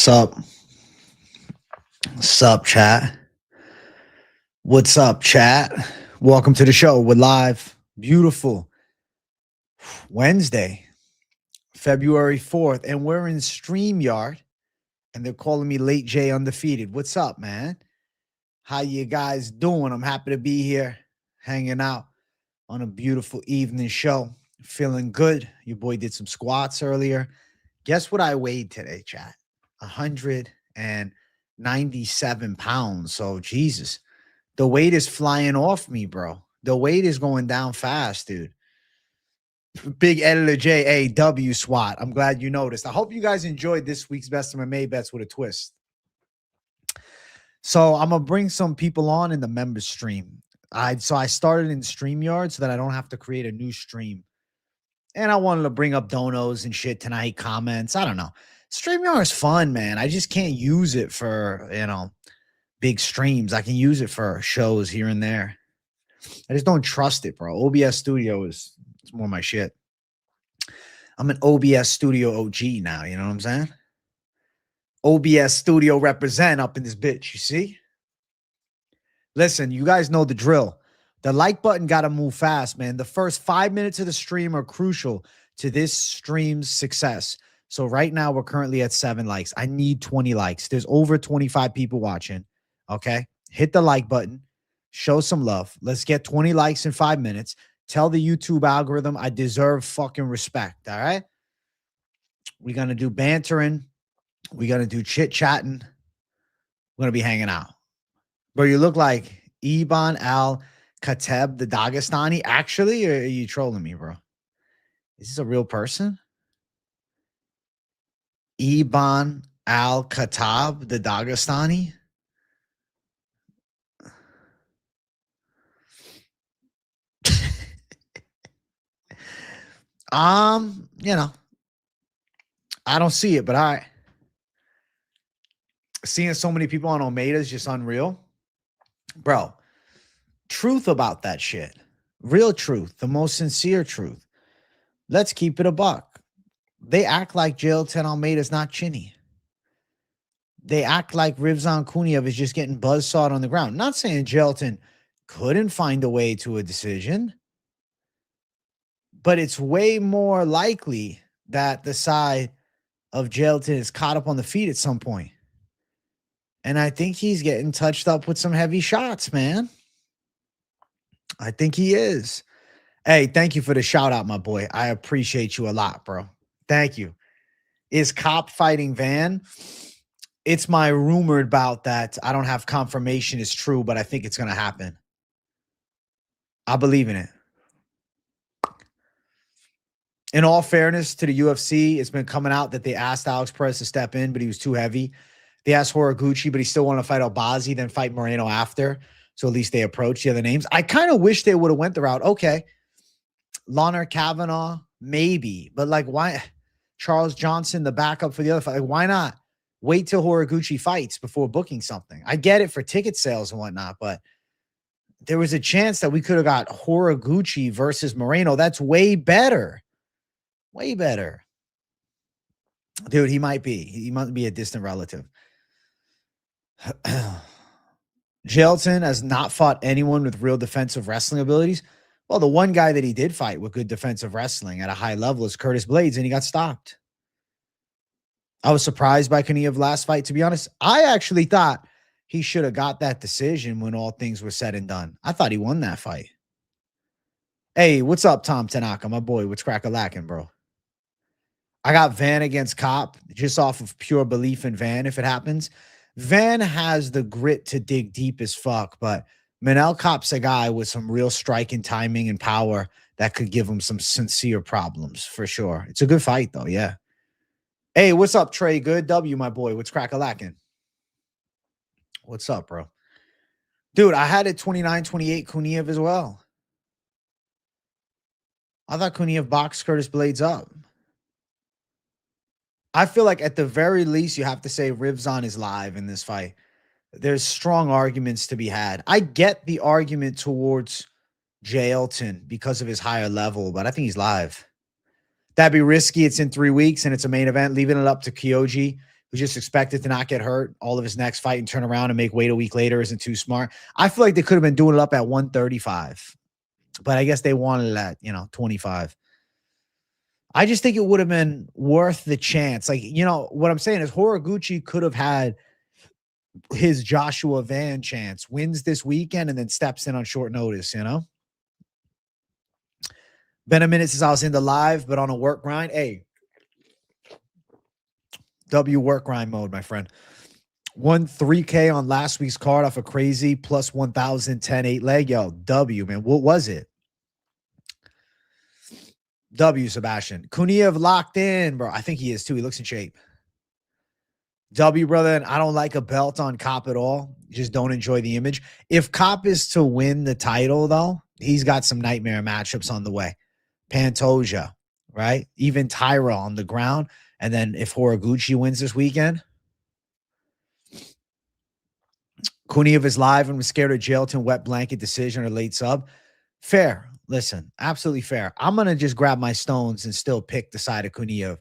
Sup? Sup, chat? What's up, chat? Welcome to the show. We're live. Beautiful Wednesday, February 4th, and we're in StreamYard, and they're calling me Late J Undefeated. What's up, man? How you guys doing? I'm happy to be here, hanging out on a beautiful evening show. Feeling good. Your boy did some squats earlier. Guess what I weighed today, chat? 197 pounds. So, Jesus, the weight is flying off me, bro. The weight is going down fast, dude. Big Editor J.A.W. SWAT. I'm glad you noticed. I hope you guys enjoyed this week's Best of MMA Bets with a twist. So I'm going to bring some people on in the members stream. So I started in StreamYard so that I don't have to create a new stream. And I wanted to bring up donos and shit tonight, comments. I don't know. StreamYard is fun, man. I just can't use it for, big streams. I can use it for shows here and there. I just don't trust it, bro. OBS Studio it's more my shit. I'm an OBS Studio OG now, you know what I'm saying? OBS Studio represent up in this bitch, you see? Listen, you guys know the drill. The like button got to move fast, man. The first 5 minutes of the stream are crucial to this stream's success. So right now, we're currently at 7 likes. I need 20 likes. There's over 25 people watching, okay? Hit the like button. Show some love. Let's get 20 likes in 5 minutes. Tell the YouTube algorithm I deserve fucking respect, all right? We're going to do bantering. We're going to do chit-chatting. We're going to be hanging out. Bro, you look like Iban Al-Kateb, the Dagestani. Actually, or are you trolling me, bro? Is this a real person? Iban Al-Kateb, the Dagestani? I don't see it, but seeing so many people on Omega is just unreal. Bro, truth about that shit. Real truth. The most sincere truth. Let's keep it a buck. They act like Jailton Almeida is not chinny. They act like Rizvan Kuniev is just getting buzzsawed on the ground. Not saying Jailton couldn't find a way to a decision, but it's way more likely that the side of Jailton is caught up on the feet at some point. And I think he's getting touched up with some heavy shots, man. I think he is. Hey, thank you for the shout out, my boy. I appreciate you a lot, bro. Thank you. Is Kape fighting Van? It's my rumored bout that I don't have confirmation is true, but I think it's going to happen. I believe in it. In all fairness to the UFC, it's been coming out that they asked Alex Perez to step in, but he was too heavy. They asked Horiguchi, but he still wanted to fight Albazi, then fight Moreno after. So at least they approached the other names. I kind of wish they would have went the route. Okay. Launer Kavanaugh, maybe. But like, why? Charles Johnson, the backup for the other fight. Like, why not wait till Horiguchi fights before booking something? I get it for ticket sales and whatnot, but there was a chance that we could have got Horiguchi versus Moreno. That's way better. Way better. Dude, he might be. He might be a distant relative. Jailton has not fought anyone with real defensive wrestling abilities. Well, the one guy that he did fight with good defensive wrestling at a high level is Curtis Blades, and he got stopped. I was surprised by Kaniev's last fight, to be honest. I actually thought he should have got that decision when all things were said and done. I thought he won that fight. Hey, what's up, Tom Tanaka, my boy? What's crack-a-lackin', bro? I got Van against Kape just off of pure belief in Van if it happens. Van has the grit to dig deep as fuck, but Manel Kape's a guy with some real striking timing and power that could give him some sincere problems for sure. It's a good fight, though, yeah. Hey, what's up, Trey? Good W, my boy. What's crack-a-lackin'? What's up, bro? Dude, I had it 29-28 Kuniev as well. I thought Kuniev boxed Curtis Blades up. I feel like at the very least, you have to say Rizvan is live in this fight. There's strong arguments to be had. I get the argument towards Jailton because of his higher level, but I think he's live. That'd be risky. It's in 3 weeks, and it's a main event. Leaving it up to Kyoji, who just expected to not get hurt all of his next fight and turn around and make weight a week later isn't too smart. I feel like they could have been doing it up at 135, but I guess they wanted it at, 25. I just think it would have been worth the chance. Like, what I'm saying is Horiguchi could have had his Joshua Van chance, wins this weekend, and then steps in on short notice, Been a minute since I was in the live, but on a work grind. Hey, W work grind mode, my friend. Won 3K on last week's card off a crazy plus 1,010 8 leg. Yo, W, man. What was it? W, Sebastian. Kuniev locked in, bro. I think he is too. He looks in shape. W, brother, and I don't like a belt on Kape at all. Just don't enjoy the image. If Kape is to win the title, though, he's got some nightmare matchups on the way. Pantoja, right? Even Tyra on the ground. And then if Horiguchi wins this weekend, Kuniev is live and was scared of Jailton wet blanket decision or late sub. Fair. Listen, absolutely fair. I'm going to just grab my stones and still pick the side of Kuniev.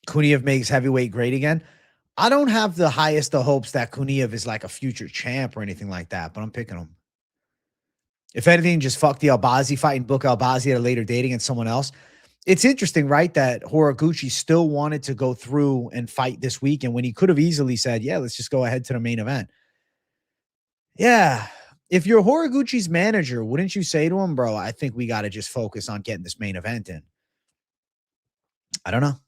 Kuniev makes heavyweight great again. I don't have the highest of hopes that Kuniev is like a future champ or anything like that, but I'm picking him. If anything, just fuck the Albazi fight and book Albazi at a later date against someone else. It's interesting, right, that Horiguchi still wanted to go through and fight this weekend when he could have easily said, yeah, let's just go ahead to the main event. Yeah. If you're Horiguchi's manager, wouldn't you say to him, bro, I think we got to just focus on getting this main event in? I don't know.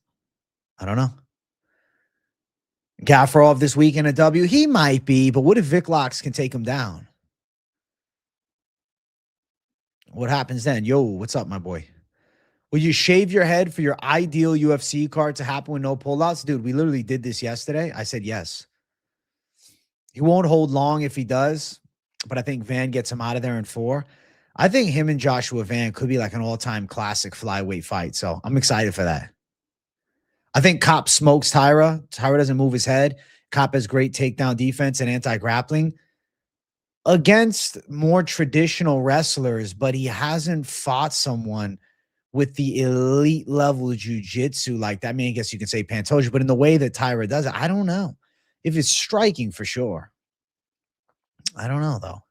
Gaffarov this weekend a W? He might be, but what if Vic Locks can take him down? What happens then? Yo, what's up, my boy? Will you shave your head for your ideal UFC card to happen with no pullouts? Dude, we literally did this yesterday. I said yes. He won't hold long if he does, but I think Van gets him out of there in 4. I think him and Joshua Van could be like an all-time classic flyweight fight, so I'm excited for that. I think Kape smokes Tyra. Tyra doesn't move his head. Kape has great takedown defense and anti-grappling against more traditional wrestlers, but he hasn't fought someone with the elite level jiu-jitsu like that. I mean, I guess you can say Pantoja, but in the way that Tyra does it, I don't know. If it's striking for sure. I don't know, though.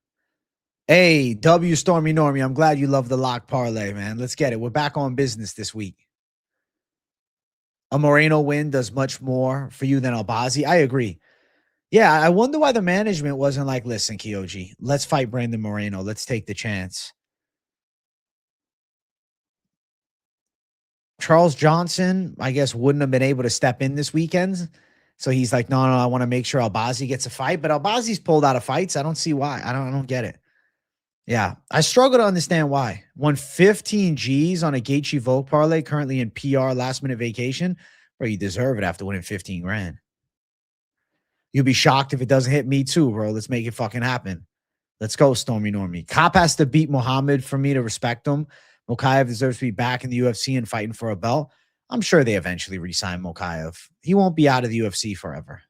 Hey, W Stormy Normie, I'm glad you love the lock parlay, man. Let's get it. We're back on business this week. A Moreno win does much more for you than Albazi. I agree. Yeah, I wonder why the management wasn't like, listen, Kyoji, let's fight Brandon Moreno. Let's take the chance. Charles Johnson, I guess, wouldn't have been able to step in this weekend. So he's like, no, I want to make sure Albazi gets a fight. But Albazi's pulled out of fights. I don't see why. I don't get it. Yeah, I struggle to understand why. Won 15 G's on a Gaethje Volk parlay, currently in PR last minute vacation. Bro, you deserve it after winning 15 grand. You'll be shocked if it doesn't hit me too, bro. Let's make it fucking happen. Let's go, Stormy Normie. Kape has to beat Muhammad for me to respect him. Mokaev deserves to be back in the UFC and fighting for a belt. I'm sure they eventually re-sign Mokaev. He won't be out of the UFC forever.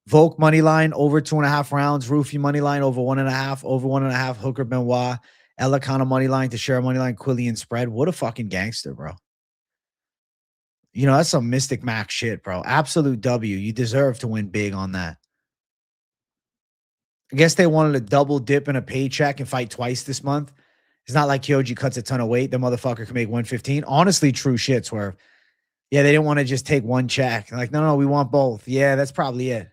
Volk money line over 2.5 rounds. Rufy money line over 1.5. Over 1.5. Hooker Benoit. Elikana money line to share money line. Quillian spread. What a fucking gangster, bro. That's some Mystic Max shit, bro. Absolute W. You deserve to win big on that. I guess they wanted to double dip in a paycheck and fight twice this month. It's not like Kyoji cuts a ton of weight. The motherfucker can make 115. Honestly, true shit, Swerve. Yeah, they didn't want to just take one check. Like, no, we want both. Yeah, that's probably it.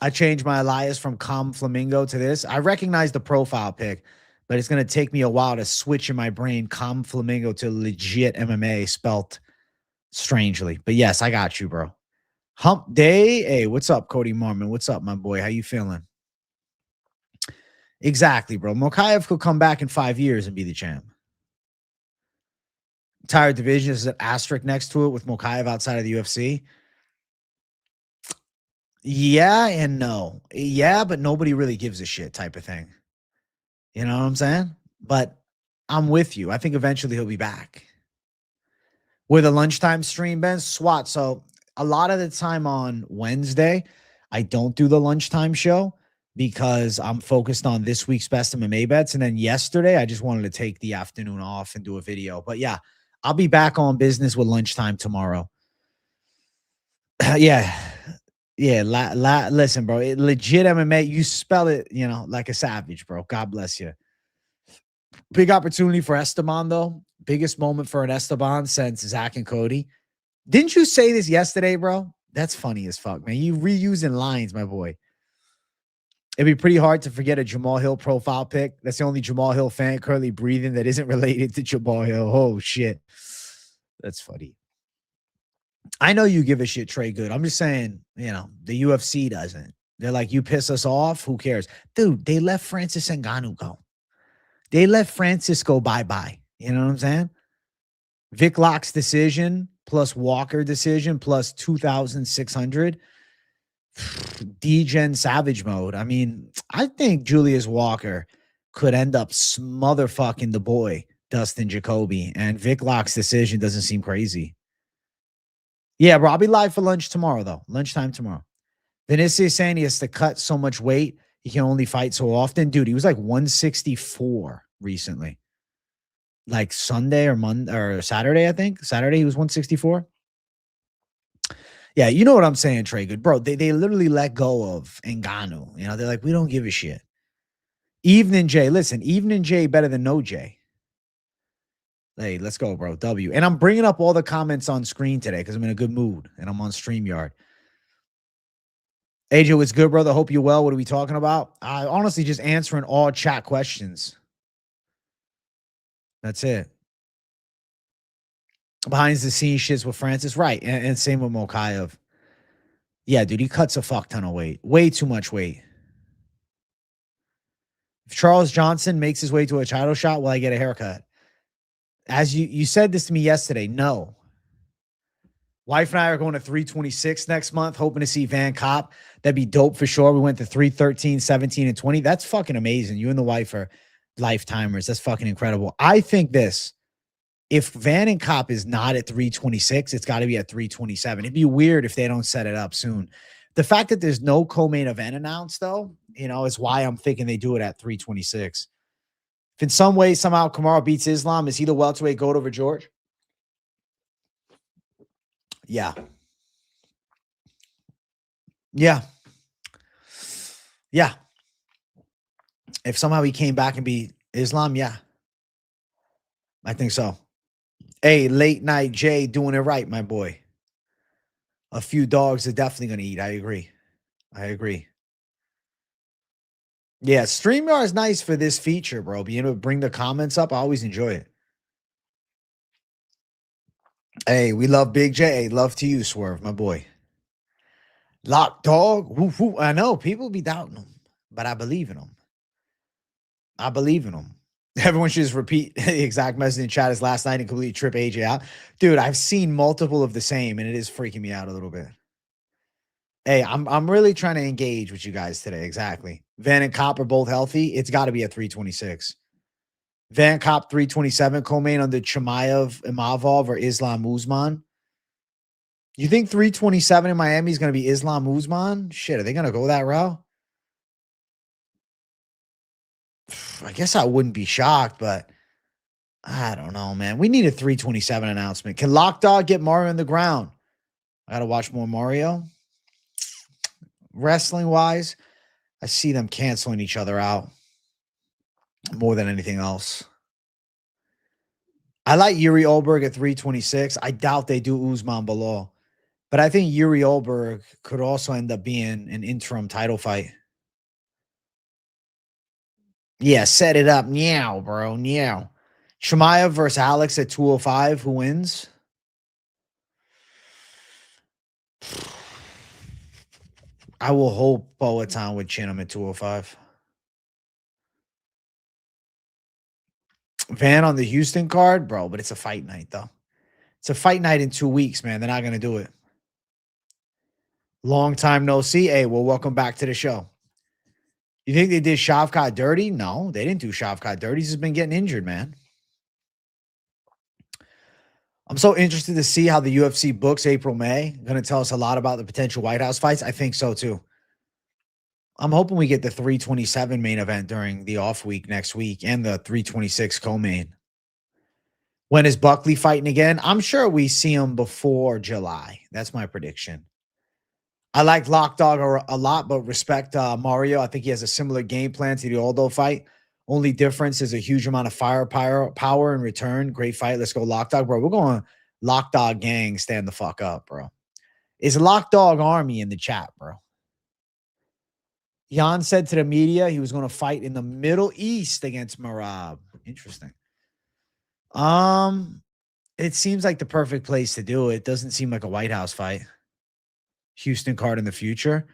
I changed my alias from Calm Flamingo to this. I recognize the profile pic, but it's going to take me a while to switch in my brain Calm Flamingo to legit MMA spelt strangely. But yes, I got you, bro. Hump day. Hey, what's up, Cody Mormon? What's up, my boy? How you feeling? Exactly, bro. Mokaev could come back in 5 years and be the champ. Entire division is an asterisk next to it with Mokaev outside of the UFC. Yeah and no. Yeah, but nobody really gives a shit type of thing. You know what I'm saying? But I'm with you. I think eventually he'll be back. With a lunchtime stream, Ben, SWAT. So a lot of the time on Wednesday, I don't do the lunchtime show because I'm focused on this week's best MMA bets. And then yesterday, I just wanted to take the afternoon off and do a video. But yeah, I'll be back on business with lunchtime tomorrow. Yeah. Yeah. Listen, bro. Legit MMA, you spell it, like a savage, bro. God bless you. Big opportunity for Esteban, though. Biggest moment for an Esteban since Zach and Cody. Didn't you say this yesterday, bro? That's funny as fuck, man. You reusing lines, my boy. It'd be pretty hard to forget a Jamal Hill profile pic. That's the only Jamal Hill fan currently breathing that isn't related to Jamal Hill. Oh, shit. That's funny. I know you give a shit, Trey Good. I'm just saying, the UFC doesn't. They're like, you piss us off. Who cares? Dude, they let Francis Ngannou go. They let Francis go bye-bye. You know what I'm saying? Vic Lock's decision plus Walker decision plus 2,600. D-Gen Savage mode. I mean, I think Julius Walker could end up smotherfucking the boy, Dustin Jacoby. And Vic Lock's decision doesn't seem crazy. Yeah, bro, I'll be live for lunch tomorrow, though. Lunchtime tomorrow. Vinicius saying he has to cut so much weight. He can only fight so often. Dude, he was like 164 recently. Like Sunday or Monday or Saturday, I think. Saturday, he was 164. Yeah, you know what I'm saying, Trey Good. Bro, they literally let go of Ngannou. They're like, we don't give a shit. Evening Jay. Listen, Evening Jay better than no Jay. Hey, let's go, bro. W. And I'm bringing up all the comments on screen today because I'm in a good mood and I'm on StreamYard. AJ, what's good, brother? Hope you're well. What are we talking about? I honestly just answering all chat questions. That's it. Behind the scenes shits with Francis. Right. And same with Mokayev. Yeah, dude, he cuts a fuck ton of weight. Way too much weight. If Charles Johnson makes his way to a title shot, will I get a haircut? As you said this to me yesterday, no. Wife and I are going to 326 next month, hoping to see Van Kape. That'd be dope for sure. We went to 313, 17, and 20. That's fucking amazing. You and the wife are lifetimers. That's fucking incredible. I think this. If Van and Kape is not at 326, it's got to be at 327. It'd be weird if they don't set it up soon. The fact that there's no co-main event announced, though, is why I'm thinking they do it at 326. If in some way, somehow, Kamaru beats Islam, is he the welterweight GOAT over George? Yeah. Yeah. Yeah. If somehow he came back and beat Islam, yeah. I think so. Hey, late night Jay doing it right, my boy. A few dogs are definitely going to eat. I agree. Yeah, StreamYard is nice for this feature, bro. Being able to bring the comments up, I always enjoy it. Hey, we love Big J. Hey, love to you, Swerve, my boy. Lock dog. Woof, woof. I know people be doubting him, but I believe in him. Everyone should just repeat the exact message in chat as last night and completely trip AJ out. Dude, I've seen multiple of the same, and it is freaking me out a little bit. Hey, I'm really trying to engage with you guys today. Exactly. Van and Kape are both healthy. It's got to be at 326. Van Kape 327 co-main under Chimaev Imavov or Islam Usman. You think 327 in Miami is going to be Islam Usman? Shit, are they going to go that route? I guess I wouldn't be shocked, but I don't know, man. We need a 327 announcement. Can Lockdog get Mario on the ground? I got to watch more Mario. Wrestling-wise, I see them canceling each other out more than anything else. I like Yuri Olberg at 326. I doubt they do Usman below. But I think Yuri Olberg could also end up being an interim title fight. Yeah, set it up. Meow, bro. Meow. Chimaev versus Alex at 205. Who wins? I will hope Boatan would chin him at 205. Van on the Houston card, bro, but it's a fight night, though. It's a fight night in 2 weeks, man. They're not going to do it. Long time no see. Hey, well, welcome back to the show. You think they did Shavkat dirty? No, they didn't do Shavkat dirty. He's just been getting injured, man. I'm so interested to see how the UFC books April, May. Going to tell us a lot about the potential White House fights. I think so, too. I'm hoping we get the 327 main event during the off week next week and the 326 co-main. When is Buckley fighting again? I'm sure we see him before July. That's my prediction. I like Lock Dog a lot, but respect Mario. I think he has a similar game plan to the Aldo fight. Only difference is a huge amount of power in return. Great fight. Let's go Lock Dog, bro. We're going Lock Dog gang. Stand the fuck up, bro. Is Lock Dog Army in the chat, bro? Jan said to the media he was going to fight in the Middle East against Marab. Interesting. It seems like the perfect place to do it. Doesn't seem like a White House fight. Houston card in the future.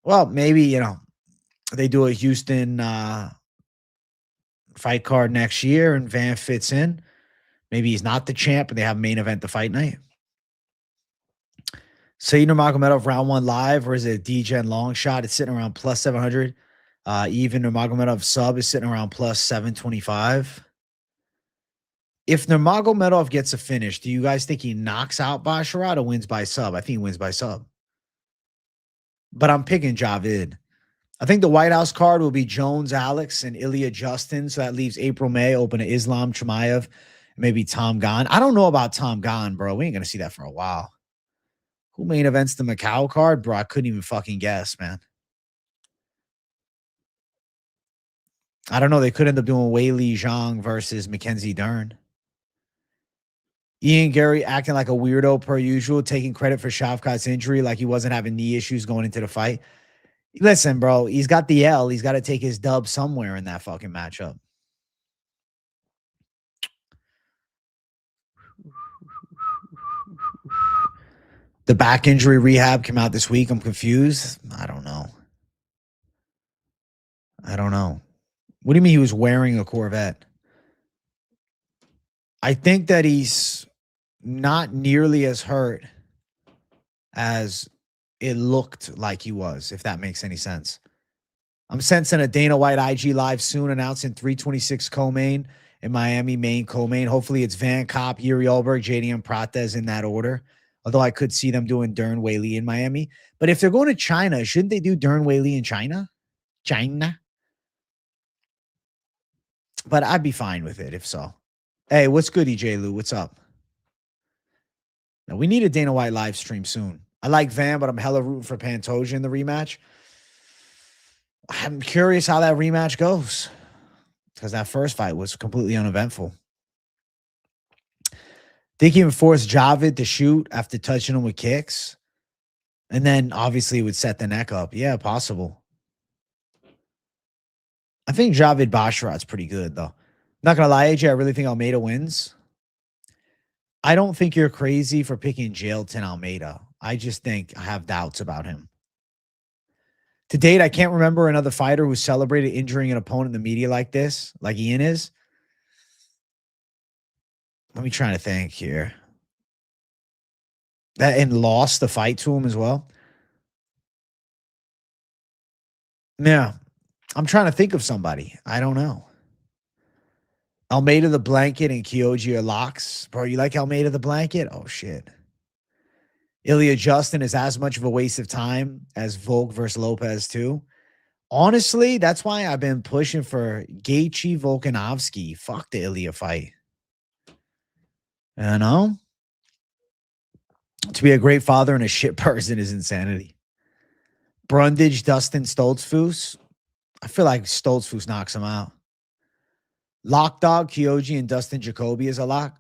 Well, maybe, you know, they do a Houston fight card next year and Van fits in. Maybe he's not the champ, but they have main event the fight night. Say Nurmagomedov round one live, or is it a DGen long shot? It's sitting around plus 700. Even Nurmagomedov sub is sitting around plus 725. If Nurmagomedov gets a finish, do you guys think he knocks out Basharat or wins by sub? I think he wins by sub. But I'm picking Javid. I think the White House card will be Jones, Alex, and Ilya Justin. So that leaves April, May open to Islam, Chimaev, maybe Tom Gunn. I don't know about Tom Gunn, bro. We ain't going to see that for a while. Who main events the Macau card? Bro, I couldn't even fucking guess, man. I don't know. They could end up doing Weili Zhang versus Mackenzie Dern. Ian Gary acting like a weirdo per usual, taking credit for Shavkat's injury like he wasn't having knee issues going into the fight. Listen, bro, he's got the L. He's got to take his dub somewhere in that fucking matchup. The back injury rehab came out this week. I'm confused. I don't know. What do you mean he was wearing a Corvette? I think that he's not nearly as hurt as it looked like he was, if that makes any sense. I'm sensing a Dana White IG live soon announcing 326 co-main in Miami, main co-main. Hopefully it's Van Kape, Yuri Alberg, JDM Prates in that order. Although I could see them doing Dern Weili in Miami. But if they're going to China, shouldn't they do Dern Weili in China? But I'd be fine with it if so. Hey, what's good, EJ Lou? What's up? Now, we need a Dana White live stream soon. I like Van, but I'm hella rooting for Pantoja in the rematch. I'm curious how that rematch goes because that first fight was completely uneventful. Think he even forced Javid to shoot after touching him with kicks? And then, obviously, it would set the neck up. Yeah, possible. I think Javid Basharat's pretty good, though. Not going to lie, AJ, I really think Almeida wins. I don't think you're crazy for picking Jailton Almeida. I just think I have doubts about him. To date, I can't remember another fighter who celebrated injuring an opponent in the media like this, like Ian is. Let me try to think here. And lost the fight to him as well. Yeah. I'm trying to think of somebody. I don't know. Almeida the Blanket and Kyoji are locks. Bro, you like Almeida the Blanket? Oh, shit. Ilya Justin is as much of a waste of time as Volk versus Lopez, too. Honestly, that's why I've been pushing for Gaethje Volkanovski. Fuck the Ilya fight. You know? To be a great father and a shit person is insanity. Brundage, Dustin Stoltzfus. I feel like Stoltzfus knocks him out. Lock Dog, Kyoji, and Dustin Jacoby is a lock.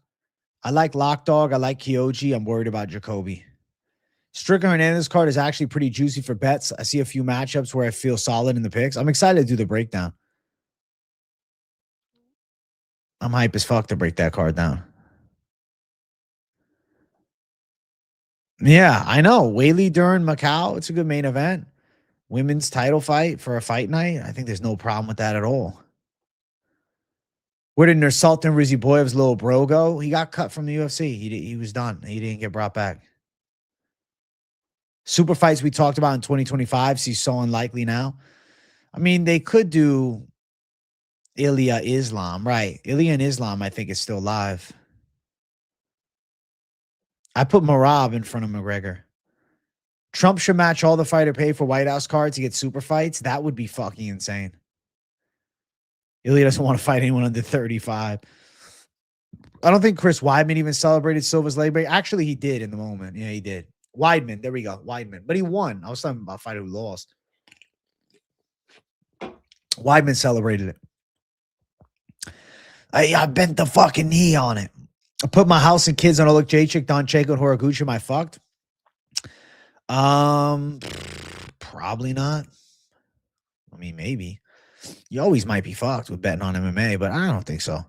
I like Lock Dog. I like Kyoji. I'm worried about Jacoby. Stricker Hernandez card is actually pretty juicy for bets. I see a few matchups where I feel solid in the picks. I'm excited to do the breakdown. I'm hype as fuck to break that card down. Yeah, I know. Weili Dern Macau. It's a good main event. Women's title fight for a fight night. I think there's no problem with that at all. Where did Nursultan Riziboyev's little bro go? He got cut from the UFC. He was done. He didn't get brought back. Super fights we talked about in 2025 seems so unlikely now. I mean, they could do Ilya Islam, right? Ilya and Islam, I think, is still live. I put Marab in front of McGregor. Trump should match all the fighter pay for White House cards to get super fights. That would be fucking insane. Ilya doesn't want to fight anyone under 35. I don't think Chris Weidman even celebrated Silva's leg break. Actually, he did in the moment. Yeah, he did. Weidman. There we go. Weidman. But he won. I was talking about a fighter who lost. Weidman celebrated it. I bent the fucking knee on it. I put my house and kids on Oleg Jacek, Don Checo, and Horiguchi. Am I fucked? Probably not. I mean, maybe. You always might be fucked with betting on MMA, but I don't think so.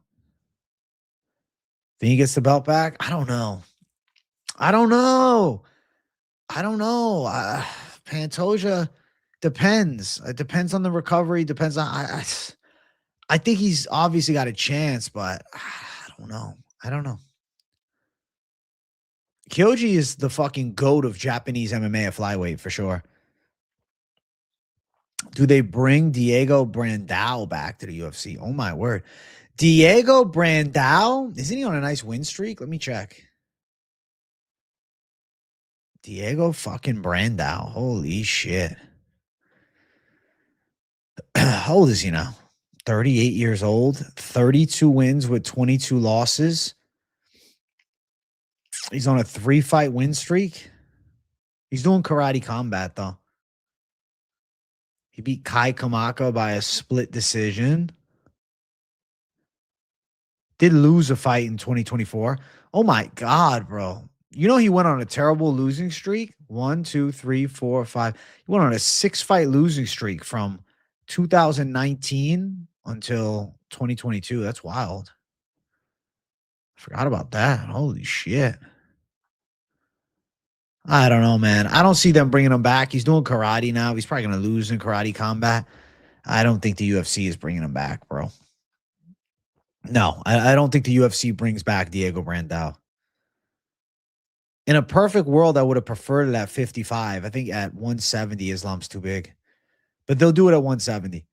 Think he gets the belt back? I don't know. Pantoja depends. It depends on the recovery. Depends on. I think he's obviously got a chance, but I don't know. Kyoji is the fucking goat of Japanese MMA at flyweight for sure. Do they bring Diego Brandao back to the UFC? Oh my word. Diego Brandao? Isn't he on a nice win streak? Let me check. Diego fucking Brandao. Holy shit. How old is he now? 38 years old. 32 wins with 22 losses. He's on a 3-fight win streak. He's doing karate combat, though. He beat Kai Kamaka by a split decision. Did lose a fight in 2024. Oh, my God, bro. You know he went on a terrible losing streak? 1, 2, 3, 4, 5. He went on a 6-fight losing streak from 2019 until 2022. That's wild. I forgot about that. Holy shit. I don't know, man. I don't see them bringing him back. He's doing karate now. He's probably going to lose in karate combat. I don't think the UFC is bringing him back, bro. No, I don't think the UFC brings back Diego Brandao. In a perfect world, I would have preferred it at 55. I think at 170, Islam's too big. But they'll do it at 170.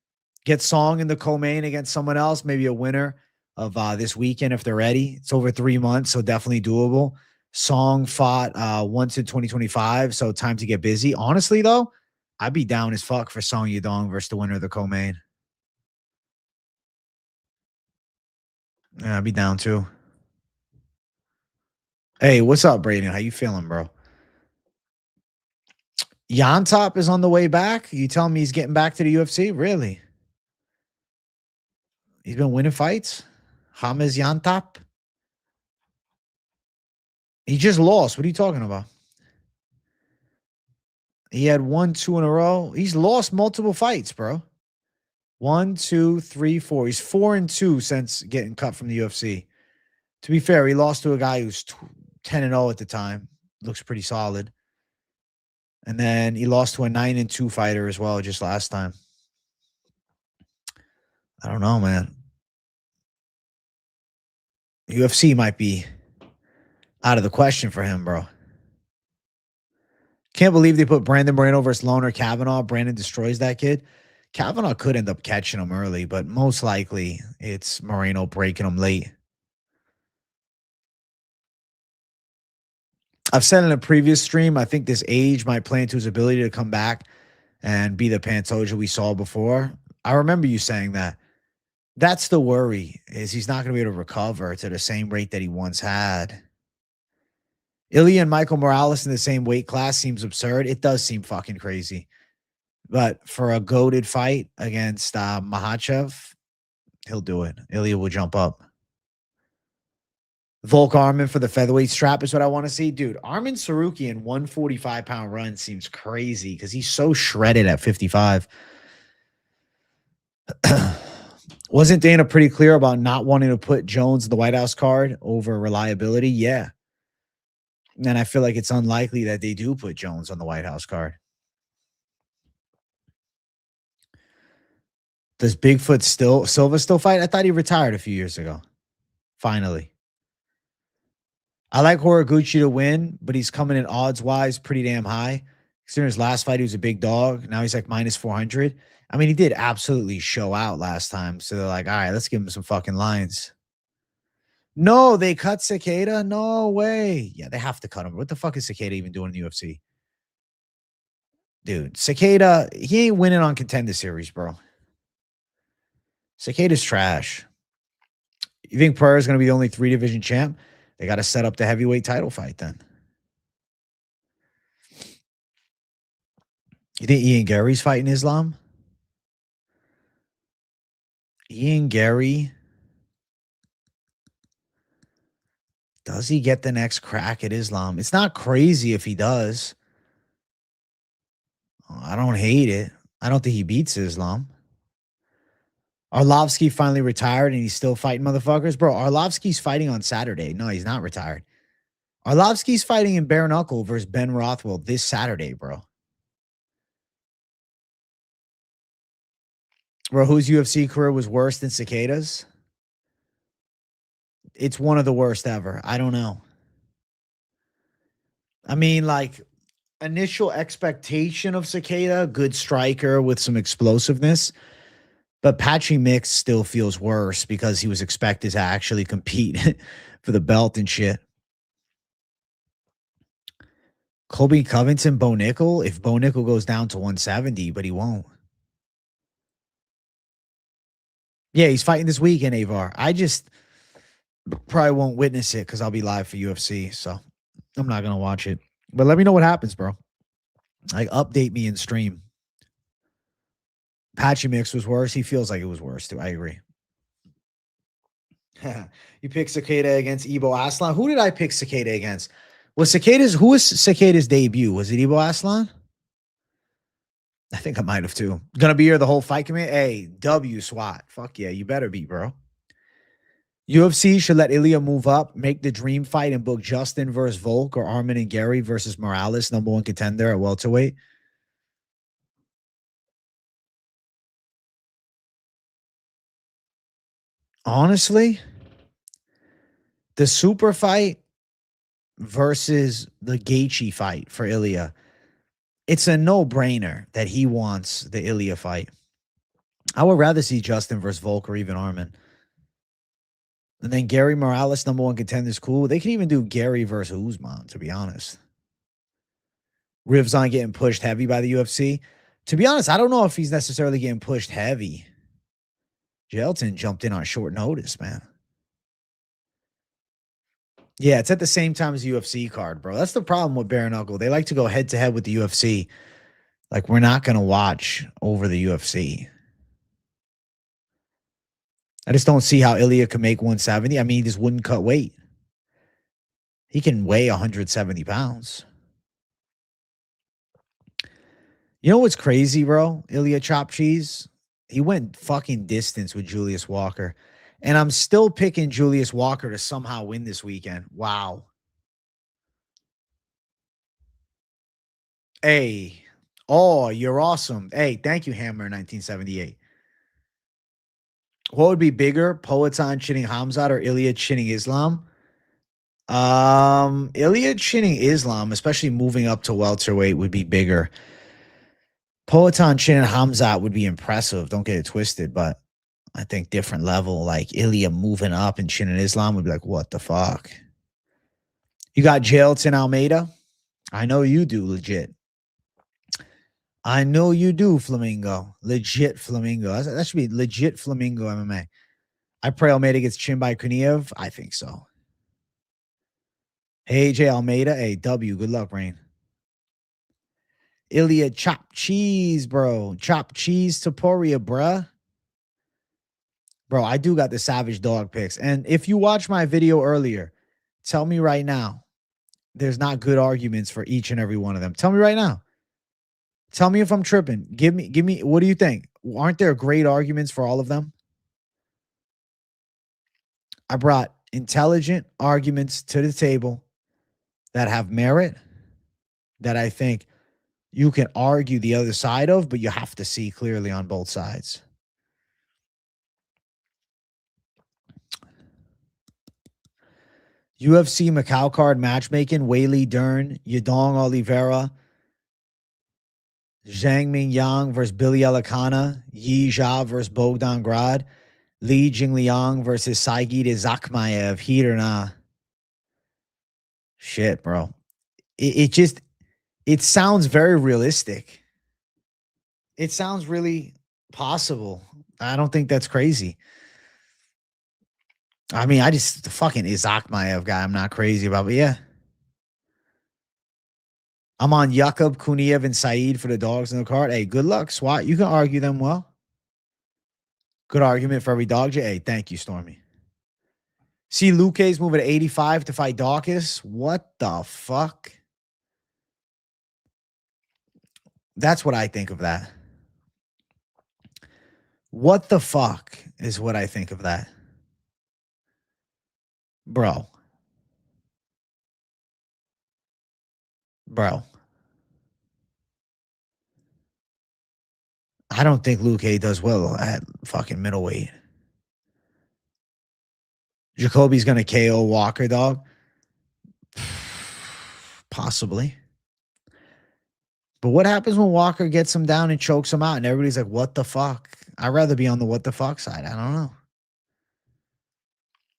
Get Song in the co-main against someone else, maybe a winner of this weekend if they're ready. It's over 3 months, so definitely doable. Song fought once in 2025, so time to get busy. Honestly, though, I'd be down as fuck for Song Yadong versus the winner of the co-main. Yeah, I'd be down too. Hey, what's up, Braden? How you feeling, bro? Yantop is on the way back. You telling me he's getting back to the UFC? Really? He's been winning fights? James Yantop? He just lost. What are you talking about? He had 1, 2 in a row. He's lost multiple fights, bro. 1, 2, 3, 4. He's 4-2 since getting cut from the UFC. To be fair, he lost to a guy who's 10-0 at the time. Looks pretty solid. And then he lost to a 9-2 fighter as well just last time. I don't know, man. UFC might be out of the question for him, bro. Can't believe they put Brandon Moreno versus Loner Kavanaugh. Brandon destroys that kid. Kavanaugh could end up catching him early, but most likely it's Moreno breaking him late. I've said in a previous stream, I think this age might play into his ability to come back and be the Pantoja we saw before. I remember you saying that. That's the worry, is he's not going to be able to recover to the same rate that he once had. Ilya and Michael Morales in the same weight class seems absurd. It does seem fucking crazy. But for a goated fight against Makhachev, he'll do it. Ilya will jump up. Volk Armin for the featherweight strap is what I want to see. Dude, Armin Sarukian 145-pound run seems crazy because he's so shredded at 55. Wasn't Dana pretty clear about not wanting to put Jones in the White House card over reliability? Yeah. And I feel like it's unlikely that they do put Jones on the White House card. Does Bigfoot Silva still fight? I thought he retired a few years ago. Finally. I like Horiguchi to win, but he's coming in odds-wise pretty damn high. Considering his last fight, he was a big dog. Now he's like minus 400. I mean, he did absolutely show out last time. So they're like, all right, let's give him some fucking lines. No, they cut Cicada? No way. Yeah, they have to cut him. What the fuck is Cicada even doing in the UFC? Dude, Cicada, he ain't winning on Contender Series, bro. Cicada's trash. You think Pereira is going to be the only 3-division champ? They got to set up the heavyweight title fight then. You think Ian Gary's fighting Islam? Ian Gary, does he get the next crack at Islam? It's not crazy if he does. I don't hate it. I don't think he beats Islam. Arlovsky finally retired and he's still fighting motherfuckers. Bro, Arlovsky's fighting on Saturday. No, he's not retired. Arlovsky's fighting in bare knuckle versus Ben Rothwell this Saturday, bro. Bro, whose UFC career was worse than Cicadas? It's one of the worst ever. I don't know. I mean, like, initial expectation of Cicada, good striker with some explosiveness. But Patchy Mix still feels worse because he was expected to actually compete for the belt and shit. Colby Covington, Bo Nickel. If Bo Nickel goes down to 170, but he won't. Yeah, he's fighting this weekend, Avar. I just probably won't witness it because I'll be live for UFC. So I'm not going to watch it. But let me know what happens, bro. Like, update me in stream. Patchy Mix was worse. He feels like it was worse, too. I agree. You picked Cicada against Ibo Aslan. Who did I pick Cicada against? Who was Cicada's debut? Was it Ibo Aslan? I think I might have too. Gonna be here the whole fight commit. Hey, W SWAT. Fuck yeah, you better be, bro. UFC should let Ilya move up, make the dream fight, and book Justin versus Volk or Armin and Gary versus Morales, #1 contender at welterweight. Honestly, the super fight versus the Gaethje fight for Ilya, it's a no-brainer that he wants the Ilya fight. I would rather see Justin versus Volk or even Armin. And then Gary Morales, #1 contender, is cool. They can even do Gary versus Usman, to be honest. Rivzon getting pushed heavy by the UFC. To be honest, I don't know if he's necessarily getting pushed heavy. Jelton jumped in on short notice, man. Yeah, it's at the same time as UFC card, bro. That's the problem with bare knuckle. They like to go head to head with the UFC. Like, we're not going to watch over the UFC. I just don't see how Ilya can make 170. I mean, he just wouldn't cut weight. He can weigh 170 pounds. You know what's crazy, bro? Ilya Chop Cheese. He went fucking distance with Julius Walker. And I'm still picking Julius Walker to somehow win this weekend. Wow. Hey. Oh, you're awesome. Hey, thank you, Hammer 1978. What would be bigger, Poatan chinning Hamzat or Ilya chinning Islam? Ilya chinning Islam, especially moving up to welterweight, would be bigger. Poatan chinning Hamzat would be impressive. Don't get it twisted, but I think different level. Like, Ilya moving up and chinning Islam would be like, what the fuck? You got Jailton Almeida? I know you do, legit. I know you do, Flamingo. Legit Flamingo. That should be legit Flamingo MMA. I pray Almeida gets chinned by Kuniev. I think so. Hey, Jay Almeida. Hey, W. Good luck, Rain. Ilya Chop Cheese, bro. Chop Cheese Taporia, bruh. Bro, I do got the Savage Dog picks. And if you watch my video earlier, tell me right now, there's not good arguments for each and every one of them. Tell me right now. Tell me if I'm tripping. Give me, what do you think? Aren't there great arguments for all of them? I brought intelligent arguments to the table that have merit, that I think you can argue the other side of, but you have to see clearly on both sides. UFC Macau card matchmaking, Weili Dern, Yadong Oliveira, Zhang Ming Yang versus Billy Elikana, Yi Zha versus Bogdan Grad, Li Jingliang versus Saigid Zakmaev, heat or nah? Shit, bro. It sounds very realistic. It sounds really possible. I don't think that's crazy. I mean, I just the fucking Isakmaev guy I'm not crazy about, but yeah. I'm on Yakub, Kuniev, and Saeed for the dogs in the card. Hey, good luck, SWAT. You can argue them well. Good argument for every dog. Hey, thank you, Stormy. See Luque's moving to 85 to fight Dawkins. What the fuck? That's what I think of that. What the fuck is what I think of that? Bro. I don't think Luque does well at fucking middleweight. Jacoby's going to KO Walker, dog. Possibly. But what happens when Walker gets him down and chokes him out and everybody's like, what the fuck? I'd rather be on the what the fuck side. I don't know.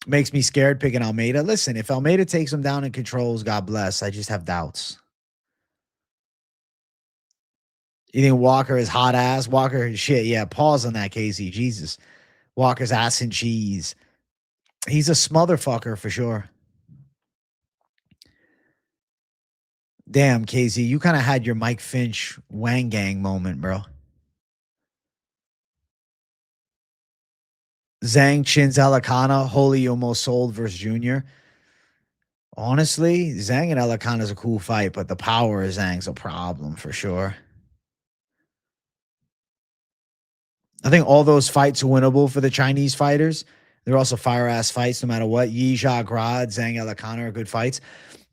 Makes me scared picking Almeida. Listen, if Almeida takes him down and controls, God bless. I just have doubts. You think Walker is hot ass? Walker, shit, yeah. Pause on that, KZ. Jesus. Walker's ass and cheese. He's a smotherfucker for sure. Damn, KZ, you kind of had your Mike Finch Wang Gang moment, bro. Zhang Chin's Alicana, Holy almost sold versus Junior. Honestly, Zhang and Alicana is a cool fight, but the power of Zhang's a problem for sure. I think all those fights are winnable for the Chinese fighters. They're also fire-ass fights no matter what. Yizha, Grad, Zhang, Alicana are good fights.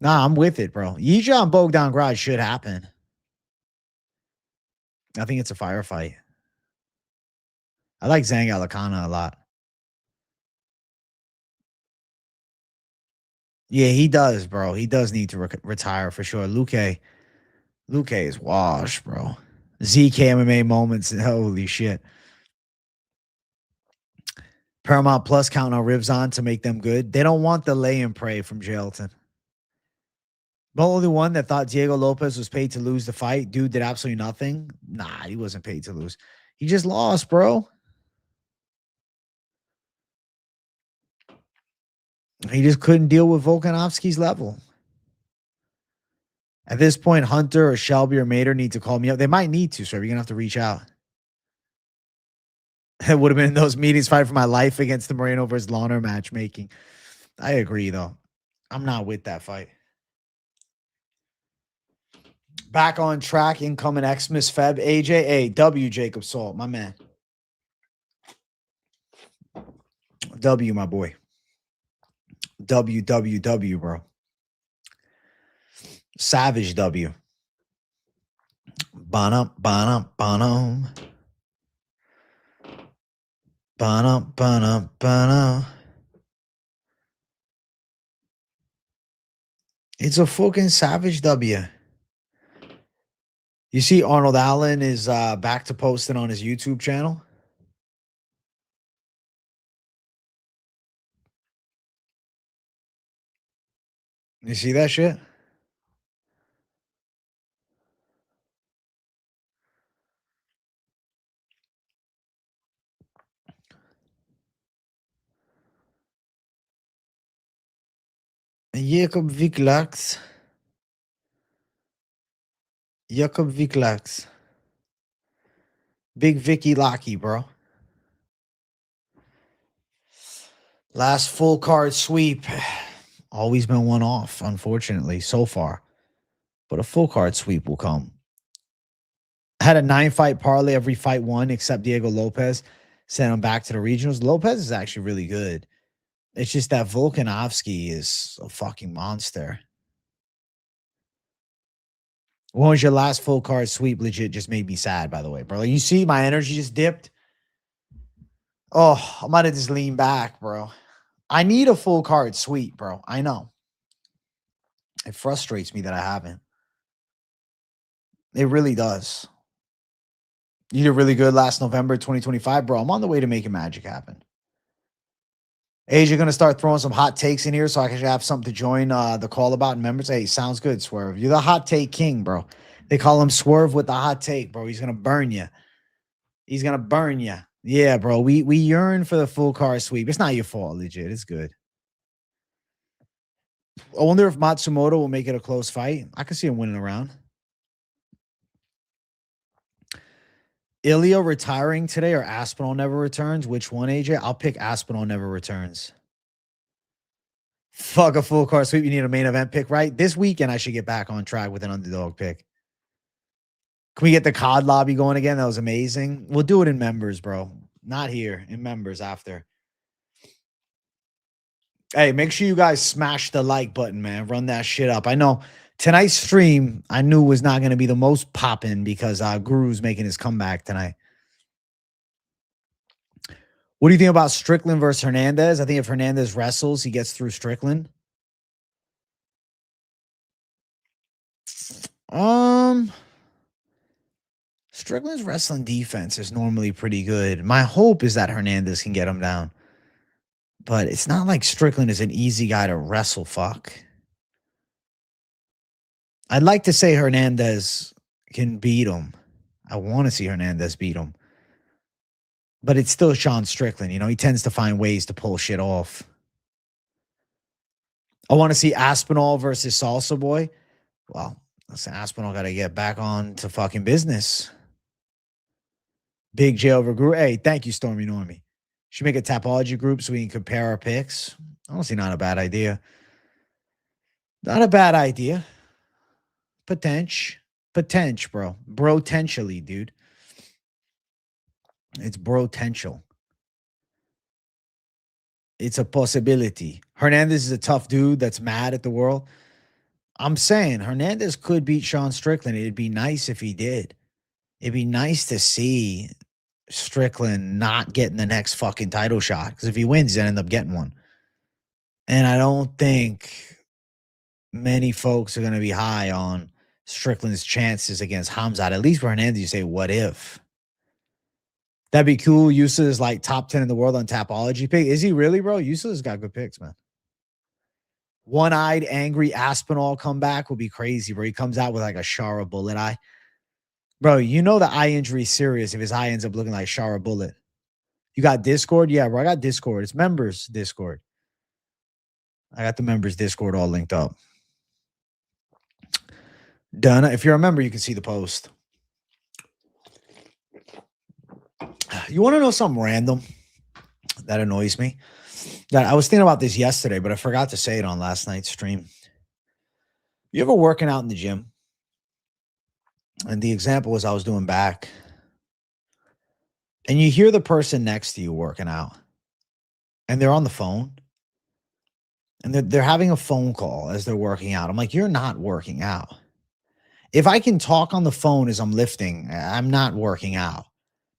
Nah, I'm with it, bro. Yizha and Bogdan Grad should happen. I think it's a firefight. I like Zhang Alicana a lot. Yeah, he does, bro. He does need to retire for sure. Luque is washed, bro. ZK MMA moments. Holy shit. Paramount Plus counting on ribs on to make them good. They don't want the lay and pray from Jailton. The only one that thought Diego Lopez was paid to lose the fight. Dude did absolutely nothing. Nah, he wasn't paid to lose. He just lost, bro. He just couldn't deal with Volkanovski's level. At this point, Hunter or Shelby or Mater need to call me up. They might need to, so you're going to have to reach out. It would have been in those meetings fight for my life against the Moreno versus Lawner matchmaking. I agree, though. I'm not with that fight. Back on track, incoming Xmas Feb. AJ, W Jacob Salt, my man. W, my boy. WWW, bro. Savage W. Bonum, bonum, bonum. Bonum, bonum, bonum. It's a fucking savage W. You see Arnold Allen is back to posting on his YouTube channel. You see that shit? Jacob Viklax. Big Vicky Locky, bro. Last full card sweep. Always been one off, unfortunately, so far. But a full card sweep will come. Had a 9-fight parlay, every fight won except Diego Lopez. Sent him back to the regionals. Lopez is actually really good. It's just that Volkanovski is a fucking monster. When was your last full card sweep? Legit just made me sad, by the way, bro. You see my energy just dipped? Oh, I might have just leaned back, bro. I need a full card sweep, bro. I know. It frustrates me that I haven't. It really does. You did really good last November 2025, bro. I'm on the way to making magic happen. Age, you're going to start throwing some hot takes in here so I can have something to join the call about and members. Hey, sounds good, Swerve. You're the hot take king, bro. They call him Swerve with the hot take, bro. He's going to burn you. He's going to burn you. Yeah, bro. We yearn for the full car sweep. It's not your fault, legit. It's good. I wonder if Matsumoto will make it a close fight. I could see him winning a round. Ilya retiring today or Aspinall never returns? Which one, AJ? I'll pick Aspinall never returns. Fuck a full car sweep. You need a main event pick, right? This weekend, I should get back on track with an underdog pick. Can we get the COD lobby going again? That was amazing. We'll do it in members, bro. Not here, in members after. Hey, make sure you guys smash the like button, man. Run that shit up. I know tonight's stream, I knew was not going to be the most poppin' because Guru's making his comeback tonight. What do you think about Strickland versus Hernandez? I think if Hernandez wrestles, he gets through Strickland. Strickland's wrestling defense is normally pretty good. My hope is that Hernandez can get him down. But it's not like Strickland is an easy guy to wrestle, fuck. I'd like to say Hernandez can beat him. I want to see Hernandez beat him. But it's still Sean Strickland. You know, he tends to find ways to pull shit off. I want to see Aspinall versus Salsa Boy. Well, listen, Aspinall got to get back on to fucking business. Big J over Guru. Hey, thank you, Stormy Normie. Should make a Tapology group so we can compare our picks. Honestly, not a bad idea. Not a bad idea. Potential, bro. Bro-tentially, dude. It's bro-tential. It's a possibility. Hernandez is a tough dude that's mad at the world. I'm saying Hernandez could beat Sean Strickland. It'd be nice if he did. It'd be nice to see Strickland not getting the next fucking title shot. Because if he wins, he's going to end up getting one. And I don't think many folks are going to be high on Strickland's chances against Hamzat. At least for Hernandez, you say, what if? That'd be cool. Yusa is like top 10 in the world on Tapology pick. Is he really, bro? Yusa's got good picks, man. One-eyed, angry Aspinall comeback will be crazy, bro. He comes out with like a Shara Bullet eye. Bro, you know the eye injury is serious if his eye ends up looking like Shara Bullet. You got Discord? Yeah, bro. I got Discord. It's members Discord. I got the members Discord all linked up. Done. If you're a member, you can see the post. You want to know something random that annoys me? That I was thinking about this yesterday, but I forgot to say it on last night's stream. You ever working out in the gym? And the example was I was doing back. And you hear the person next to you working out. And they're on the phone. And they're having a phone call as they're working out. I'm like, you're not working out. If I can talk on the phone as I'm lifting, I'm not working out.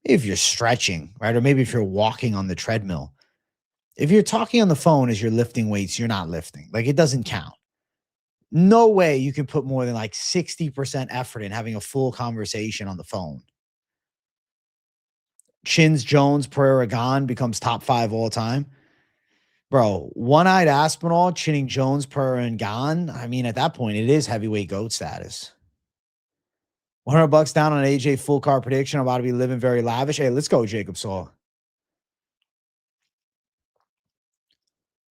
If you're stretching, right? Or maybe if you're walking on the treadmill. If you're talking on the phone as you're lifting weights, you're not lifting. Like, it doesn't count. No way you can put more than like 60% effort in having a full conversation on the phone. Chins, Jones, Pereira, Gone becomes top 5 all time. Bro, one-eyed Aspinall, chinning Jones, Pereira, and Gone. I mean, at that point, it is heavyweight GOAT status. $100 down on AJ full car prediction. I'm about to be living very lavish. Hey, let's go, Jacob Saul.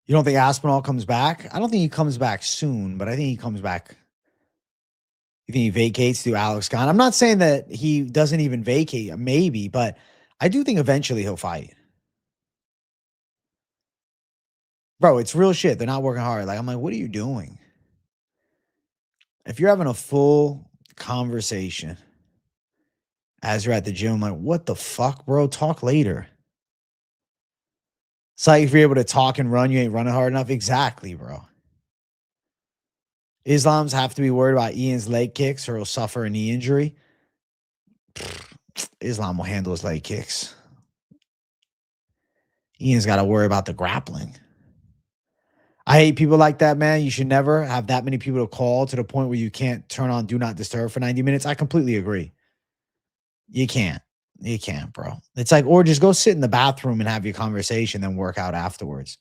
You don't think Aspinall comes back? I don't think he comes back soon, but I think he comes back. You think he vacates through Alex Gone? I'm not saying that he doesn't even vacate, maybe, but I do think eventually he'll fight. Bro, it's real shit. They're not working hard. Like, I'm like, what are you doing? If you're having a full conversation as you're at the gym, I'm like, what the fuck, bro? Talk later. It's like if you're able to talk and run, you ain't running hard enough. Exactly, bro. Islam's have to be worried about Ian's leg kicks or he'll suffer a knee injury. Islam will handle his leg kicks. Ian's got to worry about the grappling. I hate people like that, man. You should never have that many people to call to the point where you can't turn on Do Not Disturb for 90 minutes. I completely agree. You can't. You can't, bro. It's like, or just go sit in the bathroom and have your conversation, then work out afterwards.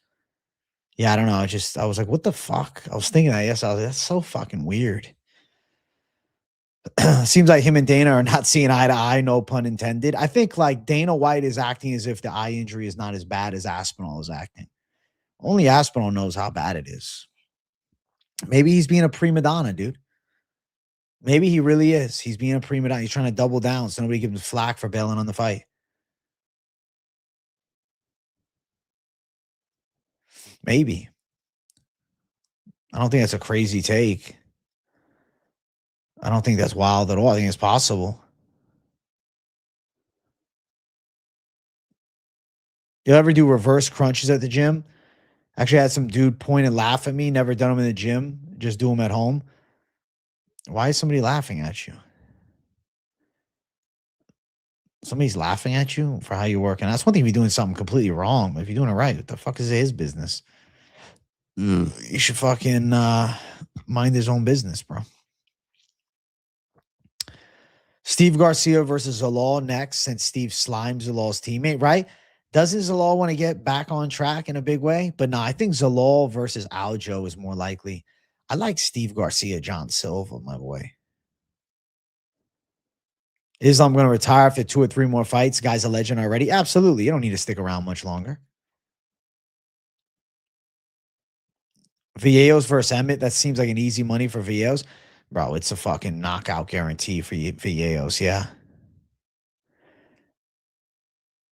Yeah, I don't know. I was like, what the fuck? I was thinking that. Yes, I was like, that's so fucking weird. Seems like him and Dana are not seeing eye to eye, no pun intended. I think like Dana White is acting as if the eye injury is not as bad as Aspinall is acting. Only Aspinall knows how bad it is. Maybe he's being a prima donna, dude. Maybe he really is. He's being a prima donna. He's trying to double down so nobody gives him flack for bailing on the fight. Maybe. I don't think that's a crazy take. I don't think that's wild at all. I think it's possible. You ever do reverse crunches at the gym? Actually, I had some dude point and laugh at me. Never done them in the gym. Just do them at home. Why is somebody laughing at you? Somebody's laughing at you for how you're working. That's one thing if you're doing something completely wrong. But if you're doing it right, what the fuck is his business? You should fucking mind his own business, bro. Steve Garcia versus Zalal next, since Steve slimes Zalal's teammate, right? Doesn't Zalal want to get back on track in a big way? But no, I think Zalal versus Aljo is more likely. I like Steve Garcia, John Silva, my boy. Islam going to retire after 2 or 3 more fights? Guy's a legend already. Absolutely. You don't need to stick around much longer. Villeos versus Emmett. That seems like an easy money for Villeos. Bro, it's a fucking knockout guarantee for Villeos, yeah.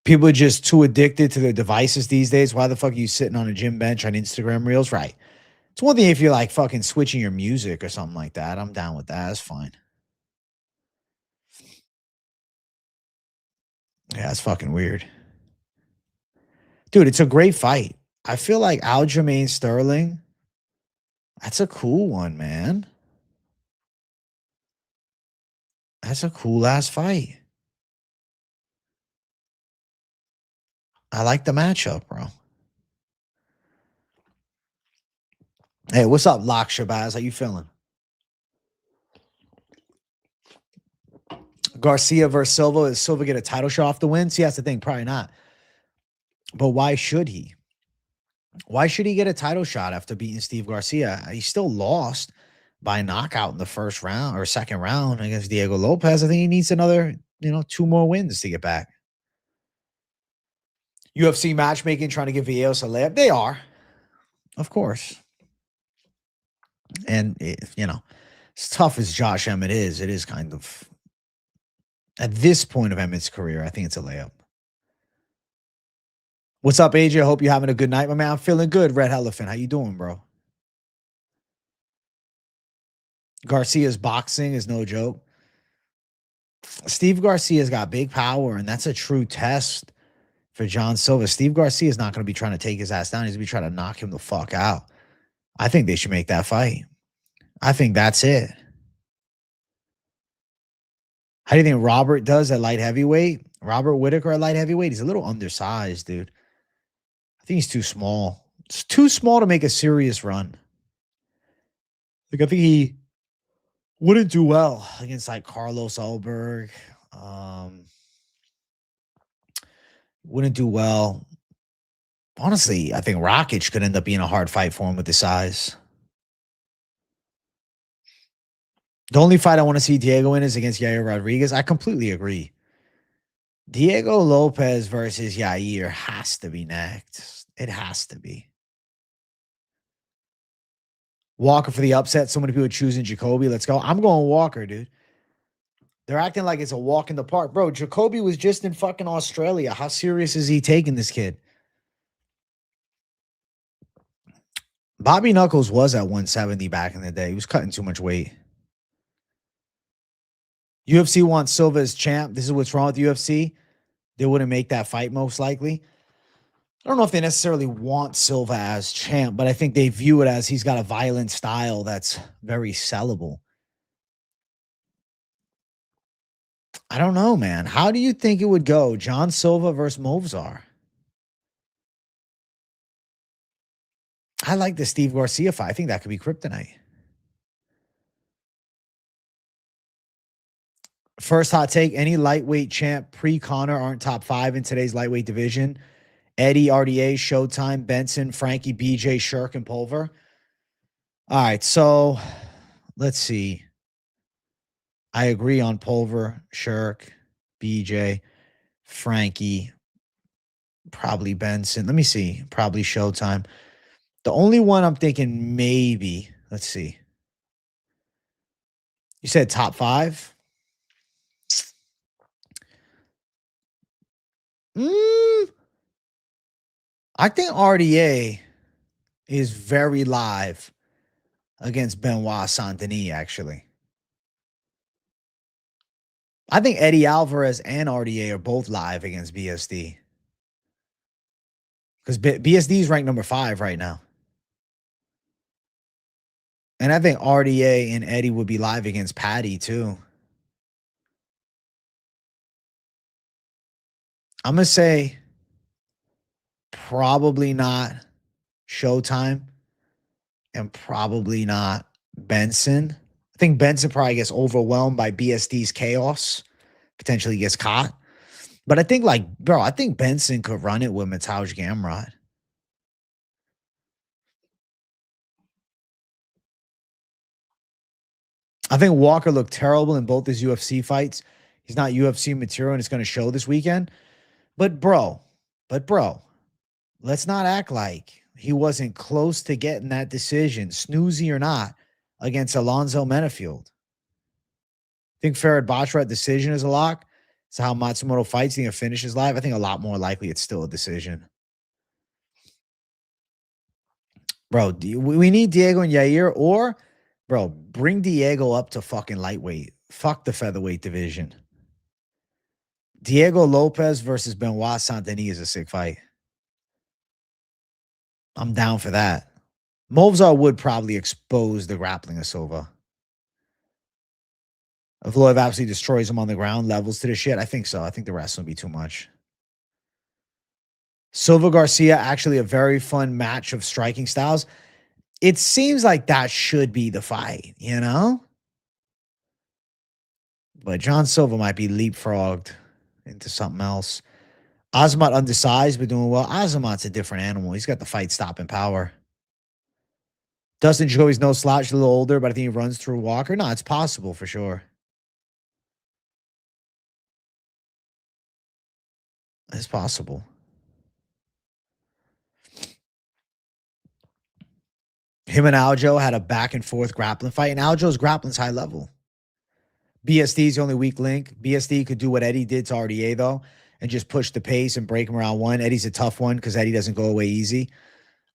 People are just too addicted to their devices these days. Why the fuck are you sitting on a gym bench on Instagram Reels? Right. It's one thing if you're like fucking switching your music or something like that. I'm down with that. That's fine. Yeah, it's fucking weird. Dude, it's a great fight. I feel like Aljamain Sterling, that's a cool one, man. That's a cool ass fight. I like the matchup, bro. Hey, what's up, Lock Shabazz? How you feeling? Garcia versus Silva. Does Silva get a title shot off the win? See, that's the thing. Probably not. But why should he? Why should he get a title shot after beating Steve Garcia? He still lost by knockout in the first round or second round against Diego Lopez. I think he needs another, 2 more wins to get back. UFC matchmaking trying to give Villeos a layup. They are, of course. And, as tough as Josh Emmett is, it is kind of, at this point of Emmett's career, I think it's a layup. What's up, AJ? I hope you're having a good night, my man. I'm feeling good, Red Elephant. How you doing, bro? Garcia's boxing is no joke. Steve Garcia's got big power, and that's a true test for John Silva. Steve Garcia is not going to be trying to take his ass down. He's going to be trying to knock him the fuck out. I think they should make that fight. I think that's it. How do you think Robert does at light heavyweight? Robert Whitaker at light heavyweight? He's a little undersized, dude. I think he's too small. It's too small to make a serious run. Like, I think he wouldn't do well against like Carlos Ulberg. Wouldn't do well. Honestly, I think Rakic could end up being a hard fight for him with the size. The only fight I want to see Diego in is against Yair Rodriguez. I completely agree. Diego Lopez versus Yair has to be next. It has to be. Walker for the upset. So many people choosing Jacoby. Let's go. I'm going Walker, dude. They're acting like it's a walk in the park. Bro, Jacoby was just in fucking Australia. How serious is he taking this kid? Bobby Knuckles was at 170 back in the day. He was cutting too much weight. UFC wants Silva as champ. This is what's wrong with UFC. They wouldn't make that fight most likely. I don't know if they necessarily want Silva as champ, but I think they view it as he's got a violent style that's very sellable. I don't know, man. How do you think it would go? John Silva versus Movzar. I like the Steve Garcia fight. I think that could be kryptonite. First hot take, any lightweight champ pre-Conor aren't top 5 in today's lightweight division. Eddie, RDA, Showtime, Benson, Frankie, BJ, Shirk, and Pulver. All right, so let's see. I agree on Pulver, Shirk, BJ, Frankie, probably Benson. Let me see. Probably Showtime. The only one I'm thinking maybe, let's see. You said top 5? I think RDA is very live against Benoit Saint-Denis, actually. I think Eddie Alvarez and RDA are both live against BSD. Because BSD is ranked number 5 right now. And I think RDA and Eddie would be live against Patty, too. I'm going to say probably not Showtime and probably not Benson. I think Benson probably gets overwhelmed by BSD's chaos, potentially gets caught. But I think, like, bro, I think Benson could run it with Mateusz Gamrot. I think Walker looked terrible in both his UFC fights. He's not UFC material, and it's going to show this weekend. But bro, let's not act like he wasn't close to getting that decision, snoozy or not, against Alonzo Menafield. I think Farad Bachrat decision is a lock. So how Matsumoto fights, think a finish is live. I think a lot more likely it's still a decision. Bro, we need Diego and Yair, or, bro, bring Diego up to fucking lightweight. Fuck the featherweight division. Diego Lopez versus Benoit Saint-Denis is a sick fight. I'm down for that. Movzar would probably expose the grappling of Silva. If Loev absolutely destroys him on the ground, levels to the shit, I think so. I think the rest will be too much. Silva Garcia, actually a very fun match of striking styles. It seems like that should be the fight, you know? But John Silva might be leapfrogged into something else. Azamat undersized, but doing well. Azamat's a different animal. He's got the fight stopping power. Dustin Jacoby's no slouch, a little older, but I think he runs through Walker. No, it's possible for sure. It's possible. Him and Aljo had a back and forth grappling fight, and Aljo's grappling's high level. BSD's the only weak link. BSD could do what Eddie did to RDA, though, and just push the pace and break him around one. Eddie's a tough one because Eddie doesn't go away easy.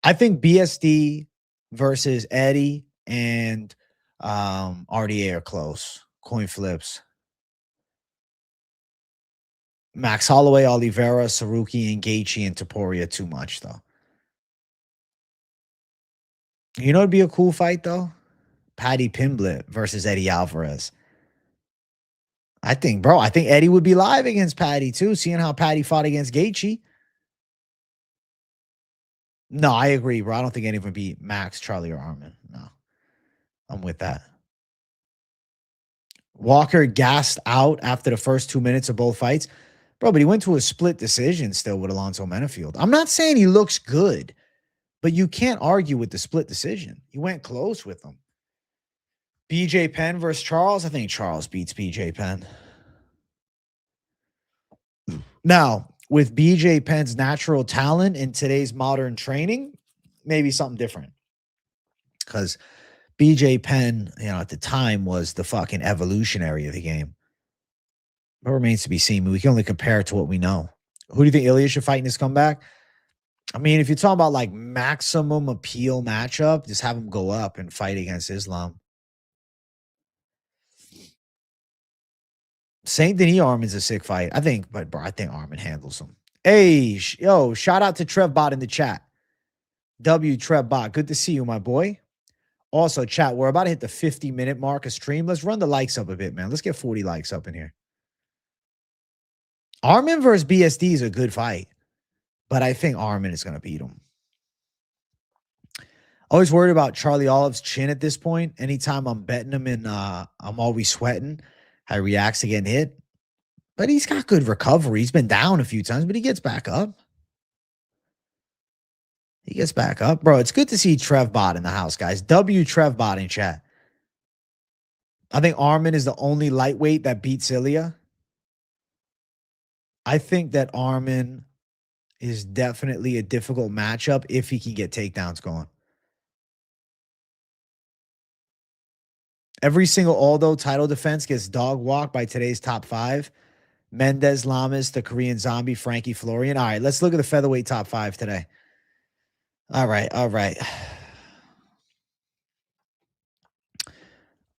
I think BSD versus Eddie and RDA are close. Coin flips. Max Holloway, Oliveira, Saruki, and Gaethje and Taporia too much, though. You know, it'd be a cool fight, though? Paddy Pimblett versus Eddie Alvarez. I think Eddie would be live against Paddy, too, seeing how Paddy fought against Gaethje. No, I agree, bro. I don't think anyone would beat Max, Charlie, or Armin. No. I'm with that. Walker gassed out after the first 2 minutes of both fights. Bro, but he went to a split decision still with Alonzo Menafield. I'm not saying he looks good, but you can't argue with the split decision. You went close with him. BJ Penn versus Charles. I think Charles beats BJ Penn. Now, with BJ Penn's natural talent in today's modern training, maybe something different. Because BJ Penn, you know, at the time was the fucking evolutionary of the game. It remains to be seen. We can only compare it to what we know. Who do you think Ilya should fight in his comeback? I mean, if you're talking about like maximum appeal matchup, just have him go up and fight against Islam. Saint Denis Armin's a sick fight. I think, but bro, I think Armin handles him. Hey, yo, shout out to Trevbot in the chat. W Trevbot, good to see you, my boy. Also, chat, we're about to hit the 50-minute mark of stream. Let's run the likes up a bit, man. Let's get 40 likes up in here. Armin versus BSD is a good fight, but I think Armin is going to beat him. Always worried about Charlie Olive's chin at this point. Anytime I'm betting him in, I'm always sweating how he reacts to getting hit. But he's got good recovery. He's been down a few times, but he gets back up. He gets back up. Bro, it's good to see Trevbot in the house, guys. W Trevbot in chat. I think Armin is the only lightweight that beats Ilya. I think that Armin is definitely a difficult matchup if he can get takedowns going. Every single Aldo title defense gets dog walked by today's top 5. Mendez, Lamas, the Korean Zombie, Frankie Florian. All right, let's look at the featherweight top 5 today. All right, all right.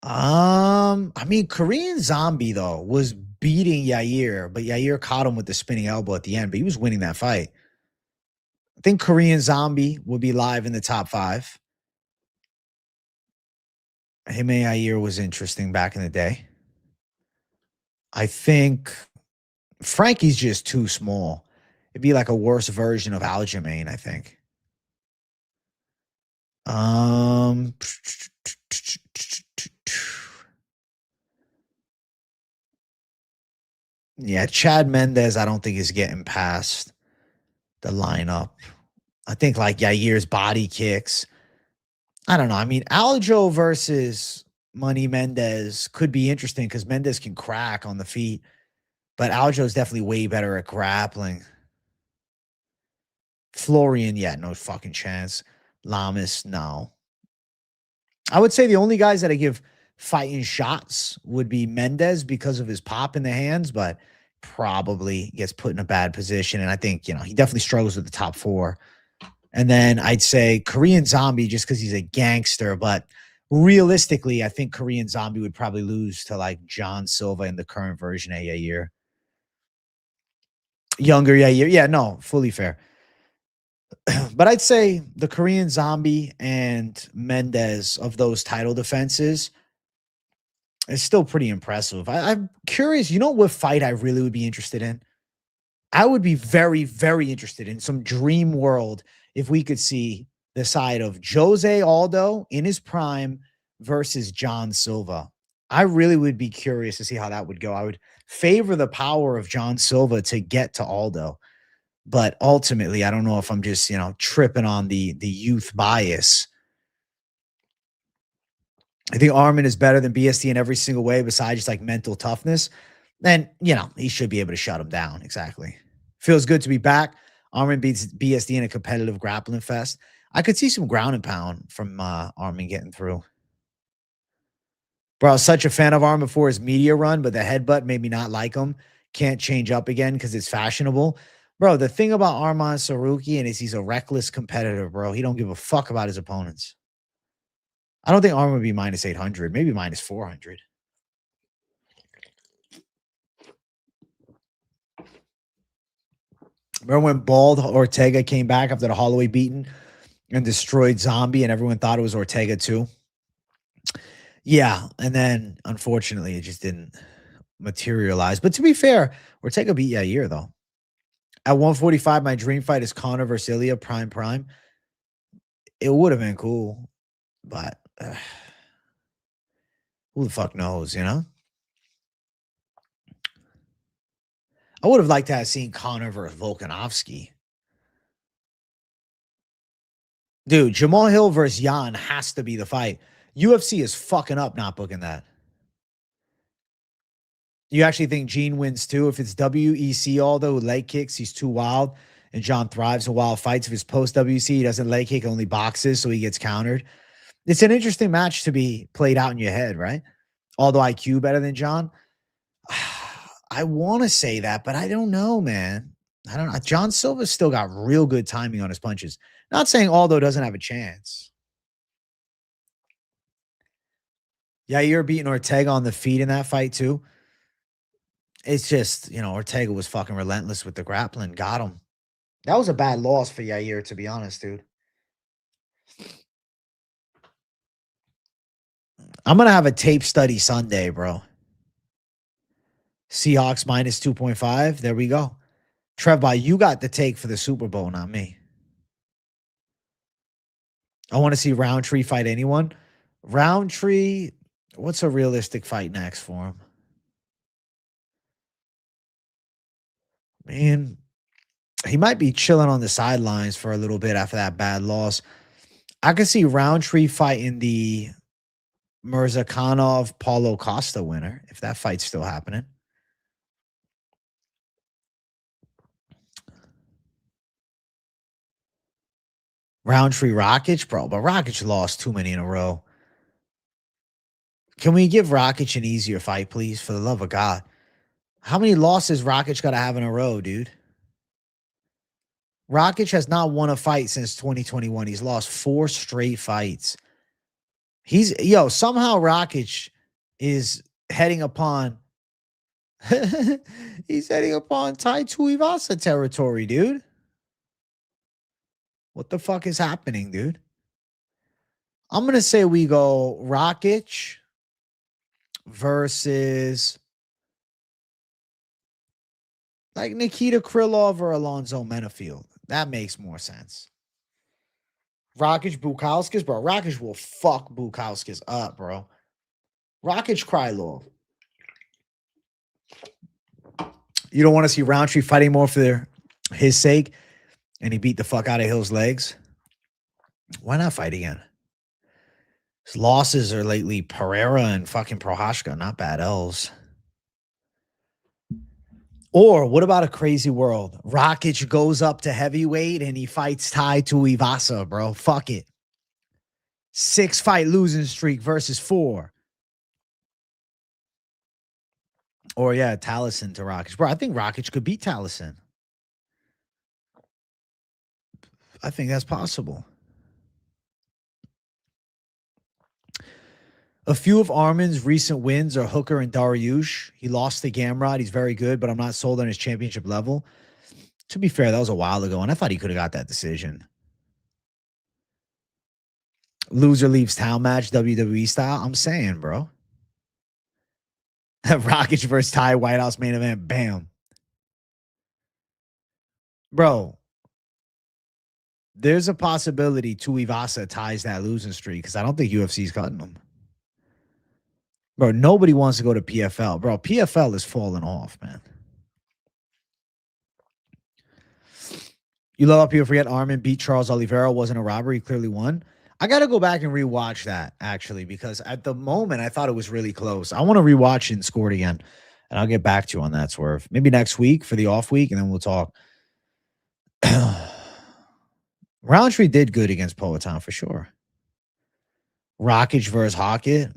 I mean, Korean Zombie though was beating Yair, but Yair caught him with the spinning elbow at the end, but he was winning that fight. I think Korean Zombie will be live in the top 5. Him and Yair was interesting back in the day. I think Frankie's just too small. It'd be like a worse version of Aljamain, I think. Yeah, Chad Mendez, I don't think is getting past the lineup. I think like Yair's body kicks. I don't know. I mean, Aljo versus Money Mendez could be interesting because Mendez can crack on the feet, but Aljo's definitely way better at grappling. Florian, yeah, no fucking chance. Lamas, no. I would say the only guys that I give fighting shots would be Mendez because of his pop in the hands, but probably gets put in a bad position. And I think, he definitely struggles with the top 4. And then I'd say Korean Zombie just because he's a gangster. But realistically, I think Korean Zombie would probably lose to like John Silva in the current version of Yair. Younger Yair. Yeah, no, fully fair. But I'd say the Korean Zombie and Mendez of those title defenses is still pretty impressive. I'm curious, what fight I really would be interested in? I would be very, very interested in some dream world if we could see the side of Jose Aldo in his prime versus John Silva. I really would be curious to see how that would go. I would favor the power of John Silva to get to Aldo. But ultimately, I don't know if I'm just, tripping on the youth bias. I think Armin is better than BSD in every single way besides just like mental toughness. And, he should be able to shut him down. Exactly. Feels good to be back. Armin beats BSD in a competitive grappling fest. I could see some ground and pound from Armin getting through. Bro, I was such a fan of Armin before his media run, but the headbutt made me not like him. Can't change up again because it's fashionable. Bro, the thing about Arman Sarukian is he's a reckless competitor, bro. He don't give a fuck about his opponents. I don't think Armin would be minus 800, maybe minus 400. Remember when Bald Ortega came back after the Holloway beating and destroyed Zombie and everyone thought it was Ortega too? Yeah, and then unfortunately it just didn't materialize. But to be fair, Ortega beat Yair though. At 145, my dream fight is Conor versus Ilya, prime. It would have been cool, but who the fuck knows, I would have liked to have seen Conor versus Volkanovski. Dude, Jamal Hill versus Jan has to be the fight. UFC is fucking up not booking that. You actually think Gene wins too? If it's WEC, although leg kicks, he's too wild, and John thrives in wild fights. If it's post WC, he doesn't leg kick, only boxes, so he gets countered. It's an interesting match to be played out in your head, right? Although IQ better than John. I want to say that, but I don't know, man. I don't know. John Silva's still got real good timing on his punches. Not saying Aldo doesn't have a chance. Yair beating Ortega on the feet in that fight too. It's just, Ortega was fucking relentless with the grappling. Got him. That was a bad loss for Yair, to be honest, dude. I'm going to have a tape study Sunday, bro. Seahawks minus 2.5. There we go. Trevbot, you got the take for the Super Bowl, not me. I want to see Roundtree fight anyone. Roundtree, what's a realistic fight next for him? Man, he might be chilling on the sidelines for a little bit after that bad loss. I could see Roundtree fighting the Mirzakhanov, Paulo Costa winner, if that fight's still happening. Roundtree Rakic, bro, but Rakic lost too many in a row. Can we give Rakic an easier fight, please? For the love of God. How many losses Rakic got to have in a row, dude? Rakic has not won a fight since 2021. He's lost 4 straight fights. Somehow Rakic is heading upon he's heading upon Tai Tuivasa territory, dude. What the fuck is happening, dude? I'm going to say we go Rakic versus like Nikita Krylov or Alonzo Menafield. That makes more sense. Rakic Bukauskas, bro. Rakic will fuck Bukauskas up, bro. Rakic Krylov. You don't want to see Roundtree fighting more for his sake, and he beat the fuck out of Hill's legs. Why not fight again? His losses are lately Pereira and fucking Prohashka. Not bad L's. Or what about a crazy world? Rakic goes up to heavyweight and he fights Tai Tuivasa, bro. Fuck it. 6-fight losing streak versus 4. Or yeah, Taliesin to Rakic. Bro, I think Rakic could beat Taliesin. I think that's possible. A few of Armin's recent wins are Hooker and Dariush. He lost to Gamrot. He's very good, but I'm not sold on his championship level. To be fair, that was a while ago, and I thought he could have got that decision. Loser leaves town match, WWE style. I'm saying, bro. Rakic versus Ty, White House main event. Bam. Bro, there's a possibility Tuivasa ties that losing streak because I don't think UFC's cutting him. Bro, nobody wants to go to PFL. Bro, PFL is falling off, man. You love how people forget Armin beat Charles Oliveira. Wasn't a robbery. He clearly won. I got to go back and rewatch that, actually, because at the moment, I thought it was really close. I want to rewatch it and score it again, and I'll get back to you on that, Swerve. Maybe next week for the off week, and then we'll talk. Roundtree did good against Poatan for sure. Rakic versus Hockett.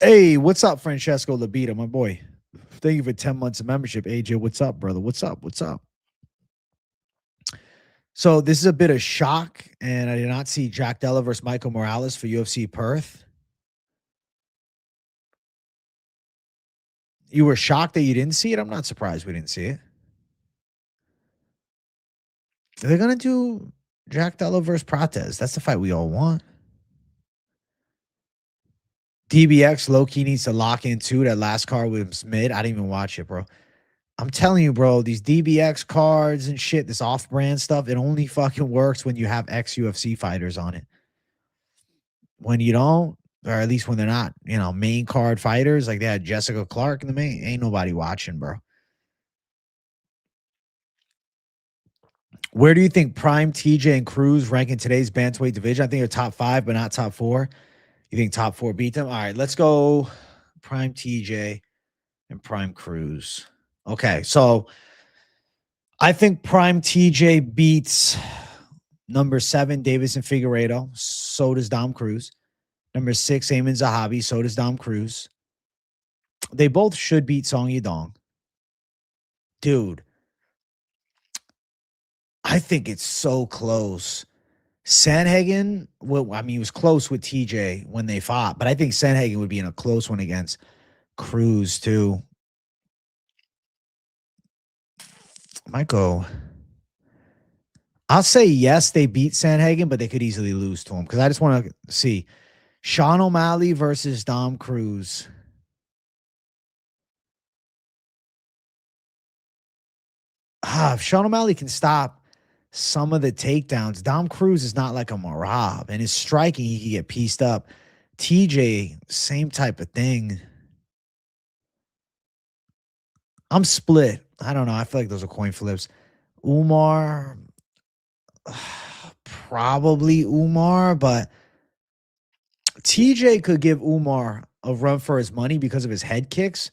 Hey, what's up, Francesco Labita, my boy? Thank you for 10 months of membership. AJ, what's up, brother? What's up? What's up? So this is a bit of shock, and I did not see Jack Della versus Michael Morales for UFC Perth. You were shocked that you didn't see it? I'm not surprised we didn't see it. They're going to do Jack Della versus Prates. That's the fight we all want. DBX low-key needs to lock in too. That last card was mid. I didn't even watch it, bro. I'm telling you, bro, these DBX cards and shit, this off-brand stuff, it only fucking works when you have ex-UFC fighters on it. When you don't, or at least when they're not, main card fighters, like they had Jessica Clark in the main, ain't nobody watching, bro. Where do you think Prime, TJ, and Cruz rank in today's bantamweight division? I think they're top 5, but not top 4. You think top 4 beat them? All right, let's go Prime TJ and Prime Cruz. Okay, so I think Prime TJ beats number 7, Davison Figueiredo. So does Dom Cruz. Number 6, Ayman Zahabi. So does Dom Cruz. They both should beat Song Yadong. Dude, I think it's so close. Sandhagen, he was close with TJ when they fought, but I think Sandhagen would be in a close one against Cruz too. Might go. I'll say yes, they beat Sandhagen, but they could easily lose to him because I just want to see Sean O'Malley versus Dom Cruz. If Sean O'Malley can stop some of the takedowns, Dom Cruz is not like a Marab, and his striking, he can get pieced up. TJ, same type of thing. I'm split. I don't know. I feel like those are coin flips. Umar, probably Umar, but TJ could give Umar a run for his money because of his head kicks.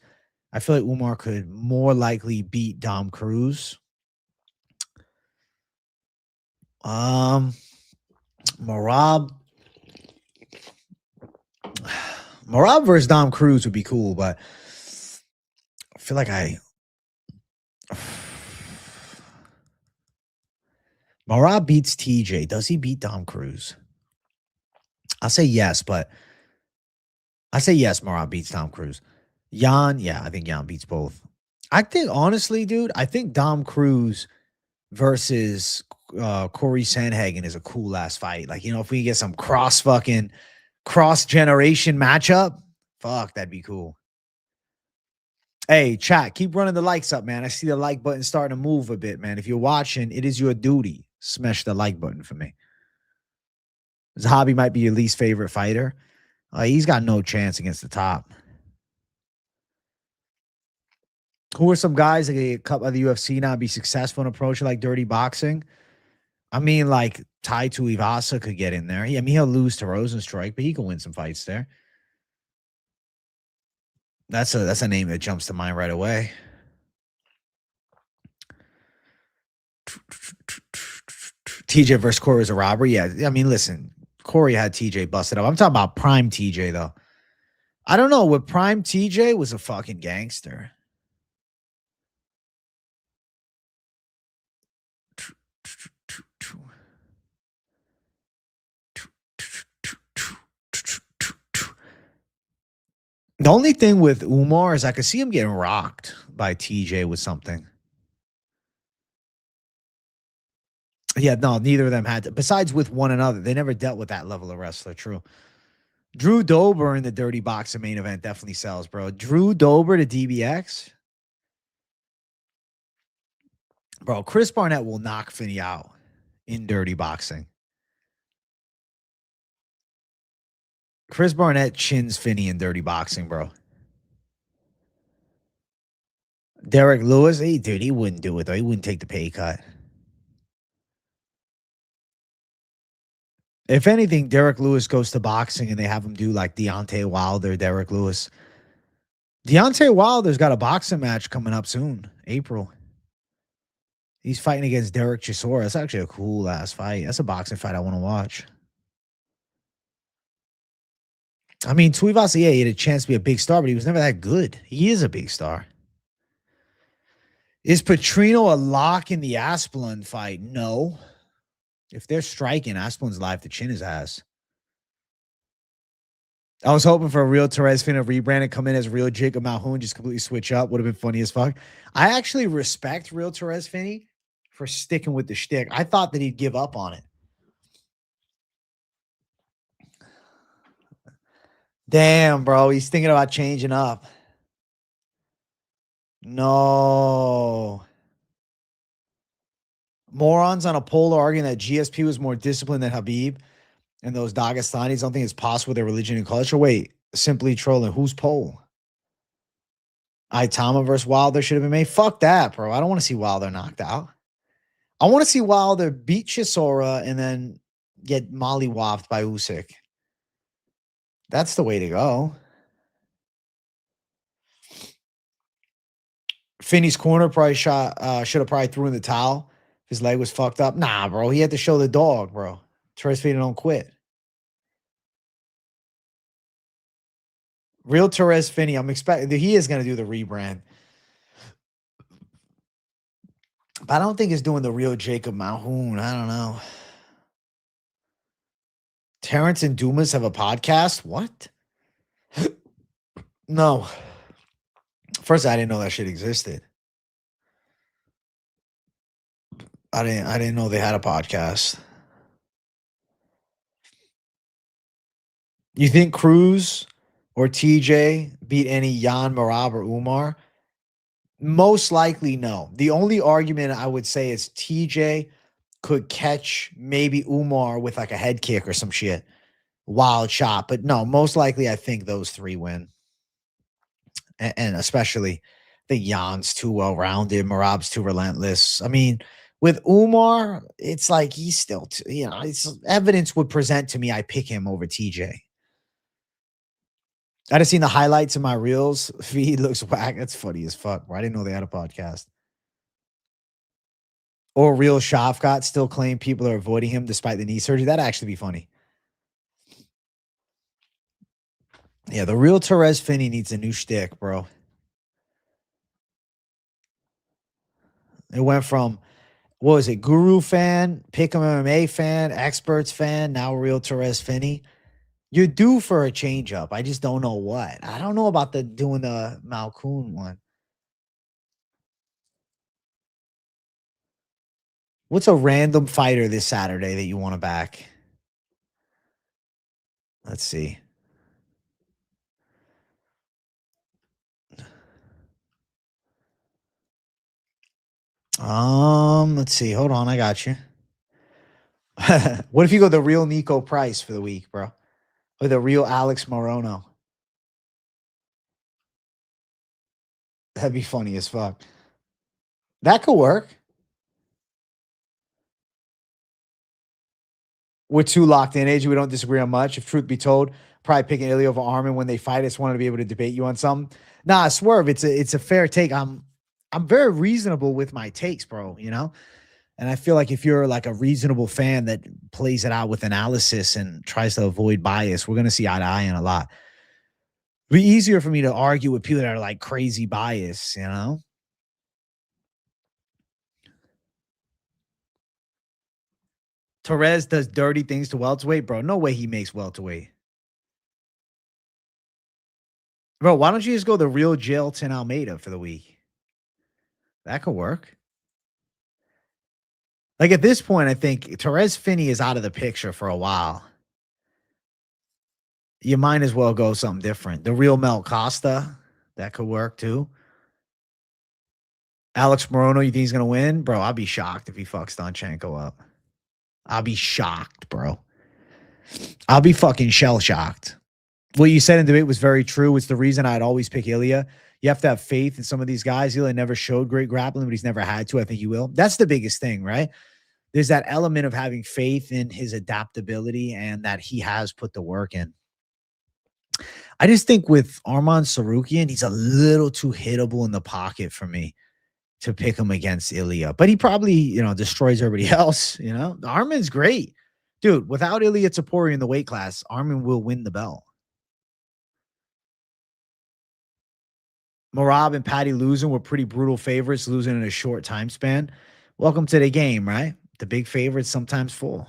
I feel like Umar could more likely beat Dom Cruz. Marab versus Dom Cruz would be cool, but I feel like Marab beats TJ. Does he beat Dom Cruz? I'll say yes, but I say yes, Marab beats Dom Cruz. Jan, yeah, I think Jan beats both. I think, honestly, dude, I think Dom Cruz versus Corey Sandhagen is a cool ass fight. Like, if we get some cross generation matchup, fuck, that'd be cool. Hey, chat, keep running the likes up, man. I see the like button starting to move a bit, man. If you're watching, it is your duty. Smash the like button for me. Zahabi might be your least favorite fighter. He's got no chance against the top. Who are some guys that get cut by the UFC now and be successful in approaching like dirty boxing? I mean, like Tai Tuivasa could get in there. I mean, he'll lose to Rosenstrike, but he can win some fights there. That's a name that jumps to mind right away. TJ versus Corey is a robbery. Yeah, I mean, listen, Corey had TJ busted up. I'm talking about prime TJ though. I don't know. With prime TJ was a fucking gangster. The only thing with Umar is I could see him getting rocked by TJ with something. Yeah, no, neither of them had to. Besides with one another, they never dealt with that level of wrestler. True. Drew Dober in the Dirty Boxing main event definitely sells, bro. Drew Dober to DBX. Bro, Chris Barnett will knock Finney out in Dirty Boxing. Chris Barnett chins Finney in Dirty Boxing, bro. Derek Lewis, dude, he wouldn't do it, though. He wouldn't take the pay cut. If anything, Derek Lewis goes to boxing and they have him do like Deontay Wilder, Derek Lewis. Deontay Wilder's got a boxing match coming up soon, April. He's fighting against Derek Chisora. That's actually a cool ass fight. That's a boxing fight I want to watch. I mean, Tuivasa, yeah, he had a chance to be a big star, but he was never that good. He is a big star. Is Petrino a lock in the Asplund fight? No. If they're striking, Asplund's live to chin his ass. I was hoping for a real Terez Finn rebrand and come in as real Jacob Malhoun, just completely switch up. Would have been funny as fuck. I actually respect real Terez Finney for sticking with the shtick. I thought that he'd give up on it. Damn, bro. He's thinking about changing up. No. Morons on a poll are arguing that GSP was more disciplined than Habib and those Dagestanis don't think it's possible with their religion and culture. Wait, simply trolling. Whose poll? Itama versus Wilder should have been made. Fuck that, bro. I don't want to see Wilder knocked out. I want to see Wilder beat Chisora and then get mollywopped by Usyk. That's the way to go. Finney's corner probably should have probably threw in the towel. His leg was fucked up. Nah, bro. He had to show the dog, bro. Terez Finney don't quit. Real Terez Finney. I'm expecting he is going to do the rebrand. But I don't think he's doing the real Jacob Malhoun. I don't know. Terrence and Dumas have a podcast? What? No. First, I didn't know that shit existed. I didn't know they had a podcast. You think Cruz or TJ beat any Jan, Marab, or Umar? Most likely, no. The only argument I would say is TJ could catch maybe Umar with like a head kick or some shit. Wild shot. But no, most likely I think those three win. And especially the Jan's too well-rounded. Marab's too relentless. I mean, with Umar, it's like he's still, it's evidence would present to me I pick him over TJ. I just seen the highlights of my reels feed. Looks whack. That's funny as fuck, bro. I didn't know they had a podcast. Or real Shafkat still claim people are avoiding him despite the knee surgery. That'd actually be funny. Yeah, the real Torres Finney needs a new shtick, bro. It went from, what was it, Guru fan, Pick'em MMA fan, Experts fan, now real Torres Finney. You're due for a change up. I just don't know what. I don't know about doing the Malkoon one. What's a random fighter this Saturday that you want to back? Let's see. Let's see. Hold on, I got you. What if you go the real Nico Price for the week, bro? Or the real Alex Morono? That'd be funny as fuck. That could work. We're too locked in, AJ. We don't disagree on much. If truth be told, probably picking Ilya over Armin when they fight. I just wanted to be able to debate you on something. Nah, Swerve, it's a fair take. I'm very reasonable with my takes, bro, you know? And I feel like if you're like a reasonable fan that plays it out with analysis and tries to avoid bias, we're going to see eye to eye on a lot. It'd be easier for me to argue with people that are like crazy bias, you know? Torres does dirty things to welterweight, bro. No way he makes welterweight. Bro, why don't you just go the real Jailton Almeida for the week? That could work. Like at this point, I think Torres Finney is out of the picture for a while. You might as well go something different. The real Mel Costa, that could work too. Alex Morono, you think he's going to win? Bro, I'll be shocked if he fucks Donchenko up. I'll be shocked, bro. I'll be fucking shell shocked. What you said in debate was very true. It's the reason I'd always pick Ilya. You have to have faith in some of these guys. Ilya never showed great grappling, but he's never had to. I think he will. That's the biggest thing, right? There's that element of having faith in his adaptability and that he has put the work in. I just think with Arman Sarukian, he's a little too hittable in the pocket for me to pick him against Ilya. But he probably, destroys everybody else, Armin's great. Dude, without Ilya Tapori in the weight class, Armin will win the belt. Marab and Patty losing were pretty brutal favorites, losing in a short time span. Welcome to the game, right? The big favorites sometimes fall.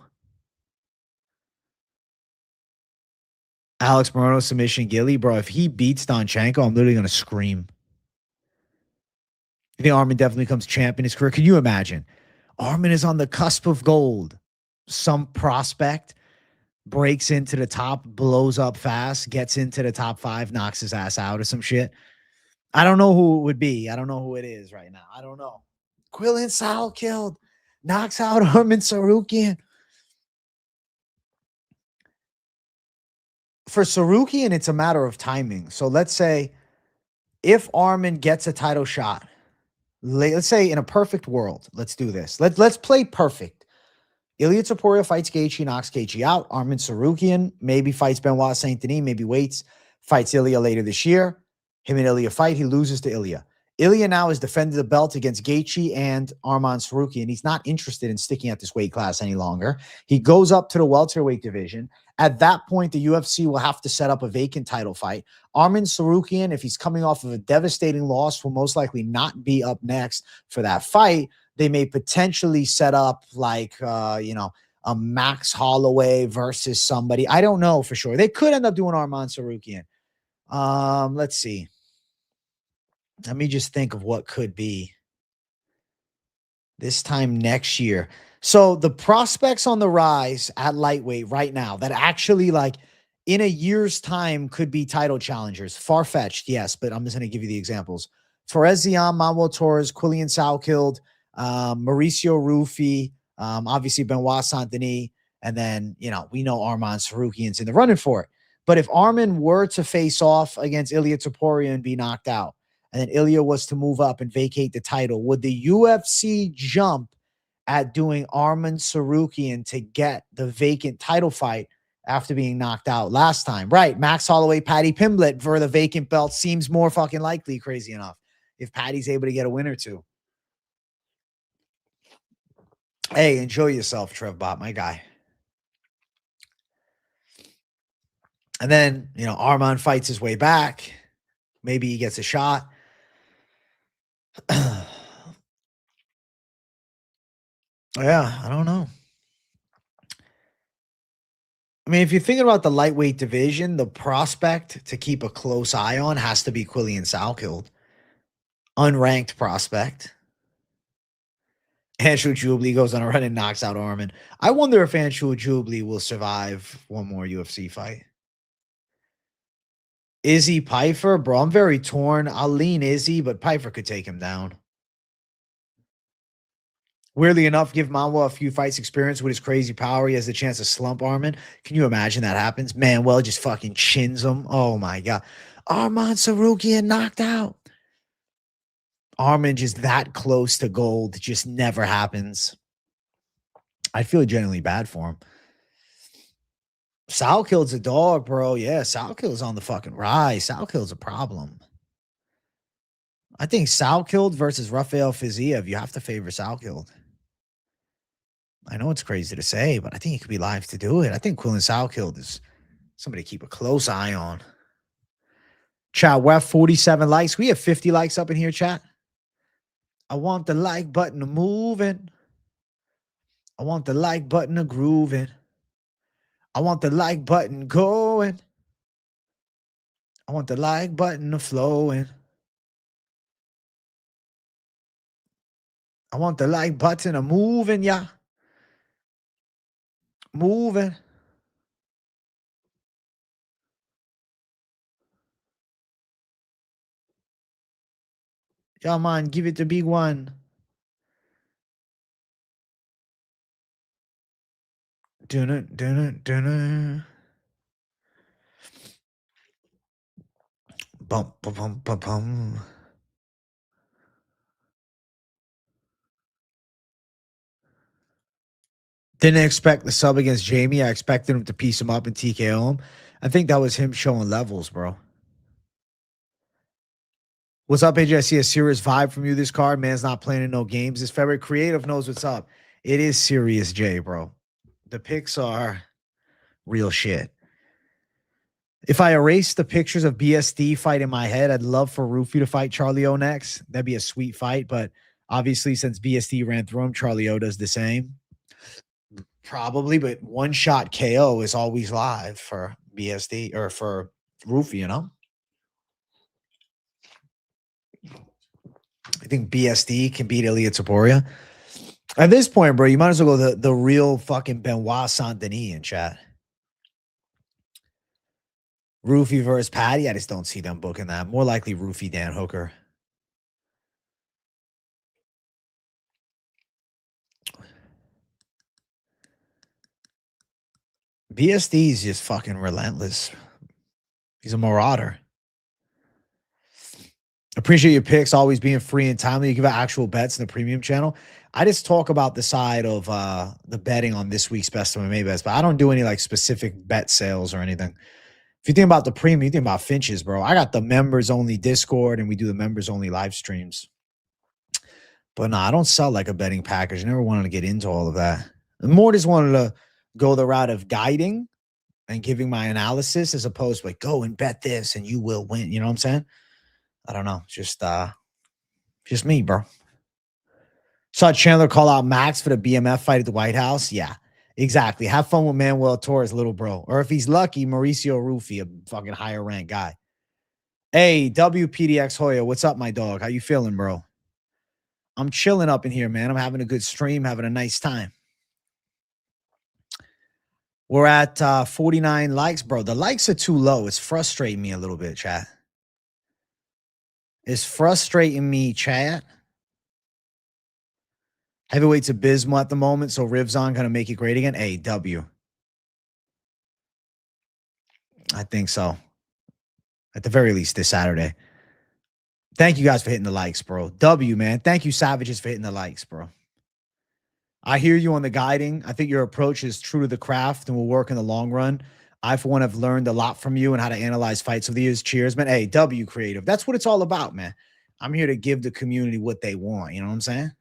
Alex Morono submission Gilly, bro. If he beats Donchenko, I'm literally going to scream. I think Armin definitely becomes champ in his career. Can you imagine? Armin is on the cusp of gold. Some prospect breaks into the top, blows up fast, gets into the top 5, knocks his ass out or some shit. I don't know who it would be. I don't know who it is right now. I don't know. Quillen Sal killed. Knocks out Armin Sarukian. For Sarukian, it's a matter of timing. So let's say if Armin gets a title shot, let's say in a perfect world, let's do this. Let's play perfect. Ilya Taporia fights Gaethje, knocks Gaethje out. Armin Sarukian maybe fights Benoit Saint Denis, maybe waits, fights Ilya later this year. Him and Ilya fight. He loses to Ilya. Ilya now has defended the belt against Gaethje and Arman Sarukian. He's not interested in sticking at this weight class any longer. He goes up to the welterweight division. At that point, the UFC will have to set up a vacant title fight. Armin Sarukian, if he's coming off of a devastating loss, will most likely not be up next for that fight. They may potentially set up like, a Max Holloway versus somebody. I don't know for sure. They could end up doing Arman Sarukian. Let's see. Let me just think of what could be this time next year. So the prospects on the rise at lightweight right now that actually like in a year's time could be title challengers. Far-fetched, yes, but I'm just going to give you the examples. Torres Zion, Manuel Torres, Quillian Salkild, Mauricio Rufy, obviously Benoit Saint Denis, and then, we know Arman Sarukian's in the running for it. But if Armin were to face off against Ilya Taporia and be knocked out, and then Ilya was to move up and vacate the title, would the UFC jump at doing Arman Sarukian to get the vacant title fight after being knocked out last time. Right. Max Holloway, Patty Pimblett for the vacant belt seems more fucking likely, crazy enough, if Patty's able to get a win or two. Hey, enjoy yourself, Trev Bot, my guy. And then, you know, Arman fights his way back. Maybe he gets a shot. Yeah, I don't know. I mean, if you're thinking about the lightweight division, the prospect to keep a close eye on has to be Quillian Salkeld. Unranked prospect. Anshul Jubilee goes on a run and knocks out Arman. I wonder if Anshul Jubilee will survive one more UFC fight. Izzy Pfeiffer, bro, I'm very torn. I'll lean Izzy, but Pfeiffer could take him down. Weirdly enough, give Manuel a few fights experience with his crazy power. He has the chance to slump Arman. Can you imagine that happens? Manuel just fucking chins him. Oh my God. Arman Tsarukyan knocked out. Arman just that close to gold. Just never happens. I feel genuinely bad for him. Salkeld's a dog, bro. Yeah, Salkeld's on the fucking rise. Salkeld's a problem. I think Salkeld versus Rafael Fiziev, you have to favor Salkeld. I know it's crazy to say, but I think he could be live to do it. I think Quillian Salkeld is somebody to keep a close eye on. Chat, we're at 47 likes. We have 50 likes up in here, chat. I want the like button to moving. I want the like button to grooving. I want the like button going. I want the like button to flowing. I want the like button to moving, yeah. Moving. Yeah, man, give it the big one. Dun dun dun. Bum bum bum bum bum. Didn't expect the sub against Jamie. I expected him to piece him up and TKO him. I think that was him showing levels, bro. What's up, AJ? I see a serious vibe from you this card. Man's not playing in no games. This February creative knows what's up. It is serious, J, bro. The picks are real shit. If I erase the pictures of BSD fight in my head, I'd love for Rufy to fight Charlie O next. That'd be a sweet fight. But obviously, since BSD ran through him, Charlie O does the same. Probably, but one shot KO is always live for BSD or for Rufy, you know? I think BSD can beat Ilya Taporia. At this point, bro, you might as well go the real fucking Benoit Saint Denis in chat. Rufy versus Patty. I just don't see them booking that. More likely Rufy Dan Hooker. BSD is just fucking relentless. He's a marauder. Appreciate your picks always being free and timely. You give out actual bets in the premium channel. I just talk about the side of the betting on this week's best of MMA bets, but I don't do any like specific bet sales or anything. If you think about the premium, you think about Finches, bro. I got the members only Discord and we do the members only live streams. But no, I don't sell like a betting package. I never wanted to get into all of that. I more just wanted to go the route of guiding and giving my analysis as opposed to like, go and bet this and you will win. You know what I'm saying? I don't know. Just me, bro. Saw Chandler call out Max for the BMF fight at the White House. Yeah, exactly. Have fun with Manuel Torres, little bro. Or if he's lucky, Mauricio Rufy, a fucking higher ranked guy. Hey, WPDX Hoya, what's up, my dog? How you feeling, bro? I'm chilling up in here, man. I'm having a good stream, having a nice time. We're at 49 likes, bro. The likes are too low. It's frustrating me a little bit, chat. It's frustrating me, chat. Heavyweight's abysmal at the moment, so Rivzon going to make it great again. Hey, W. I think so. At the very least this Saturday. Thank you guys for hitting the likes, bro. W, man. Thank you, Savages, for hitting the likes, bro. I hear you on the guiding. I think your approach is true to the craft and will work in the long run. I, for one, have learned a lot from you and how to analyze fights over the years. Cheers, man. Hey, W Creative. That's what it's all about, man. I'm here to give the community what they want. You know what I'm saying?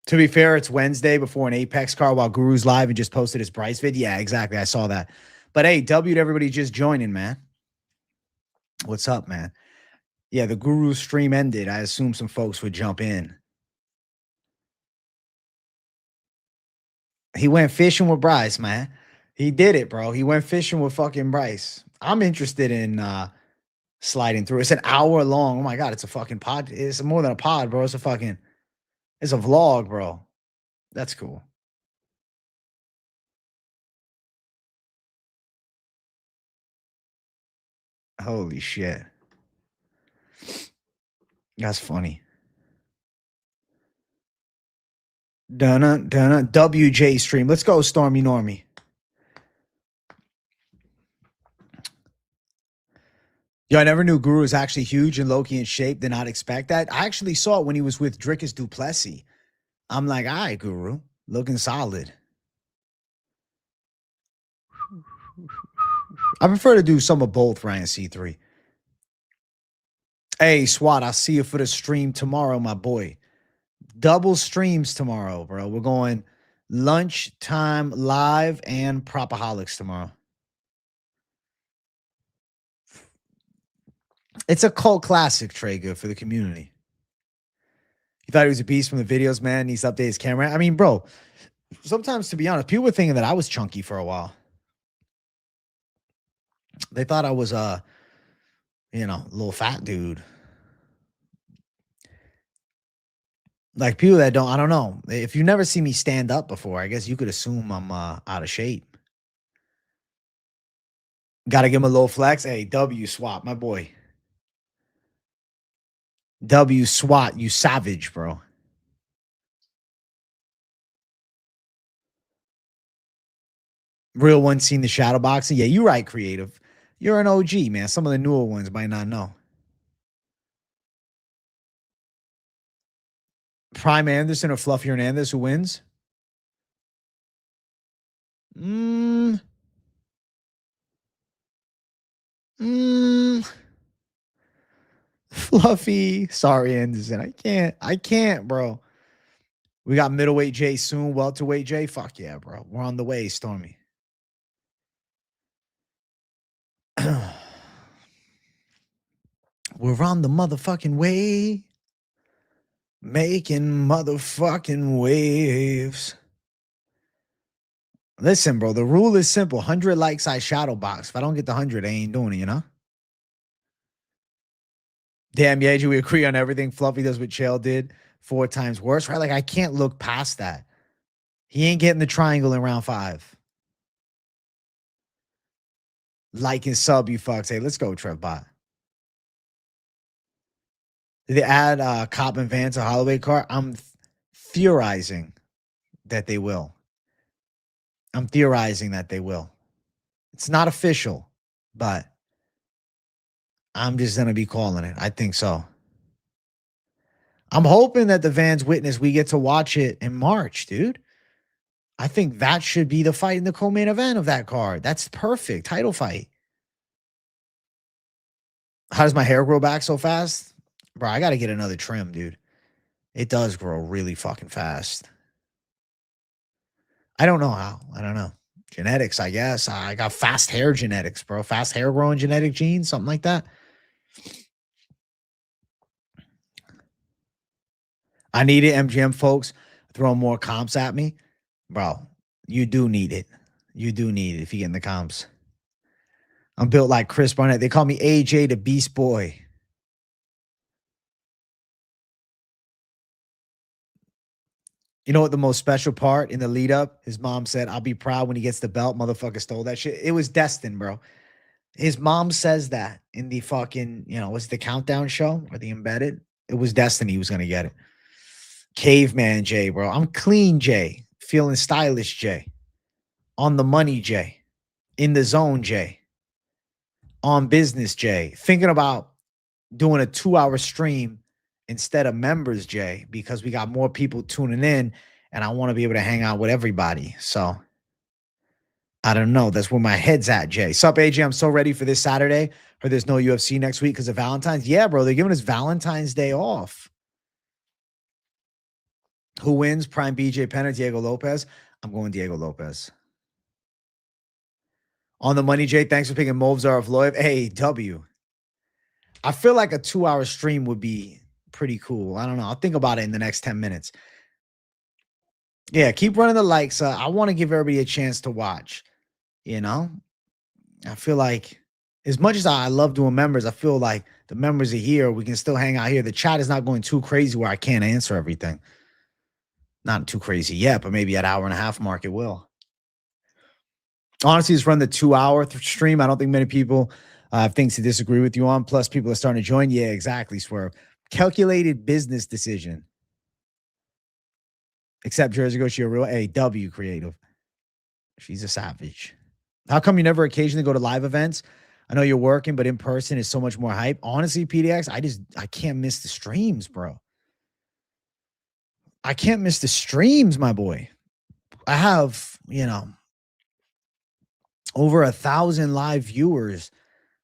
To be fair, it's Wednesday before an Apex card while Guru's live and just posted his Bryce vid. Yeah, exactly. I saw that. But hey, W to everybody just joining, man. What's up, man? Yeah, the Guru stream ended. I assume some folks would jump in. He went fishing with Bryce, man. He did it, bro. He went fishing with fucking Bryce. I'm interested in sliding through. It's an hour long. Oh my god, it's a fucking pod. It's more than a pod, bro. It's a vlog, bro. That's cool. Holy shit. That's funny. Donna, WJ stream. Let's go, Stormy Normie. Yo, I never knew Guru was actually huge and Loki in shape. Did not expect that. I actually saw it when he was with Drickus Duplessis. I'm like, all right, Guru, looking solid. I prefer to do some of both, Ryan C3. Hey, SWAT, I'll see you for the stream tomorrow, my boy. Double streams tomorrow, bro. We're going lunchtime live and PropAholics tomorrow. It's a cult classic, Traeger, for the community. He thought he was a beast from the videos, man. Needs to update his camera. I mean, bro, sometimes, to be honest, people were thinking that I was chunky for a while. They thought I was a little fat dude. Like people that I don't know. If you never see me stand up before, I guess you could assume I'm out of shape. Got to give him a little flex. Hey, W swap, my boy. W SWAT, you savage, bro. Real one seen the shadow boxing. Yeah, you're right, creative. You're an OG, man. Some of the newer ones might not know. Prime Anderson or Fluffy Hernandez, who wins? Fluffy. Sorry, Anderson. I can't, bro. We got middleweight Jay soon. Welterweight Jay. Fuck yeah, bro. We're on the way, Stormy. We're on the motherfucking way. Making motherfucking waves. Listen, bro, the rule is simple. 100 likes, I shadow box. If I don't get the 100, I ain't doing it, you know? Damn, yeah, we agree on everything. Fluffy does what Chael did 4 times worse, right? Like, I can't look past that. He ain't getting the triangle in round 5. Like and sub, you fucks. Hey, let's go, Trev Bot. Did they add Kape and Van to Holloway car? I'm theorizing that they will. It's not official, but I'm just going to be calling it. I think so. I'm hoping that the Vans Witness, we get to watch it in March, dude. I think that should be the fight in the co-main event of that card. That's perfect. Title fight. How does my hair grow back so fast? Bro, I got to get another trim, dude. It does grow really fucking fast. I don't know how. I don't know. Genetics, I guess. I got fast hair genetics, bro. Fast hair growing genetic genes, something like that. I need it, MGM folks. Throw more comps at me. Bro, you do need it. You do need it if you get in the comps. I'm built like Chris Barnett. They call me AJ the Beast Boy. You know what the most special part in the lead up? His mom said, I'll be proud when he gets the belt. Motherfucker stole that shit. It was destined, bro. His mom says that in the fucking, was it the countdown show or the embedded? It was destiny he was going to get it. Caveman Jay, bro. I'm clean Jay. Feeling stylish Jay. On the money Jay. In the zone Jay. On business Jay. Thinking about doing a 2-hour stream instead of members, Jay, because we got more people tuning in and I want to be able to hang out with everybody. So I don't know. That's where my head's at, Jay. Sup, AJ? I'm so ready for this Saturday. Or there's no UFC next week because of Valentine's. Yeah, bro. They're giving us Valentine's Day off. Who wins? Prime BJ Penn or Diego Lopez? I'm going Diego Lopez. On the money, Jay. Thanks for picking Movzar of Loeb. Hey, W. I feel like a 2-hour stream would be pretty cool. I don't know. I'll think about it in the next 10 minutes. Yeah, keep running the likes. I want to give everybody a chance to watch. You know, I feel like as much as I love doing members, I feel like the members are here. We can still hang out here. The chat is not going too crazy where I can't answer everything. Not too crazy yet, but maybe at hour and a half mark it will. Honestly, just run the 2-hour stream. I don't think many people have things to disagree with you on. Plus, people are starting to join. Yeah, exactly, Swerve. Calculated business decision. Except Jersey goes, you're a real AW creative. She's a savage. How come you never occasionally go to live events? I know you're working, but in person is so much more hype. Honestly, PDX, I can't miss the streams, bro. I can't miss the streams, my boy. I have, over 1,000 live viewers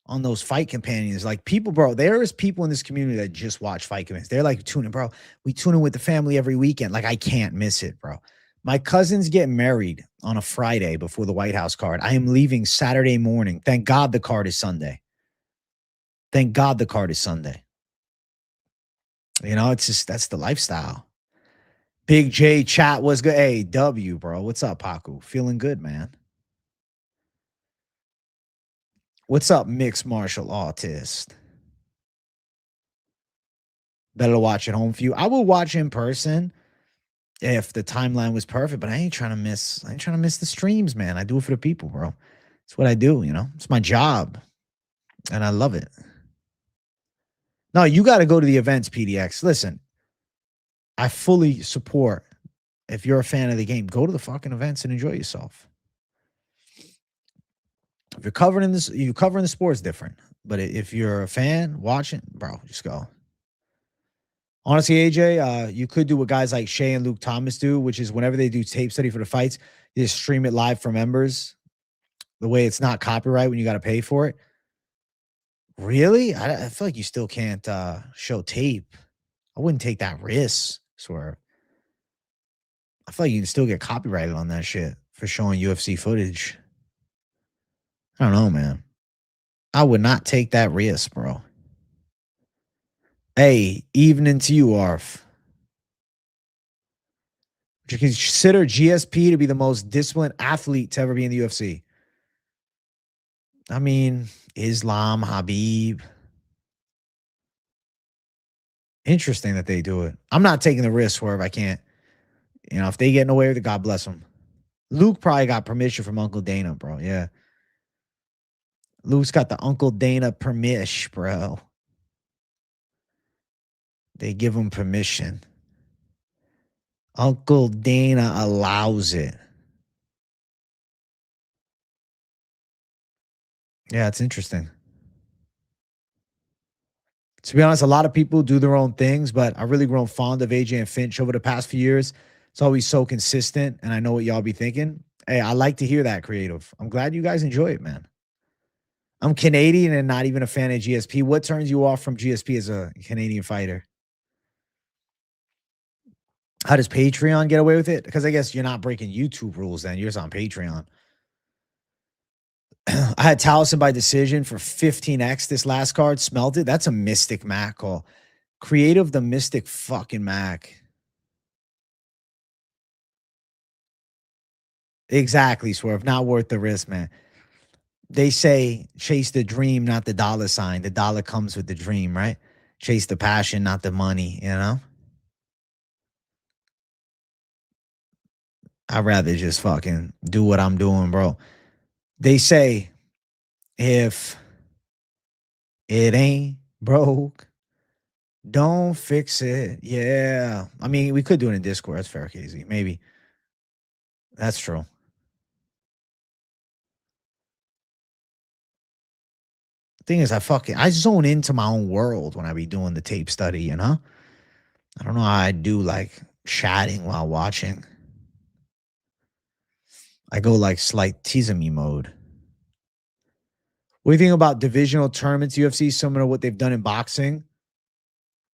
on those fight companions. Like people, bro, there is people in this community that just watch fight companions. They're like tuning, bro. We tune in with the family every weekend. Like I can't miss it, bro. My cousins get married on a Friday before the White House card. I am leaving Saturday morning. Thank God the card is Sunday. Thank God the card is Sunday. It's just, that's the lifestyle. Big J chat was good. Hey, W, bro. What's up, Paku? Feeling good, man. What's up, mixed martial artist? Better to watch at home for you. I will watch in person if the timeline was perfect, but I ain't trying to miss the streams, man. I do it for the people, bro. It's what I do, It's my job. And I love it. No, you got to go to the events, PDX. Listen, I fully support. If you're a fan of the game, go to the fucking events and enjoy yourself. If you're covering the sports, different. But if you're a fan watching, bro, just go. Honestly, AJ, you could do what guys like Shay and Luke Thomas do, which is whenever they do tape study for the fights, you just stream it live for members. The way it's not copyright when you got to pay for it. Really? I feel like you still can't show tape. I wouldn't take that risk, swear. I feel like you can still get copyrighted on that shit for showing UFC footage. I don't know, man. I would not take that risk, bro. Hey, evening to you, Arf. Would you consider GSP to be the most disciplined athlete to ever be in the UFC? I mean, Islam, Habib. Interesting that they do it. I'm not taking the risk where if I can't. If they get away with it, God bless them. Luke probably got permission from Uncle Dana, bro. Yeah. Luke's got the Uncle Dana permission, bro. They give him permission. Uncle Dana allows it. Yeah, it's interesting. To be honest, a lot of people do their own things, but I've really grown fond of AJ and Finch over the past few years. It's always so consistent, and I know what y'all be thinking. Hey, I like to hear that, creative. I'm glad you guys enjoy it, man. I'm Canadian and not even a fan of GSP. What turns you off from GSP as a Canadian fighter? How does Patreon get away with it? Because I guess you're not breaking YouTube rules then. You're just on Patreon. I had Towson by decision for 15x this last card. Smelt it. That's a Mystic Mac call. Creative the Mystic fucking Mac. Exactly, Swerve. Not worth the risk, man. They say chase the dream, not the dollar sign. The dollar comes with the dream, right? Chase the passion, not the money, I'd rather just fucking do what I'm doing, bro. They say if it ain't broke, don't fix it. Yeah. I mean, we could do it in Discord. That's fair, Casey. Maybe. That's true. Thing is, I zone into my own world when I be doing the tape study, I don't know how I do like chatting while watching. I go like slight tease-me mode. What do you think about divisional tournaments, UFC, similar to what they've done in boxing?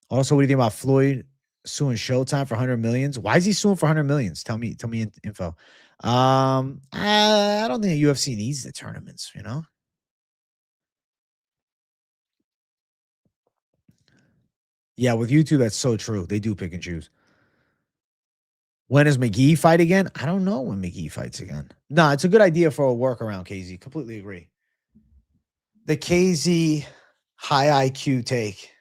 Also, what do you think about Floyd suing Showtime for 100 millions? Why is he suing for 100 millions? Tell me info. I don't think the UFC needs the tournaments, you know? Yeah, with YouTube, that's so true. They do pick and choose. When does McGee fight again? I don't know when McGee fights again. No, it's a good idea for a workaround, KZ. Completely agree. The KZ high IQ take.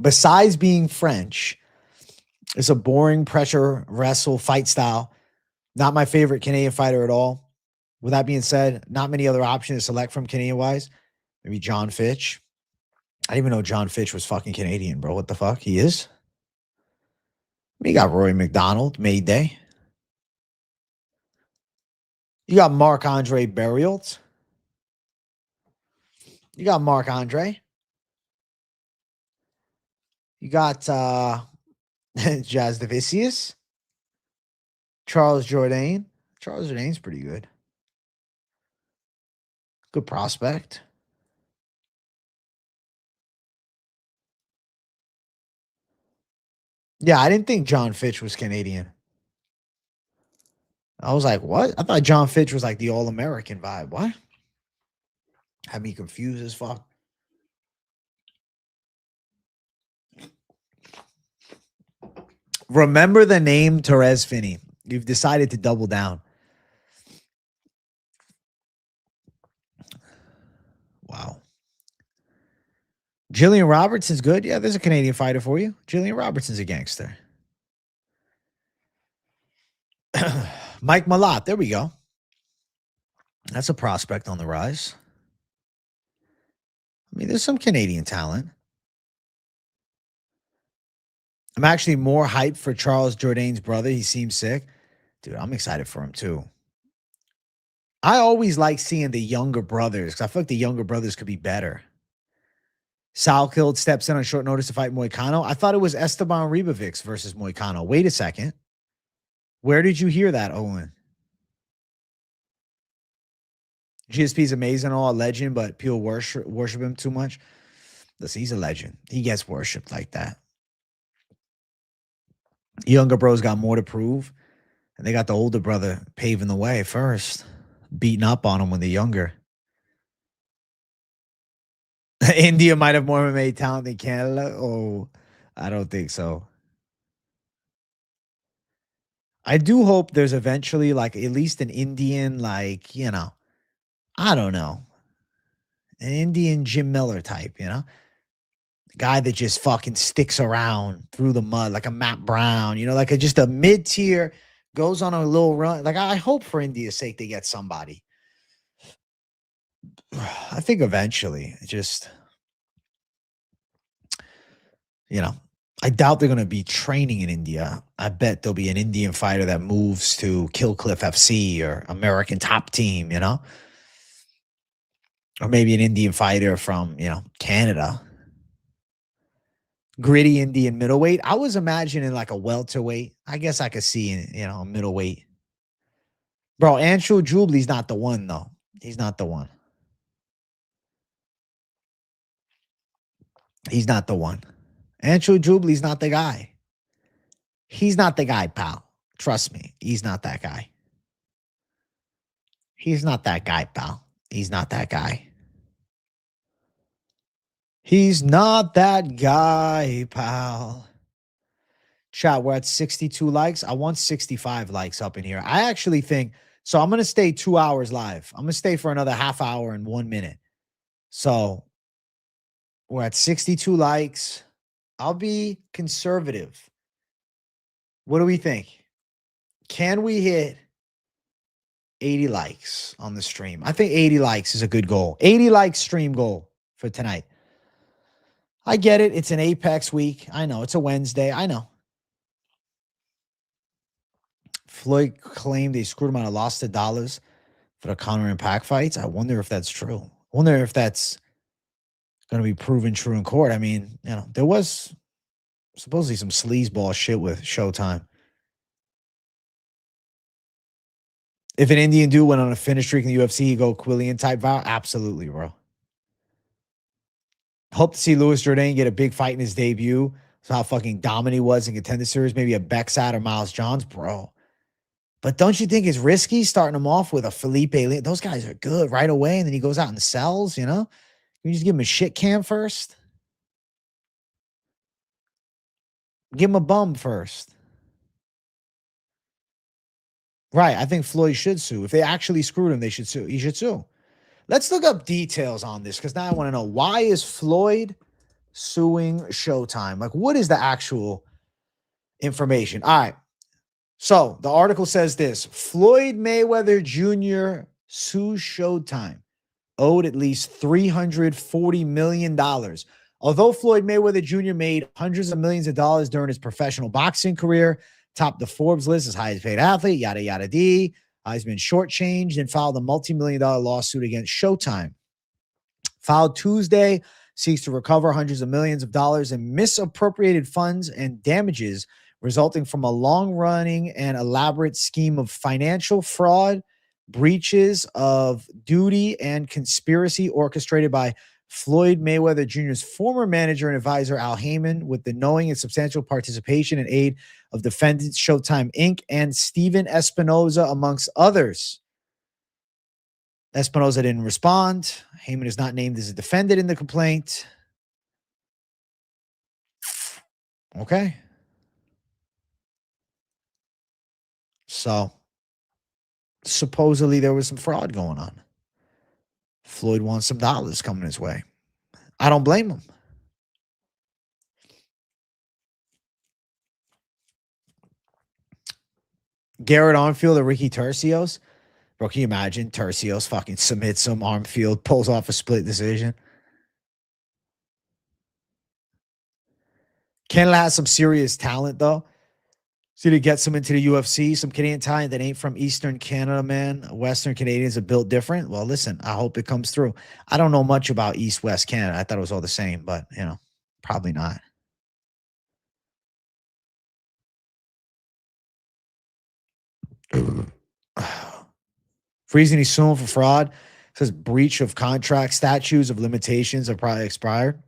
Besides being French, it's a boring pressure wrestle fight style. Not my favorite Canadian fighter at all. With that being said, not many other options to select from Canadian wise. Maybe John Fitch. I didn't even know John Fitch was fucking Canadian, bro. What the fuck? He is? You got Rory McDonald, Mayday. You got Marc-Andre Barrios. You got Marc-Andre. You got Jazz Devicius. Charles Jourdain. Charles Jourdain's pretty good. Good prospect. Yeah, I didn't think John Fitch was Canadian. I was like, what? I thought John Fitch was like the All-American vibe. What? Had me confused as fuck. Remember the name Therese Finney. You've decided to double down. Wow. Jillian Robertson's good. Yeah, there's a Canadian fighter for you. Jillian Robertson's a gangster. Mike Malott. There we go. That's a prospect on the rise. I mean, there's some Canadian talent. I'm actually more hyped for Charles Jourdain's brother. He seems sick. Dude, I'm excited for him too. I always like seeing the younger brothers because I feel like the younger brothers could be better. Salkild steps in on short notice to fight Moicano. I thought it was Esteban Ribovics versus Moicano. Wait a second. Where did you hear that, Owen? GSP's amazing, all a legend, but people worship him too much. Listen, he's a legend. He gets worshipped like that. Younger bros got more to prove, and they got the older brother paving the way first, beating up on him when they're younger. India might have more MMA talent than Canada. Oh, I don't think so. I do hope there's eventually like at least an Indian, like, you know, I don't know, an Indian Jim Miller type, you know, guy that just fucking sticks around through the mud like a Matt Brown, you know, like just a mid tier goes on a little run. Like I hope for India's sake they get somebody. I think eventually, just, you know, I doubt they're going to be training in India. I bet there'll be an Indian fighter that moves to Killcliff FC or American Top Team, you know, or maybe an Indian fighter from, you know, Canada. Gritty Indian middleweight. I was imagining like a welterweight. I guess I could see, you know, a middleweight. Bro, Anshul Jubilee's not the one, though. He's not the one. He's not the one. Anshul Jubilee's not the guy. He's not the guy, pal. Trust me. He's not that guy. He's not that guy, pal. He's not that guy. He's not that guy, pal. Chat, we're at 62 likes. I want 65 likes up in here. I actually think, so I'm going to stay 2 hours live. I'm going to stay for another half hour and 1 minute. So we're at 62 likes. I'll be conservative. What do we think? Can we hit 80 likes on the stream? I think 80 likes is a good goal. 80 likes stream goal for tonight. I get it. It's an Apex week. I know. It's a Wednesday. I know. Floyd claimed they screwed him out of lost the dollars for the Conor and Pac fights. I wonder if that's true. I wonder if that's going to be proven true in court. I mean, there was supposedly some sleazeball shit with Showtime. If an Indian dude went on a finish streak in the UFC, he'd go Quillian type viral. Absolutely, bro. Hope to see Louis Jourdain get a big fight in his debut. So how fucking dominant he was in Contender Series. Maybe a Bexat or Miles Johns, bro. But don't you think it's risky starting him off with a Felipe? Those guys are good right away, and then he goes out and sells, Can you just give him a shit cam first? Give him a bum first. Right. I think Floyd should sue. If they actually screwed him, they should sue. He should sue. Let's look up details on this because now I want to know, why is Floyd suing Showtime? Like, what is the actual information? All right. So the article says this: Floyd Mayweather Jr. sues Showtime, owed at least $340 million. Although Floyd Mayweather Jr. made hundreds of millions of dollars during his professional boxing career, topped the Forbes list as highest paid athlete, yada, yada, D. He's been shortchanged and filed a multi-million-dollar lawsuit against Showtime. Filed Tuesday, seeks to recover hundreds of millions of dollars in misappropriated funds and damages resulting from a long-running and elaborate scheme of financial fraud, breaches of duty, and conspiracy orchestrated by Floyd Mayweather Jr.'s former manager and advisor, Al Heyman, with the knowing and substantial participation and aid of defendants Showtime Inc. and Steven Espinoza, amongst others. Espinoza didn't respond. Heyman is not named as a defendant in the complaint. Okay. So, supposedly there was some fraud going on. Floyd wants some dollars coming his way. I don't blame him. Garrett Armfield or Ricky Tercios. Bro, can you imagine? Tercios fucking submits some, Armfield pulls off a split decision. Canada has some serious talent, though. So to get some into the UFC, some Canadian talent that ain't from Eastern Canada, man. Western Canadians are built different. Well, listen, I hope it comes through. I don't know much about East-West Canada. I thought it was all the same, but, probably not. Freezing he's suing for fraud. Says breach of contract, statutes of limitations are probably expired.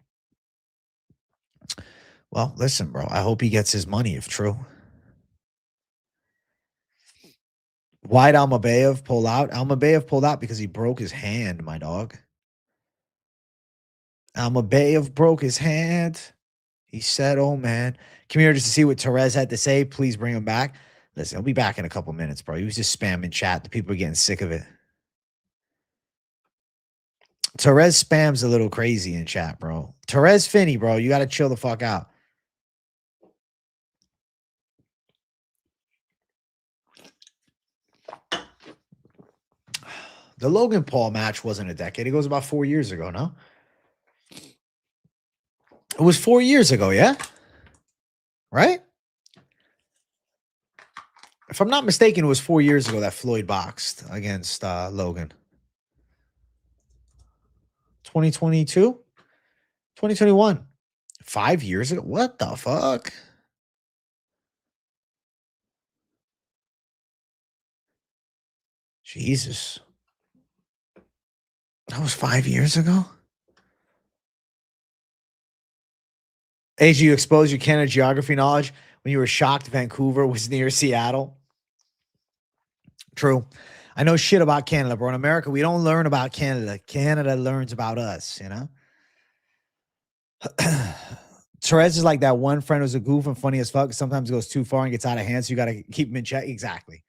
Well, listen, bro. I hope he gets his money if true. Why'd Almabayev pull out? Almabayev pulled out because he broke his hand, my dog. Almabayev broke his hand. He said, oh, man. Come here just to see what Therese had to say. Please bring him back. Listen, he'll be back in a couple minutes, bro. He was just spamming chat. The people are getting sick of it. Therese spams a little crazy in chat, bro. Therese Finney, bro. You got to chill the fuck out. The Logan Paul match wasn't a decade. It goes about 4 years ago, no? It was 4 years ago, yeah? Right? If I'm not mistaken, it was 4 years ago that Floyd boxed against Logan. 2022? 2021. 5 years ago? What the fuck? Jesus. That was 5 years ago? AJ, you exposed your Canada geography knowledge when you were shocked Vancouver was near Seattle. True. I know shit about Canada, bro. In America, we don't learn about Canada. Canada learns about us, Therese is like that one friend who's a goof and funny as fuck. Sometimes goes too far and gets out of hand, so you got to keep him in check. Exactly.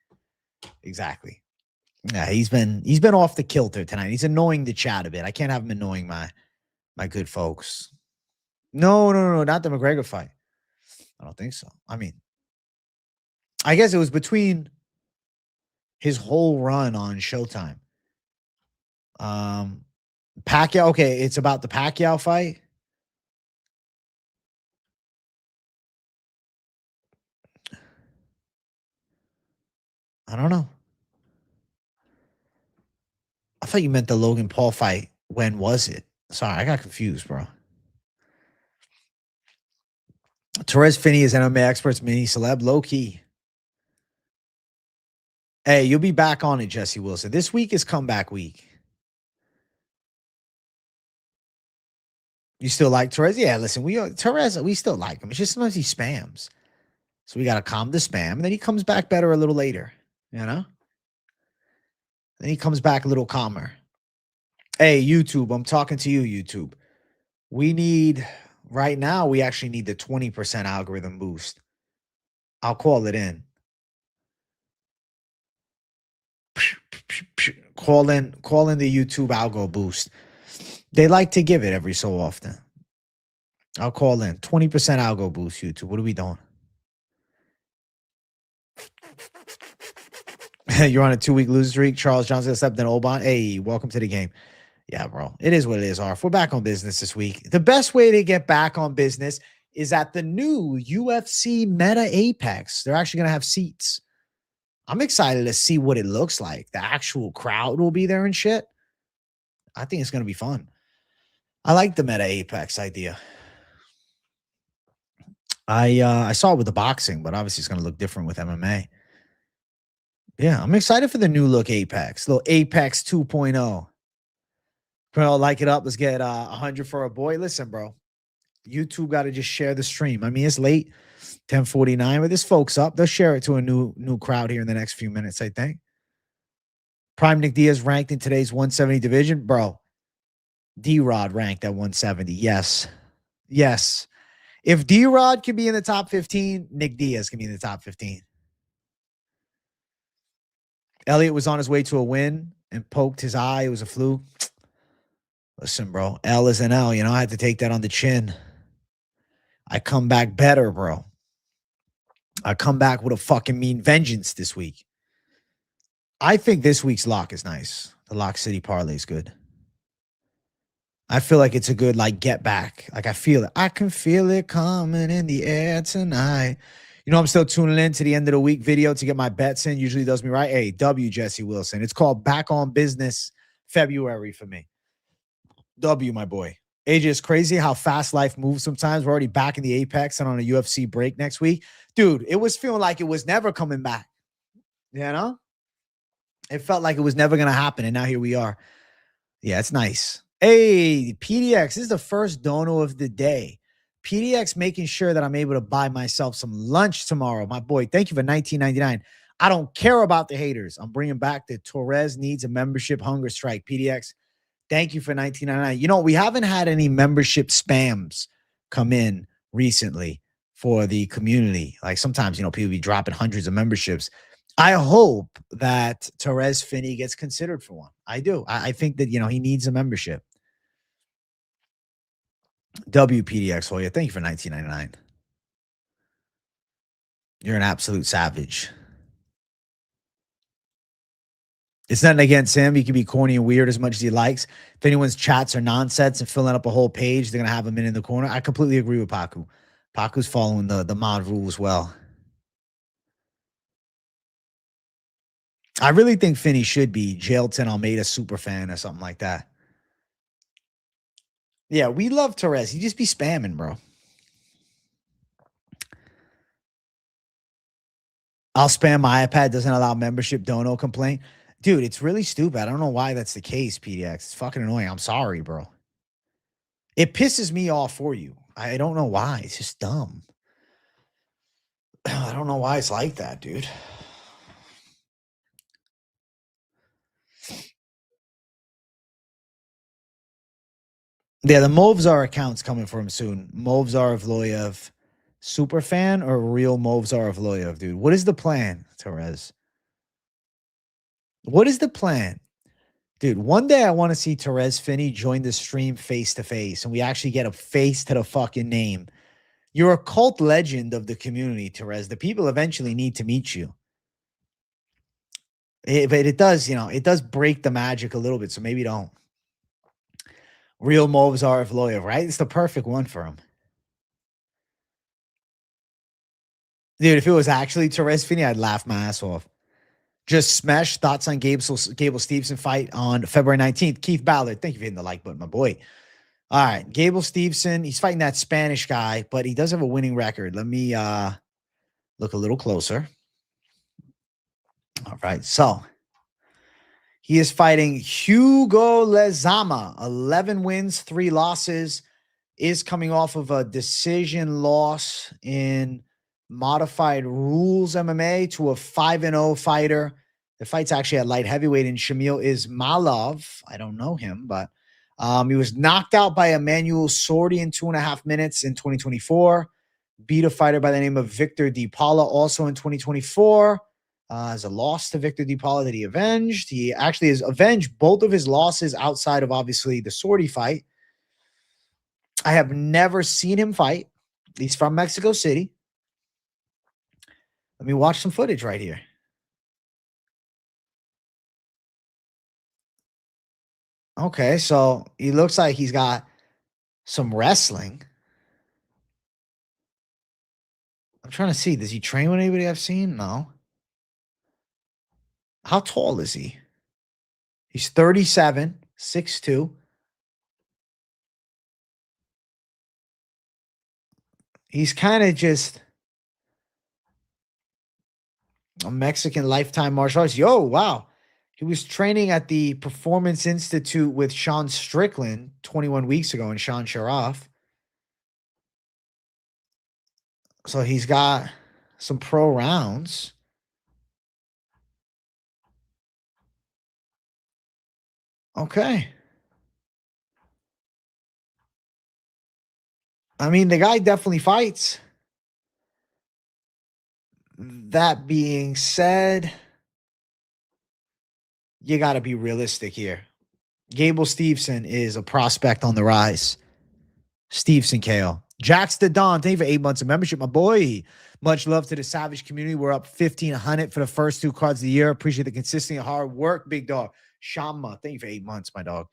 Yeah, he's been off the kilter tonight. He's annoying the chat a bit. I can't have him annoying my good folks. No, not the McGregor fight. I don't think so. I mean, I guess it was between his whole run on Showtime. Pacquiao. Okay, it's about the Pacquiao fight. I don't know. I thought you meant the Logan Paul fight. When was it? Sorry, I got confused, bro. Torres Finney is MMA experts, mini celeb, low key. Hey, you'll be back on it, Jesse Wilson. This week is comeback week. You still like Torres? Yeah, listen, Torres, we still like him. It's just sometimes he spams. So we got to calm the spam. And then he comes back better a little later, you know? Then he comes back a little calmer. Hey, YouTube, I'm talking to you, YouTube. We need, right now, we actually need the 20% algorithm boost. I'll call it in. Call in the YouTube algo boost. They like to give it every so often. I'll call in 20% algo boost. YouTube, what are we doing? You're on a 2-week losing streak. Charles Johnson stepped in Oban. Hey, welcome to the game. Yeah, bro. It is what it is, Arf. We're back on business this week. The best way to get back on business is at the new UFC Meta Apex. They're actually going to have seats. I'm excited to see what it looks like. The actual crowd will be there and shit. I think it's going to be fun. I like the Meta Apex idea. I saw it with the boxing, but obviously it's going to look different with MMA. Yeah, I'm excited for the new look Apex. Little Apex 2.0. Bro, like it up. Let's get 100 for a boy. Listen, bro. YouTube got to just share the stream. I mean, it's late, 10:49, but this folks up. They'll share it to a new crowd here in the next few minutes, I think. Prime Nick Diaz ranked in today's 170 division. Bro, D-Rod ranked at 170. Yes. Yes. If D-Rod can be in the top 15, Nick Diaz can be in the top 15. Elliott was on his way to a win and poked his eye. It was a fluke. Listen, bro, L is an L. You know, I had to take that on the chin. I come back better, bro. I come back with a fucking mean vengeance this week. I think this week's lock is nice. The Lock City parlay is good. I feel like it's a good, like, get back. Like, I feel it. I can feel it coming in the air tonight. You know, I'm still tuning in to the end of the week video to get my bets in. Usually does me right. Hey, W, Jesse Wilson. It's called Back on Business February for me. W, my boy. AJ, it's crazy how fast life moves sometimes. We're already back in the Apex and on a UFC break next week. Dude, it was feeling like it was never coming back. You know? It felt like it was never going to happen, and now here we are. Yeah, it's nice. Hey, PDX, this is the first dono of the day. PDX making sure that I'm able to buy myself some lunch tomorrow. My boy, thank you for $19.99. I don't care about the haters. I'm bringing back the Torres needs a membership hunger strike. PDX, thank you for $19.99. You know, we haven't had any membership spams come in recently for the community. Like sometimes, you know, people be dropping hundreds of memberships. I hope that Torres Finney gets considered for one. I do. I think that, you know, he needs a membership. WPDX Hoya, thank you for $19.99. You're an absolute savage. It's nothing against him. He can be corny and weird as much as he likes. If anyone's chats are nonsense and filling up a whole page, they're going to have him in the corner. I completely agree with Paku. Paku's following the mod rules well. I really think Finney should be Jailton Almeida super fan or something like that. Yeah, we love Torres. He just be spamming, bro. I'll spam my iPad. Doesn't allow membership. Dono complaint. Dude, it's really stupid. I don't know why that's the case, PDX. It's fucking annoying. I'm sorry, bro. It pisses me off for you. I don't know why. It's just dumb. I don't know why it's like that, dude. Yeah, the Movzar account's coming for him soon. Movzar Vloyev, super fan or real Movzar Vloyev, dude? What is the plan, Torres? What is the plan? Dude, one day I want to see Torres Finney join the stream face to face and we actually get a face to the fucking name. You're a cult legend of the community, Torres. The people eventually need to meet you. But it does, you know, it does break the magic a little bit, so maybe don't. Real Movzar Vloyev, right? It's the perfect one for him. Dude, if it was actually Torres Finney, I'd laugh my ass off. Just smash thoughts on Gable Stevenson fight on February 19th. Keith Ballard, thank you for hitting the like button, my boy. All right, Gable Steveson. He's fighting that Spanish guy, but he does have a winning record. Let me look a little closer. All right, so he is fighting Hugo Lezama. 11 wins, 3 losses. Is coming off of a decision loss in modified rules MMA to a 5-0 fighter. The fight's actually at light heavyweight in Shamil Ismailov. I don't know him, but he was knocked out by Emmanuel Sordi in 2.5 minutes in 2024. Beat a fighter by the name of Victor Di Paula also in 2024. As a loss to Victor Di Paula that he avenged. He actually has avenged both of his losses outside of obviously the Sordi fight. I have never seen him fight. He's from Mexico City. Let me watch some footage right here. Okay, so he looks like he's got some wrestling. I'm trying to see. Does he train with anybody I've seen? No. How tall is he? He's 37, 6'2". He's kind of just a Mexican lifetime martial arts. Yo, wow. He was training at the Performance Institute with Sean Strickland 21 weeks ago and Sean Sharaf. So he's got some pro rounds. Okay. I mean, the guy definitely fights. That being said, you got to be realistic here. Gable Steveson is a prospect on the rise. Steveson KO. Jax the Don, thank you for 8 months of membership, my boy. Much love to the Savage community. We're up 1,500 for the first 2 cards of the year. Appreciate the consistent hard work, big dog. Shama, thank you for 8 months, my dog.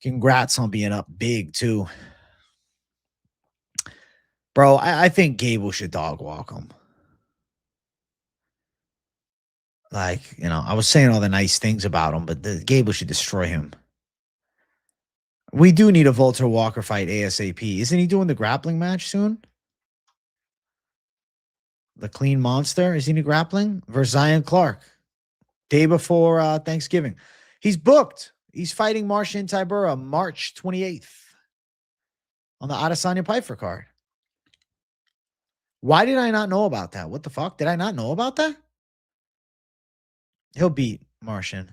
Congrats on being up big, too. Bro, I think Gable should dog walk him. Like, you know, I was saying all the nice things about him, but Gable should destroy him. We do need a Volter Walker fight ASAP. Isn't he doing the grappling match soon? The Clean Monster? Is he in grappling? Versus Zion Clark. Day before Thanksgiving. He's booked. He's fighting Marcin Tybura March 28th on the Adesanya Pfeiffer card. Why did I not know about that? What the fuck? Did I not know about that? He'll beat Martian.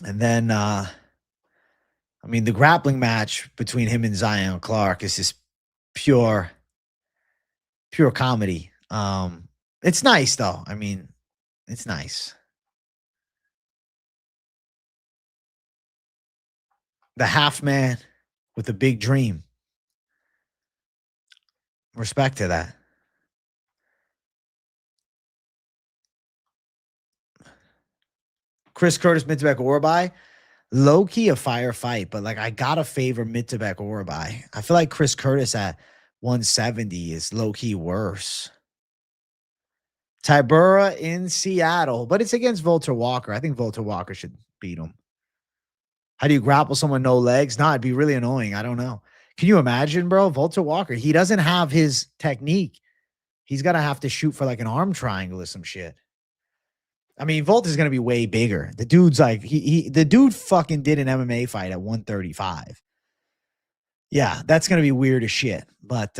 And then, I mean, the grappling match between him and Zion Clark is just pure comedy. It's nice, though. I mean, it's nice. The half man with a big dream. Respect to that. Chris Curtis, Mitzvah Orbai. Low-key a fire fight, but like I gotta favor Mitzvah Orbai. I feel like Chris Curtis at 170 is low-key worse. Tybura in Seattle, but it's against Volter Walker. I think Volter Walker should beat him. How do you grapple someone no legs? Nah, it'd be really annoying. I don't know. Can you imagine, bro? Volter Walker, he doesn't have his technique. He's gonna have to shoot for like an arm triangle or some shit. I mean, Volter's gonna be way bigger. The dude's like the dude fucking did an MMA fight at 135. Yeah, that's gonna be weird as shit, but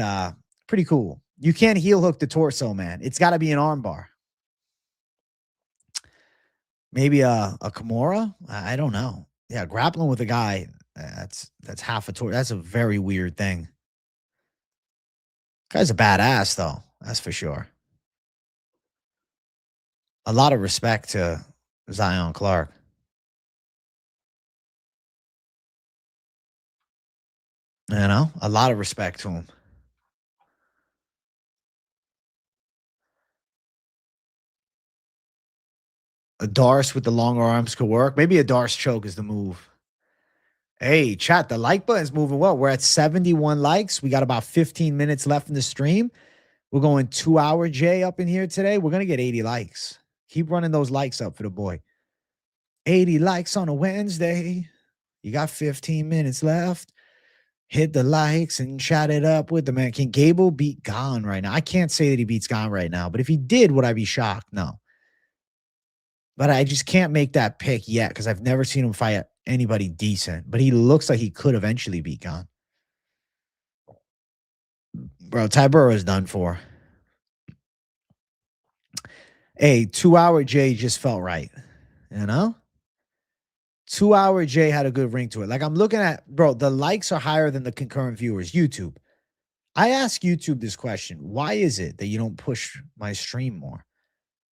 pretty cool. You can't heel hook the torso, man. It's got to be an armbar. Maybe a Kimura. I don't know. Yeah, grappling with a guy that's half a torso. That's a very weird thing. Guy's a badass, though. That's for sure. A lot of respect to Zion Clark. You know, a lot of respect to him. A Darce with the longer arms could work. Maybe a Darce choke is the move. Hey, chat, the like button's moving well. We're at 71 likes. We got about 15 minutes left in the stream. We're going 2-hour J up in here today. We're going to get 80 likes. Keep running those likes up for the boy. 80 likes on a Wednesday. You got 15 minutes left. Hit the likes and chat it up with the man. Can Gable beat Gon right now? I can't say that he beats Gon right now, but if he did, would I be shocked? No. But I just can't make that pick yet because I've never seen him fight anybody decent. But he looks like he could eventually beat Gon. Bro, Tybura is done for. Hey, 2 Hour J just felt right. You know? 2 Hour J had a good ring to it. Like I'm looking at, bro, the likes are higher than the concurrent viewers. YouTube. I ask YouTube this question. Why is it that you don't push my stream more?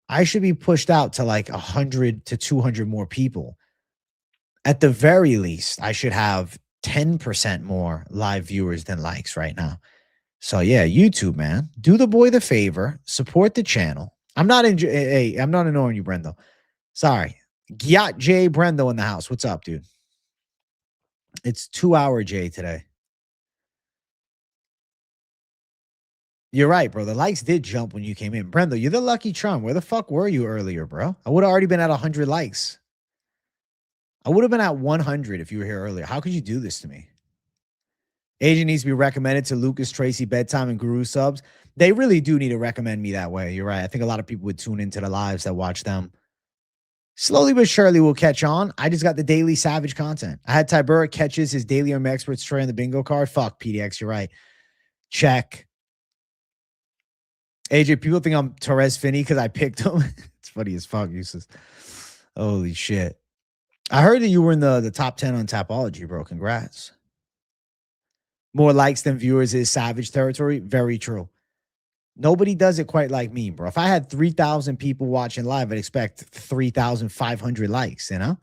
I should be pushed out to like 100 to 200 more people. At the very least, I should have 10% more live viewers than likes right now. So yeah, YouTube, man, do the boy the favor, support the channel. I'm not ignoring you, Brendo. Sorry. Gyat J Brendo in the house. What's up, dude? It's 2 Hour J today. You're right, bro. The likes did jump when you came in. Brendo, you're the lucky charm. Where the fuck were you earlier, bro? I would have already been at 100 likes. I would have been at 100 if you were here earlier. How could you do this to me? Agent needs to be recommended to Lucas, Tracy, Bedtime, and Guru subs. They really do need to recommend me that way. You're right. I think a lot of people would tune into the lives that watch them. Slowly but surely we'll catch on. I just got the daily Savage content. I had Tybura catches his daily Experts tray on the bingo card. Fuck, PDX, you're right. Check. AJ, people think I'm Torres Finney because I picked him. It's funny as fuck, useless. Holy shit. I heard that you were in the top 10 on Tapology, bro. Congrats. More likes than viewers is Savage territory. Very true. Nobody does it quite like me, bro. If I had 3,000 people watching live, I'd expect 3,500 likes, you know?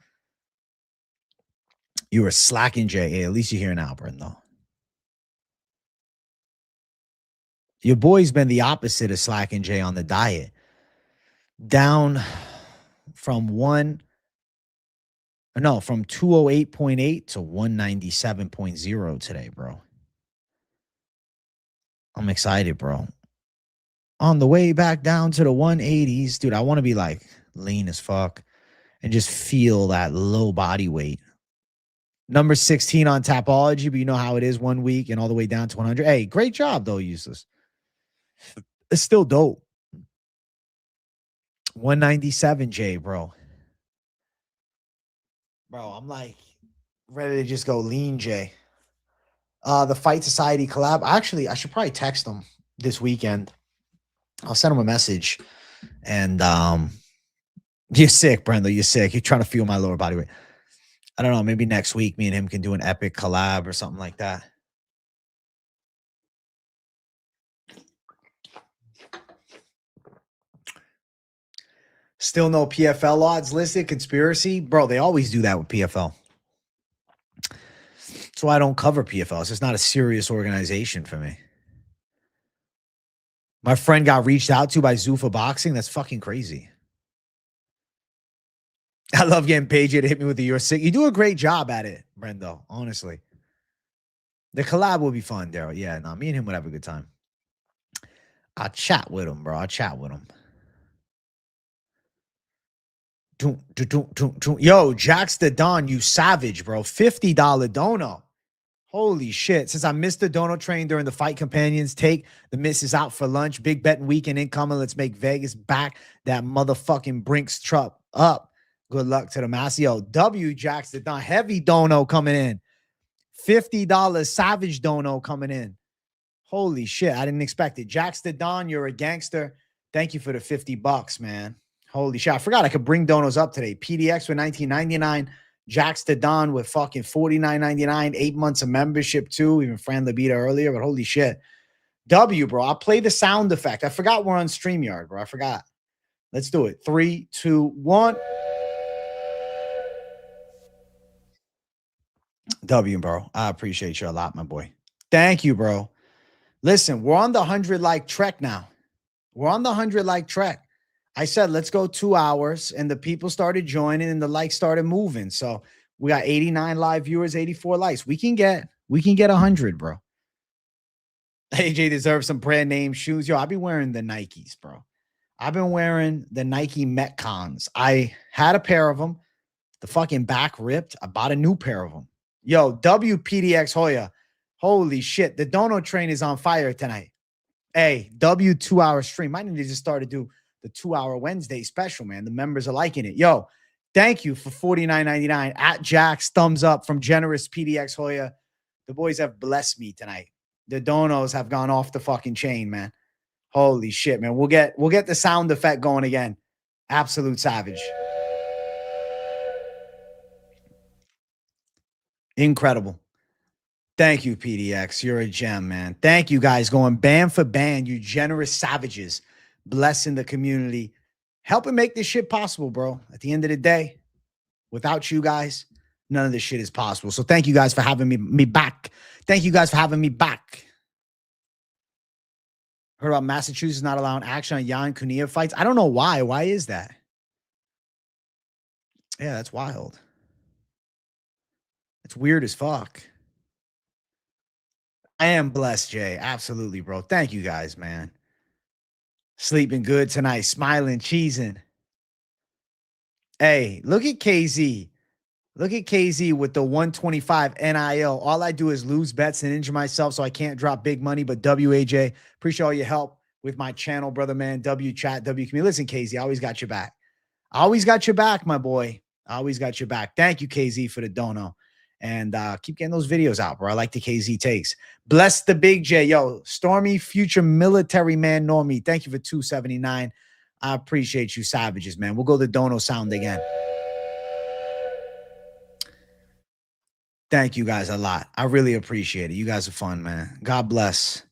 You were slacking, Jay. Hey, at least you're here now, Brendo. Your boy's been the opposite of slacking, Jay, on the diet. Down from 208.8 to 197.0 today, bro. I'm excited, bro. On the way back down to the 180s, dude, I want to be like lean as fuck and just feel that low body weight. Number 16 on Tapology, but you know how it is 1 week and all the way down to 100. Hey, great job, though, Useless. It's still dope. 197, Jay, bro. Bro, I'm like ready to just go lean, Jay. The Fight Society collab. Actually, I should probably text them this weekend. I'll send him a message. And you're sick, Brenda. You're sick. You're trying to feel my lower body weight. I don't know. Maybe next week, me and him can do an epic collab or something like that. Still no PFL odds listed. Conspiracy. Bro, they always do that with PFL. That's why I don't cover PFL. It's just not a serious organization for me. My friend got reached out to by Zuffa Boxing. That's fucking crazy. I love getting paid to hit me with the "you're sick." You do a great job at it, Brendo, honestly. The collab will be fun, Daryl. Yeah, no, me and him would have a good time. I'll chat with him, bro. I'll chat with him. Yo, Jax the Don, you savage, bro. $50 Dono. Holy shit. Since I missed the Dono train during the Fight Companions take, the miss is out for lunch. Big betting weekend incoming. Let's make Vegas back that motherfucking Brinks truck up. Good luck to the mass. Yo, W Jax the Don. Heavy Dono coming in. $50 Savage Dono coming in. Holy shit. I didn't expect it. Jax the Don, you're a gangster. Thank you for the $50, man. Holy shit. I forgot I could bring donos up today. PDX with $19.99. Jax the Don with fucking $49.99. 8 months of membership too. Even Fran Labita earlier, but holy shit. W, bro. I'll play the sound effect. I forgot we're on StreamYard, bro. I forgot. Let's do it. 3, 2, 1. W, bro. I appreciate you a lot, my boy. Thank you, bro. Listen, we're on the 100 like trek now. We're on the 100 like trek. I said, let's go 2 hours, and the people started joining and the likes started moving. So we got 89 live viewers, 84 likes. We can get 100, bro. AJ deserves some brand name shoes. Yo, I'll be wearing the Nikes, bro. I've been wearing the Nike Metcons. I had a pair of them. The fucking back ripped. I bought a new pair of them. Yo, WPDX Hoya. Holy shit. The Dono train is on fire tonight. Hey, W 2-hour stream. I need to just start to do the 2-hour Wednesday special, man. The members are liking it. Yo, thank you for $49.99 at Jax. Thumbs up from Generous PDX Hoya. The boys have blessed me tonight. The Donos have gone off the fucking chain, man. Holy shit, man. We'll get the sound effect going again. Absolute savage. Incredible. Thank you, PDX. You're a gem, man. Thank you guys going band for band. You generous savages. Blessing the community. Helping make this shit possible, bro. At the end of the day, without you guys, none of this shit is possible. So thank you guys for having me back. Thank you guys for having me back. Heard about Massachusetts not allowing action on Jan Qna fights. I don't know why. Why is that? Yeah, that's wild. It's weird as fuck. I am blessed, Jay. Absolutely, bro. Thank you guys, man. Sleeping good tonight. Smiling, cheesing. Hey, look at KZ. Look at KZ with the 125 NIL. All I do is lose bets and injure myself, so I can't drop big money. But WAJ, appreciate all your help with my channel, brother, man. W chat, W community. Listen, KZ, I always got your back. I always got your back, my boy. I always got your back. Thank you, KZ, for the dono. And keep getting those videos out, bro. I like the KZ takes. Bless the big J. Yo, Stormy, future military man, Normie. Thank you for $2.79. I appreciate you, savages, man. We'll go the dono sound again. Thank you guys a lot. I really appreciate it. You guys are fun, man. God bless.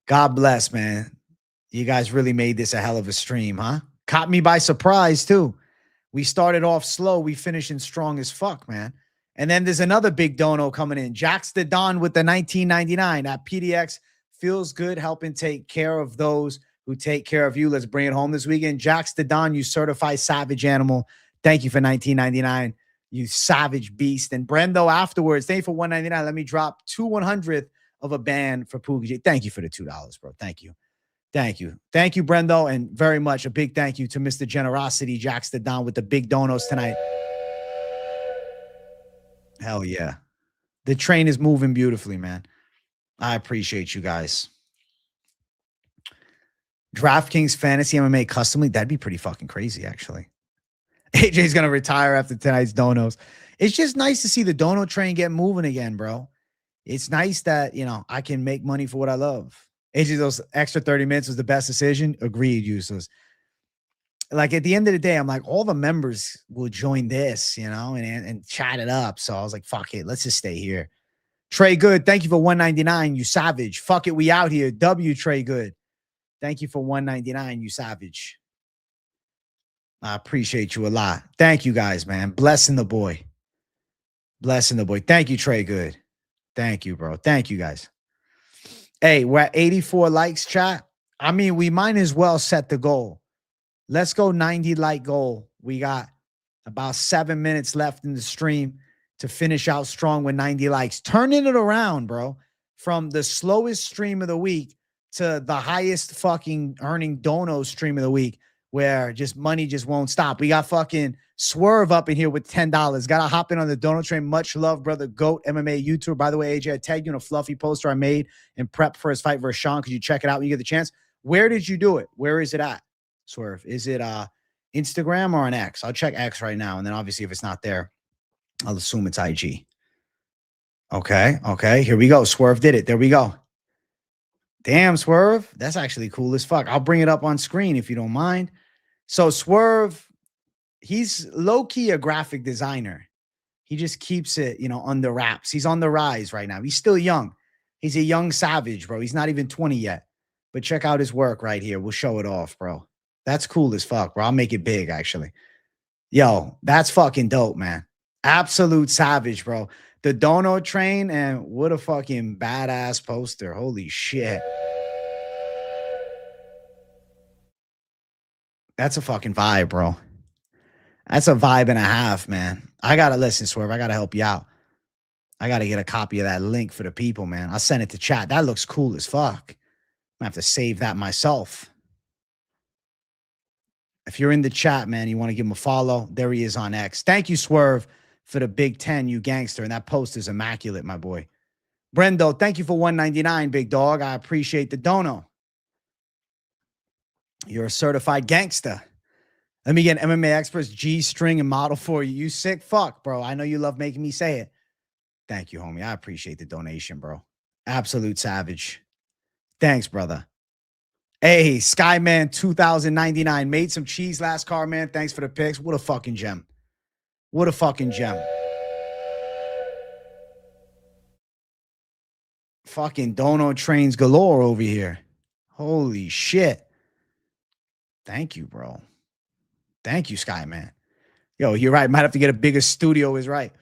God bless, man. You guys really made this a hell of a stream, huh? Caught me by surprise, too. We started off slow. We finishing strong as fuck, man. And then there's another big dono coming in. Jax the Don with the $19.99 at PDX. Feels good helping take care of those who take care of you. Let's bring it home this weekend. Jax the Don, you certified savage animal. Thank you for $19.99. You savage beast. And Brendo afterwards, thank you for $1.99. Let me drop 2/100th of a band for Poogie. Thank you for the $2, bro. Thank you. Thank you. Thank you, Brendo. And very much a big thank you to Mr. Generosity, Jax the Don with the big donos tonight. Hell yeah. The train is moving beautifully, man. I appreciate you guys. DraftKings Fantasy MMA Custom League. That'd be pretty fucking crazy, actually. AJ's going to retire after tonight's donos. It's just nice to see the dono train get moving again, bro. It's nice that, you know, I can make money for what I love. AJ, those extra 30 minutes was the best decision. Agreed, useless. Like at the end of the day, I'm like, all the members will join this, you know, and chat it up. So I was like, fuck it. Let's just stay here. Trey Good, thank you for $1.99, you savage. Fuck it, we out here. W Trey Good. Thank you for $1.99, you savage. I appreciate you a lot. Thank you guys, man. Blessing the boy. Blessing the boy. Thank you, Trey Good. Thank you, bro. Thank you, guys. Hey, we're at 84 likes, chat. I mean, we might as well set the goal. Let's go 90 like goal. We got about 7 minutes left in the stream to finish out strong with 90 likes. Turning it around, bro. From the slowest stream of the week to the highest fucking earning dono stream of the week, where just money just won't stop. We got fucking Swerve up in here with $10. Got to hop in on the dono train. Much love, brother. GOAT MMA YouTuber. By the way, AJ, I tagged you in a fluffy poster I made in prep for his fight versus Sean. Could you check it out when you get the chance? Where did you do it? Where is it at, Swerve? Is it Instagram or an X? I'll check X right now. And then obviously if it's not there, I'll assume it's IG. Okay. Okay. Here we go. Swerve did it. There we go. Damn, Swerve. That's actually cool as fuck. I'll bring it up on screen if you don't mind. So Swerve, he's low-key a graphic designer. He just keeps it, you know, under wraps. He's on the rise right now. He's still young. He's a young savage, bro. He's not even 20 yet. But check out his work right here. We'll show it off, bro. That's cool as fuck, bro. I'll make it big, actually. Yo, that's fucking dope, man. Absolute savage, bro. The Dono train, and what a fucking badass poster. Holy shit. That's a fucking vibe, bro. That's a vibe and a half, man. I got to listen, Swerve. I got to help you out. I got to get a copy of that link for the people, man. I'll send it to chat. That looks cool as fuck. I have to save that myself. If you're in the chat, man, you want to give him a follow, there he is on X. Thank you, Swerve, for the Big 10, you gangster. And that post is immaculate, my boy. Brendo, thank you for $1.99, big dog. I appreciate the dono. You're a certified gangster. Let me get MMA experts G-string and model for you. You sick fuck, bro. I know you love making me say it. Thank you, homie. I appreciate the donation, bro. Absolute savage. Thanks, brother. Hey, Skyman 2099 made some cheese last car, man. Thanks for the picks. What a fucking gem. What a fucking gem. Fucking Dono trains galore over here. Holy shit. Thank you, bro. Thank you, Skyman. Yo, you're right. Might have to get a bigger studio, is right.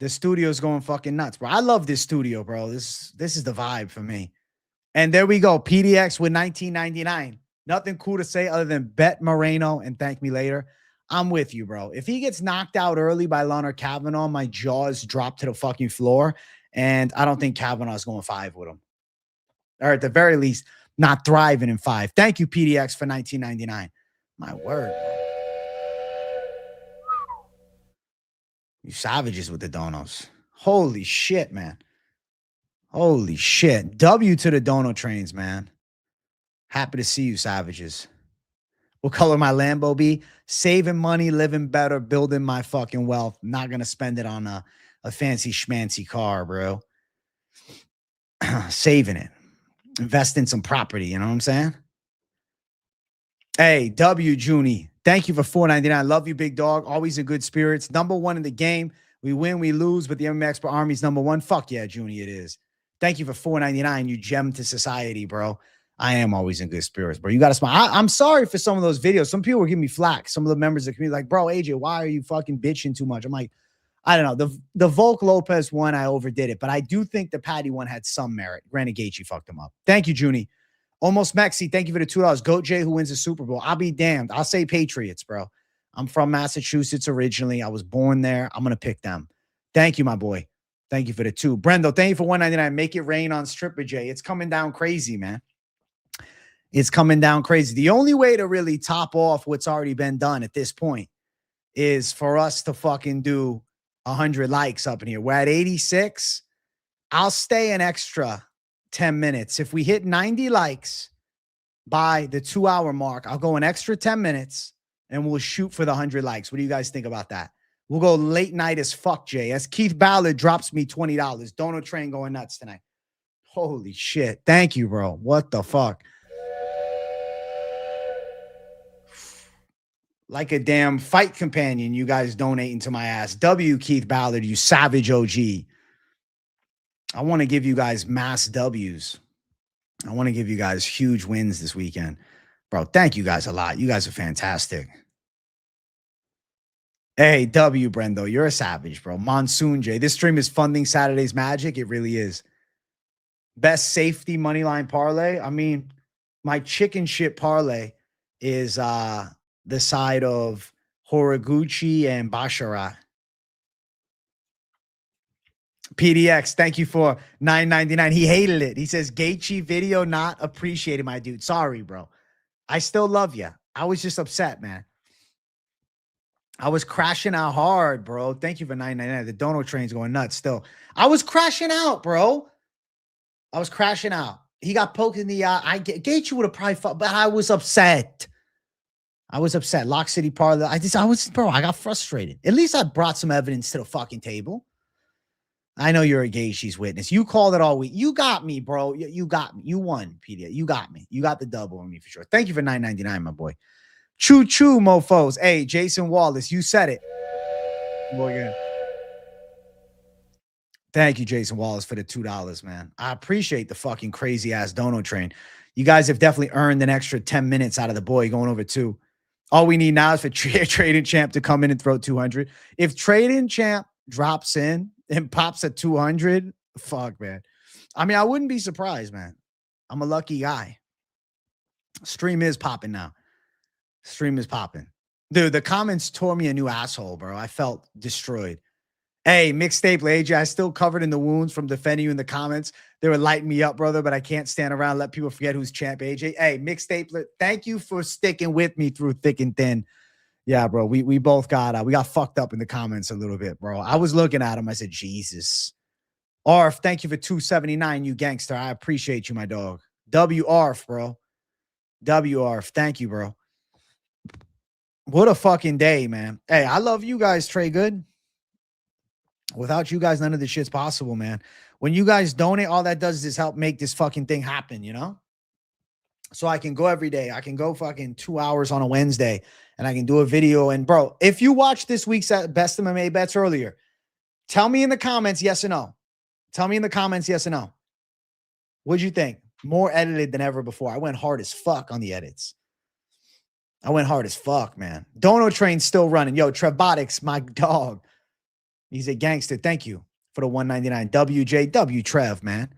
The studio's going fucking nuts, bro. I love this studio, bro. This is the vibe for me. And there we go. PDX with $19.99. Nothing cool to say other than bet Moreno and thank me later. I'm with you, bro. If he gets knocked out early by Leonard Kavanaugh, my jaws drop to the fucking floor. And I don't think Kavanaugh's going 5 with him. Or at the very least, not thriving in 5. Thank you, PDX, for $19.99. My word, bro. You savages with the donos. Holy shit, man. Holy shit. W to the dono trains, man. Happy to see you, savages. What color my Lambo be? Saving money, living better, building my fucking wealth. Not going to spend it on a fancy schmancy car, bro. Saving it. Invest in some property, you know what I'm saying? Hey, W, Junie. Thank you for $4.99. Love you, big dog. Always in good spirits. #1 in the game. We win, we lose, but the MMA Expert Army's #1. Fuck yeah, Junie, it is. Thank you for $4.99. You gem to society, bro. I am always in good spirits, bro. You got to smile. I'm sorry for some of those videos. Some people were giving me flack. Some of the members of the community like, bro, AJ, why are you fucking bitching too much? I'm like, I don't know. The Volk Lopez one, I overdid it, but I do think the Patty one had some merit. Granted, Gaethje fucked him up. Thank you, Junie. Almost Mexi, thank you for the $2. Goat Jay, who wins the Super Bowl. I'll be damned. I'll say Patriots, bro. I'm from Massachusetts originally. I was born there. I'm going to pick them. Thank you, my boy. Thank you for the 2. Brendo, thank you for $1.99. Make it rain on Stripper J. It's coming down crazy, man. It's coming down crazy. The only way to really top off what's already been done at this point is for us to fucking do 100 likes up in here. We're at 86. I'll stay an extra 10 minutes. If we hit 90 likes by the 2-hour mark, I'll go an extra 10 minutes and we'll shoot for the 100 likes. What do you guys think about that? We'll go late night as fuck, Jay. As Keith Ballard drops me $20. Dono train going nuts tonight. Holy shit. Thank you, bro. What the fuck? Like a damn fight companion, you guys donating to my ass. W, Keith Ballard, you savage OG. I want to give you guys mass W's. I want to give you guys huge wins this weekend. Bro, thank you guys a lot. You guys are fantastic. Hey, W, Brendo, you're a savage, bro. Monsoon J. This stream is funding Saturday's Magic. It really is. Best safety moneyline parlay. I mean, my chicken shit parlay is the side of Horiguchi and Basharat. PDX, thank you for $9.99. He hated it. He says, Gaethje video not appreciated, my dude. Sorry, bro. I still love you. I was just upset, man. I was crashing out hard, bro. Thank you for $9.99. The Dono train's going nuts still. I was crashing out, bro. I was crashing out. He got poked in the eye. Gaethje would have probably fought, but I was upset. I was upset. Lock City Parlay. I got frustrated. At least I brought some evidence to the fucking table. I know you're a Gaethje's witness. You called it all week. You got me, bro. You got me. You won, PDA. You got me. You got the double on me for sure. Thank you for $9.99, my boy. Choo choo, mofos. Hey, Jason Wallace, you said it. Boy, again. Thank you, Jason Wallace, for the $2, man. I appreciate the fucking crazy ass Dono train. You guys have definitely earned an extra 10 minutes out of the boy going over 2. All we need now is for Trading Champ to come in and throw 200. If Trading Champ drops in and pops at 200, fuck, man. I mean, I wouldn't be surprised, man. I'm a lucky guy. Stream is popping now. Stream is popping. Dude, the comments tore me a new asshole, bro. I felt destroyed. Hey, mixtape AJ, I still covered in the wounds from defending you in the comments. They were lighting me up, brother, but I can't stand around and let people forget who's champ AJ. Hey, mixtape, thank you for sticking with me through thick and thin. Yeah, bro, we both got we got fucked up in the comments a little bit, bro. I was looking at him. I said, Jesus. Arf, thank you for 279, you gangster. I appreciate you, my dog. W Arf, bro. W Arf, thank you, bro. What a fucking day, man. Hey, I love you guys, Trey Good. Without you guys, none of this shit's possible, man. When you guys donate, all that does is help make this fucking thing happen, you know? So I can go every day. I can go fucking 2 hours on a Wednesday and I can do a video. And bro, if you watched this week's Best MMA Bets earlier, tell me in the comments, yes or no. Tell me in the comments, yes or no. What'd you think? More edited than ever before. I went hard as fuck on the edits. I went hard as fuck, man. Dono train's still running. Yo, Trebotics, my dog. He's a gangster. Thank you for the 199. WJW Trev, man.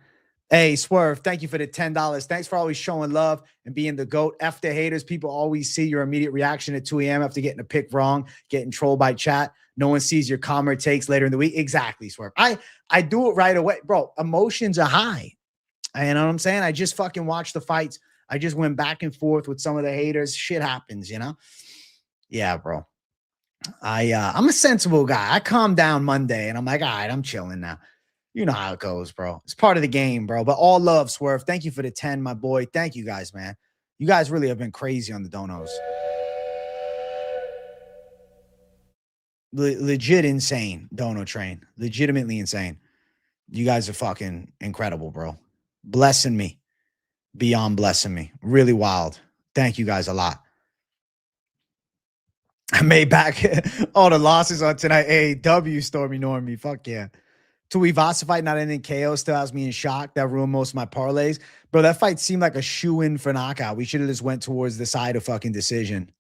Hey, Swerve, thank you for the $10. Thanks for always showing love and being the GOAT. F the haters. People always see your immediate reaction at 2 a.m. after getting a pick wrong, getting trolled by chat. No one sees your calmer takes later in the week. Exactly, Swerve. I do it right away. Bro, emotions are high. You know what I'm saying? I just fucking watched the fights. I just went back and forth with some of the haters. Shit happens, you know? Yeah, bro. I'm a sensible guy. I calmed down Monday and I'm like, all right, I'm chilling now. You know how it goes, bro. It's part of the game, bro. But all love, Swerve. Thank you for the 10, my boy. Thank you guys, man. You guys really have been crazy on the donos. Legit insane, dono train. Legitimately insane. You guys are fucking incredible, bro. Blessing me. Beyond blessing me. Really wild. Thank you guys a lot. I made back all the losses on tonight. AEW, Stormy Normie. Fuck yeah. Tuivasa fight, not ending KO, still has me in shock. That ruined most of my parlays. Bro, that fight seemed like a shoe-in for knockout. We should have just went towards the side of fucking decision.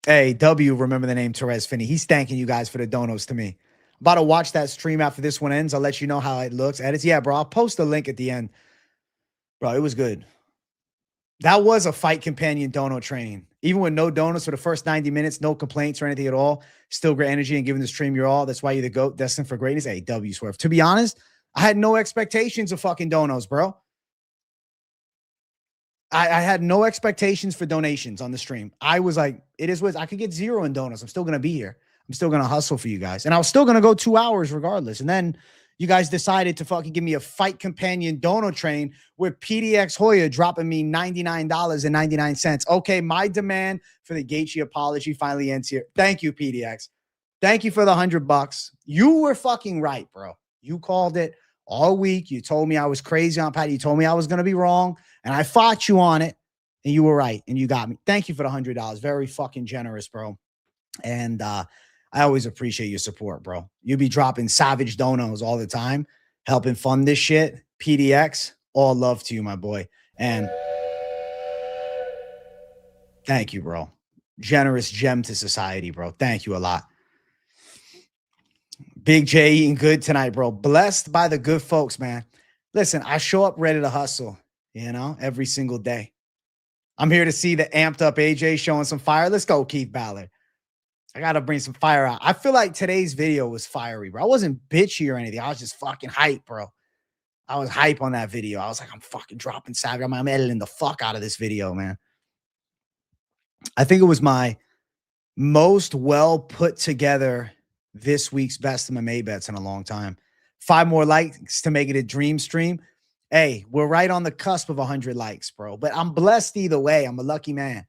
Hey, W, remember the name Therese Finney. He's thanking you guys for the donos to me. About to watch that stream after this one ends. I'll let you know how it looks. Edits. Yeah, bro. I'll post a link at the end. Bro, it was good. That was a fight companion dono training. Even with no donuts for the first 90 minutes, no complaints or anything at all. Still great energy and giving the stream your all. That's why you're the GOAT, destined for greatness. Hey, W Swerve. To be honest, I had no expectations of fucking donos, bro. I had no expectations for donations on the stream. I was like, it is what I could get 0 in donuts. I'm still going to be here. I'm still going to hustle for you guys. And I was still going to go 2 hours regardless. And then you guys decided to fucking give me a fight companion dono train with PDX Hoya dropping me $99.99. Okay, my demand for the Gaethje apology finally ends here. Thank you, PDX. Thank you for the $100. You were fucking right, bro. You called it all week. You told me I was crazy on Pat. You told me I was going to be wrong. And I fought you on it. And you were right. And you got me. Thank you for the $100. Very fucking generous, bro. And I always appreciate your support, bro. You be dropping savage donos all the time, helping fund this shit. PDX, all love to you, my boy. And thank you, bro. Generous gem to society, bro. Thank you a lot. Big J eating good tonight, bro. Blessed by the good folks, man. Listen, I show up ready to hustle, you know, every single day. I'm here to see the amped up AJ showing some fire. Let's go, Keith Ballard. I got to bring some fire out. I feel like today's video was fiery, bro. I wasn't bitchy or anything. I was just fucking hype, bro. I was hype on that video. I was like, I'm fucking dropping savage. I'm editing the fuck out of this video, man. I think it was my most well put together this week's best MMA bets in a long time. 5 more likes to make it a dream stream. Hey, we're right on the cusp of 100 likes, bro. But I'm blessed either way. I'm a lucky man.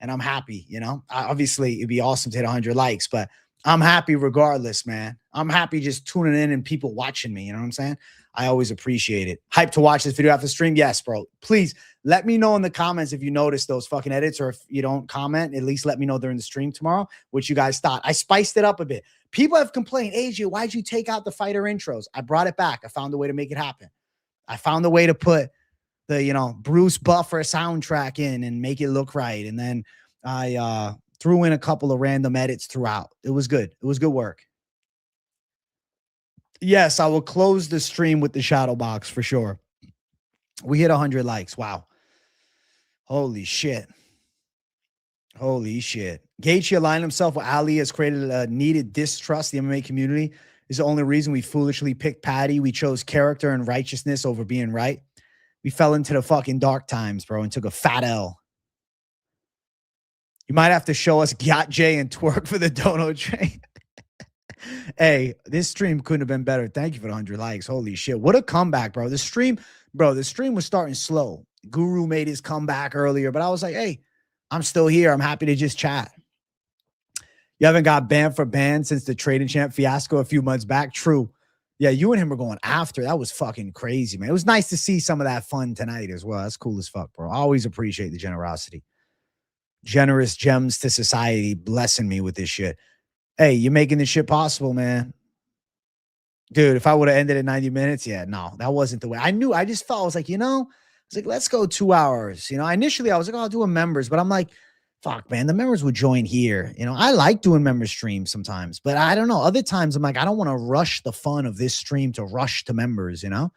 And I'm happy, you know. Obviously, it'd be awesome to hit 100 likes, but I'm happy regardless, man. I'm happy just tuning in and people watching me. You know what I'm saying? I always appreciate it. Hype to watch this video after stream? Yes, bro. Please let me know in the comments if you notice those fucking edits, or if you don't comment, at least let me know during the stream tomorrow what you guys thought. I spiced it up a bit. People have complained, AJ, why'd you take out the fighter intros? I brought it back. I found a way to make it happen. I found a way to put the, you know, Bruce Buffer soundtrack in and make it look right. And then I threw in a couple of random edits throughout. It was good. It was good work. Yes, I will close the stream with the shadow box for sure. We hit 100 likes. Wow. Holy shit. Holy shit. Gaethje aligned himself with Ali, has created a needed distrust in the MMA community. Is the only reason we foolishly picked Patty. We chose character and righteousness over being right. We fell into the fucking dark times, bro, and took a fat L. You might have to show us Yacht J and twerk for the Dono train. Hey, this stream couldn't have been better. Thank you for the 100 likes. Holy shit. What a comeback, bro. The stream was starting slow. Guru made his comeback earlier, but I was like, hey, I'm still here. I'm happy to just chat. You haven't got banned for ban since the trading champ fiasco a few months back. True. Yeah, you and him were going after. That was fucking crazy, man. It was nice to see some of that fun tonight as well. That's cool as fuck, bro. I always appreciate the generosity. Generous gems to society blessing me with this shit. Hey, you're making this shit possible, man. Dude, if I would have ended at 90 minutes, yeah, no, that wasn't the way. I just felt, I was like, let's go 2 hours. Initially I was like, I'll do a members, but I'm like, fuck, man, the members would join here. I like doing member streams sometimes, but I don't know. Other times I'm like, I don't want to rush the fun of this stream to rush to members, And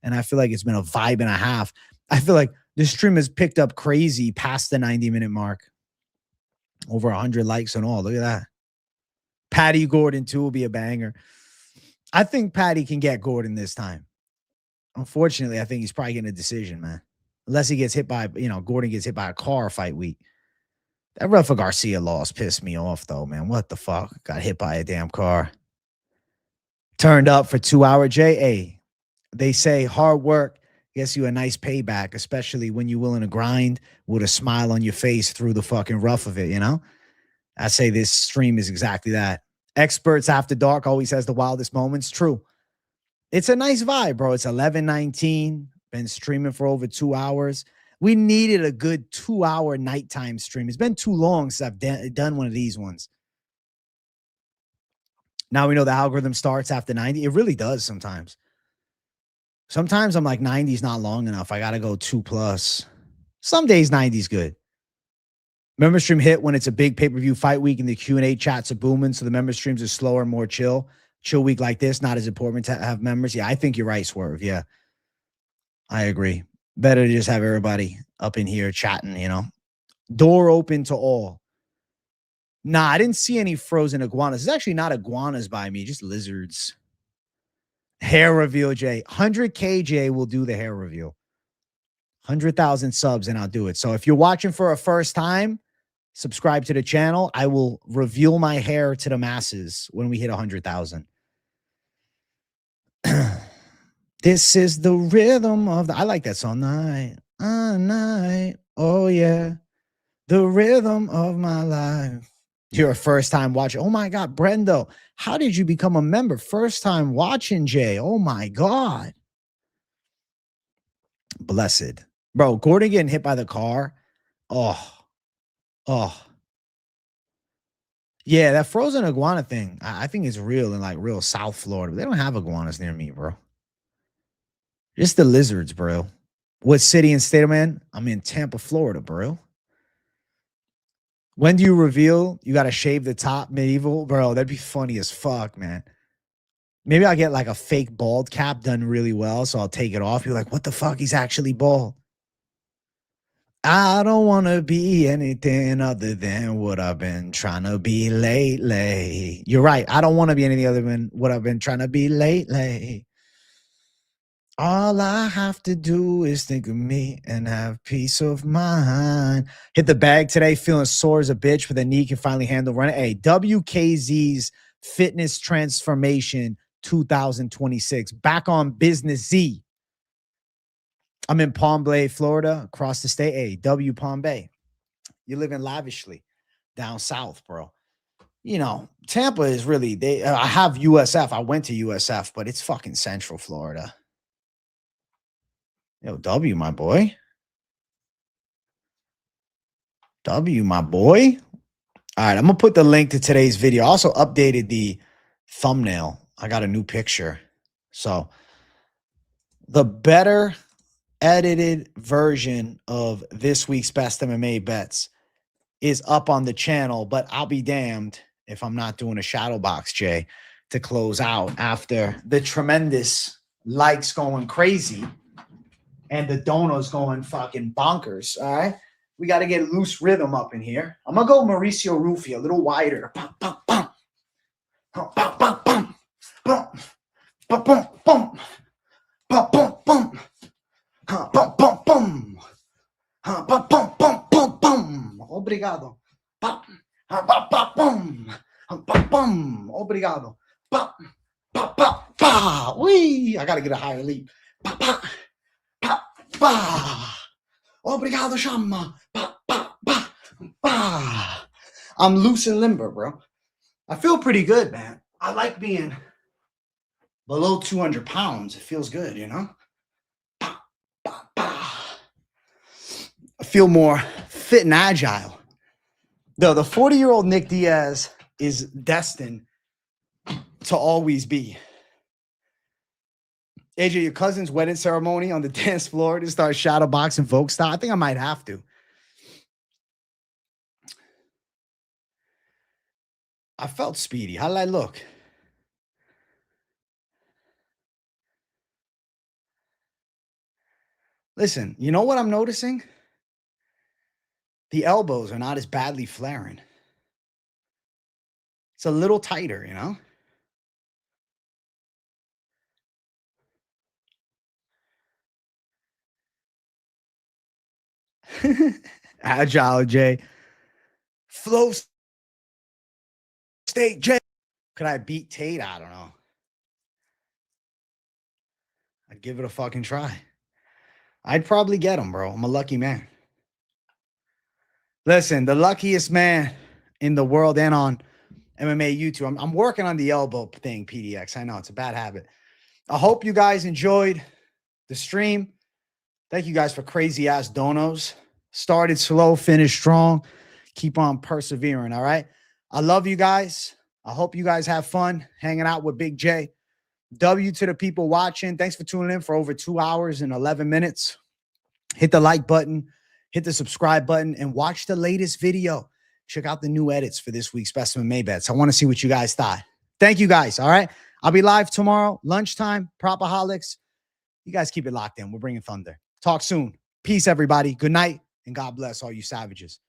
I feel like it's been a vibe and a half. I feel like this stream has picked up crazy past the 90-minute mark. Over 100 likes and all. Look at that. Patty Gordon, too, will be a banger. I think Patty can get Gordon this time. Unfortunately, I think he's probably getting a decision, man. Unless he gets hit by, Gordon gets hit by a car fight week. That Rafa Garcia loss pissed me off, though, man. What the fuck? Got hit by a damn car. Turned up for 2 hour JA. They say hard work gets you a nice payback, especially when you're willing to grind with a smile on your face through the fucking rough of it, I say this stream is exactly that. Experts After Dark always has the wildest moments. True. It's a nice vibe, bro. It's 11:19. Been streaming for over 2 hours. We needed a good 2 hour nighttime stream. It's been too long since I've done one of these ones. Now we know the algorithm starts after 90. It really does sometimes. Sometimes I'm like 90 is not long enough. I got to go 2+. Some days 90 is good. Member stream hit when it's a big pay-per-view fight week and the Q&A chats are booming, so the member streams are slower and more chill. Chill week like this, not as important to have members. Yeah, I think you're right, Swerve. Yeah, I agree. Better to just have everybody up in here chatting, Door open to all. Nah, I didn't see any frozen iguanas. It's actually not iguanas by me, just lizards. Hair reveal, Jay. 100K, Jay will do the hair reveal. 100,000 subs and I'll do it. So if you're watching for a first time, subscribe to the channel. I will reveal my hair to the masses when we hit 100,000. This is the rhythm of I like that song. Night, night. Oh, yeah. The rhythm of my life. You're a first time watcher. Oh, my God. Brendo, how did you become a member? First time watching, Jay. Oh, my God. Blessed. Bro, Gordon getting hit by the car. Oh. Yeah, that frozen iguana thing, I think it's real in like real South Florida. They don't have iguanas near me, bro. Just the lizards, bro. What city and state I'm in? I'm in Tampa, Florida, bro. When do you reveal you got to shave the top, medieval? Bro, that'd be funny as fuck, man. Maybe I'll get like a fake bald cap done really well, so I'll take it off. You're like, what the fuck? He's actually bald. I don't want to be anything other than what I've been trying to be lately. You're right. I don't want to be anything other than what I've been trying to be lately. All I have to do is think of me and have peace of mind. Hit the bag today, feeling sore as a bitch, but the knee can finally handle running. Hey, WKZ's Fitness Transformation 2026. Back on business, Z. I'm in Palm Bay, Florida, across the state. Hey, W Palm Bay. You're living lavishly down south, bro. Tampa is really, I have USF. I went to USF, but it's fucking Central Florida. Yo, W, my boy. W, my boy. All right, I'm going to put the link to today's video. I also updated the thumbnail. I got a new picture. So the better edited version of this week's Best MMA Bets is up on the channel, but I'll be damned if I'm not doing a shadow box, Jay, to close out after the tremendous likes going crazy and the donos going fucking bonkers. All right. We got to get loose rhythm up in here. I'm going to go Mauricio Rufio, a little wider. Bum, bum, bum. Bum, bum, bum, bum. Bum, bum, bum, bum. Bum, bum, bum. Bum, bum, bum. Bum, bum, bum, bum, bum. Obrigado. Bum, bum, bum, bum. Bum, bum. Obrigado. Bum, bum, bum, bum. Wee. I got to get a higher leap. Bum, bum, bum, bum. Obrigado, chama. Bum, bum, bum, bum. I'm loose and limber, bro. I feel pretty good, man. I like being below 200 pounds. It feels good, you know? I feel more fit and agile. Though the 40-year-old Nick Diaz is destined to always be. AJ, your cousin's wedding ceremony on the dance floor to start shadow boxing folk style. I think I might have to. I felt speedy. How did I look? Listen, you know what I'm noticing? The elbows are not as badly flaring. It's a little tighter, you know? Agile J. Flow state J. Could I beat Tate? I don't know. I'd give it a fucking try. I'd probably get him, bro. I'm a lucky man. Listen, the luckiest man in the world and on MMA YouTube. I'm working on the elbow thing, PDX. I know it's a bad habit. I hope you guys enjoyed the stream. Thank you guys for crazy ass donos. Started slow, finished strong. Keep on persevering, all right? I love you guys. I hope you guys have fun hanging out with Big J. W to the people watching. Thanks for tuning in for over 2 hours and 11 minutes. Hit the like button, hit the subscribe button, and watch the latest video. Check out the new edits for this week's Specimen May Bets. I want to see what you guys thought. Thank you guys, all right? I'll be live tomorrow, lunchtime, PropAholics. You guys keep it locked in. We're bringing thunder. Talk soon. Peace, everybody. Good night, and God bless all you savages.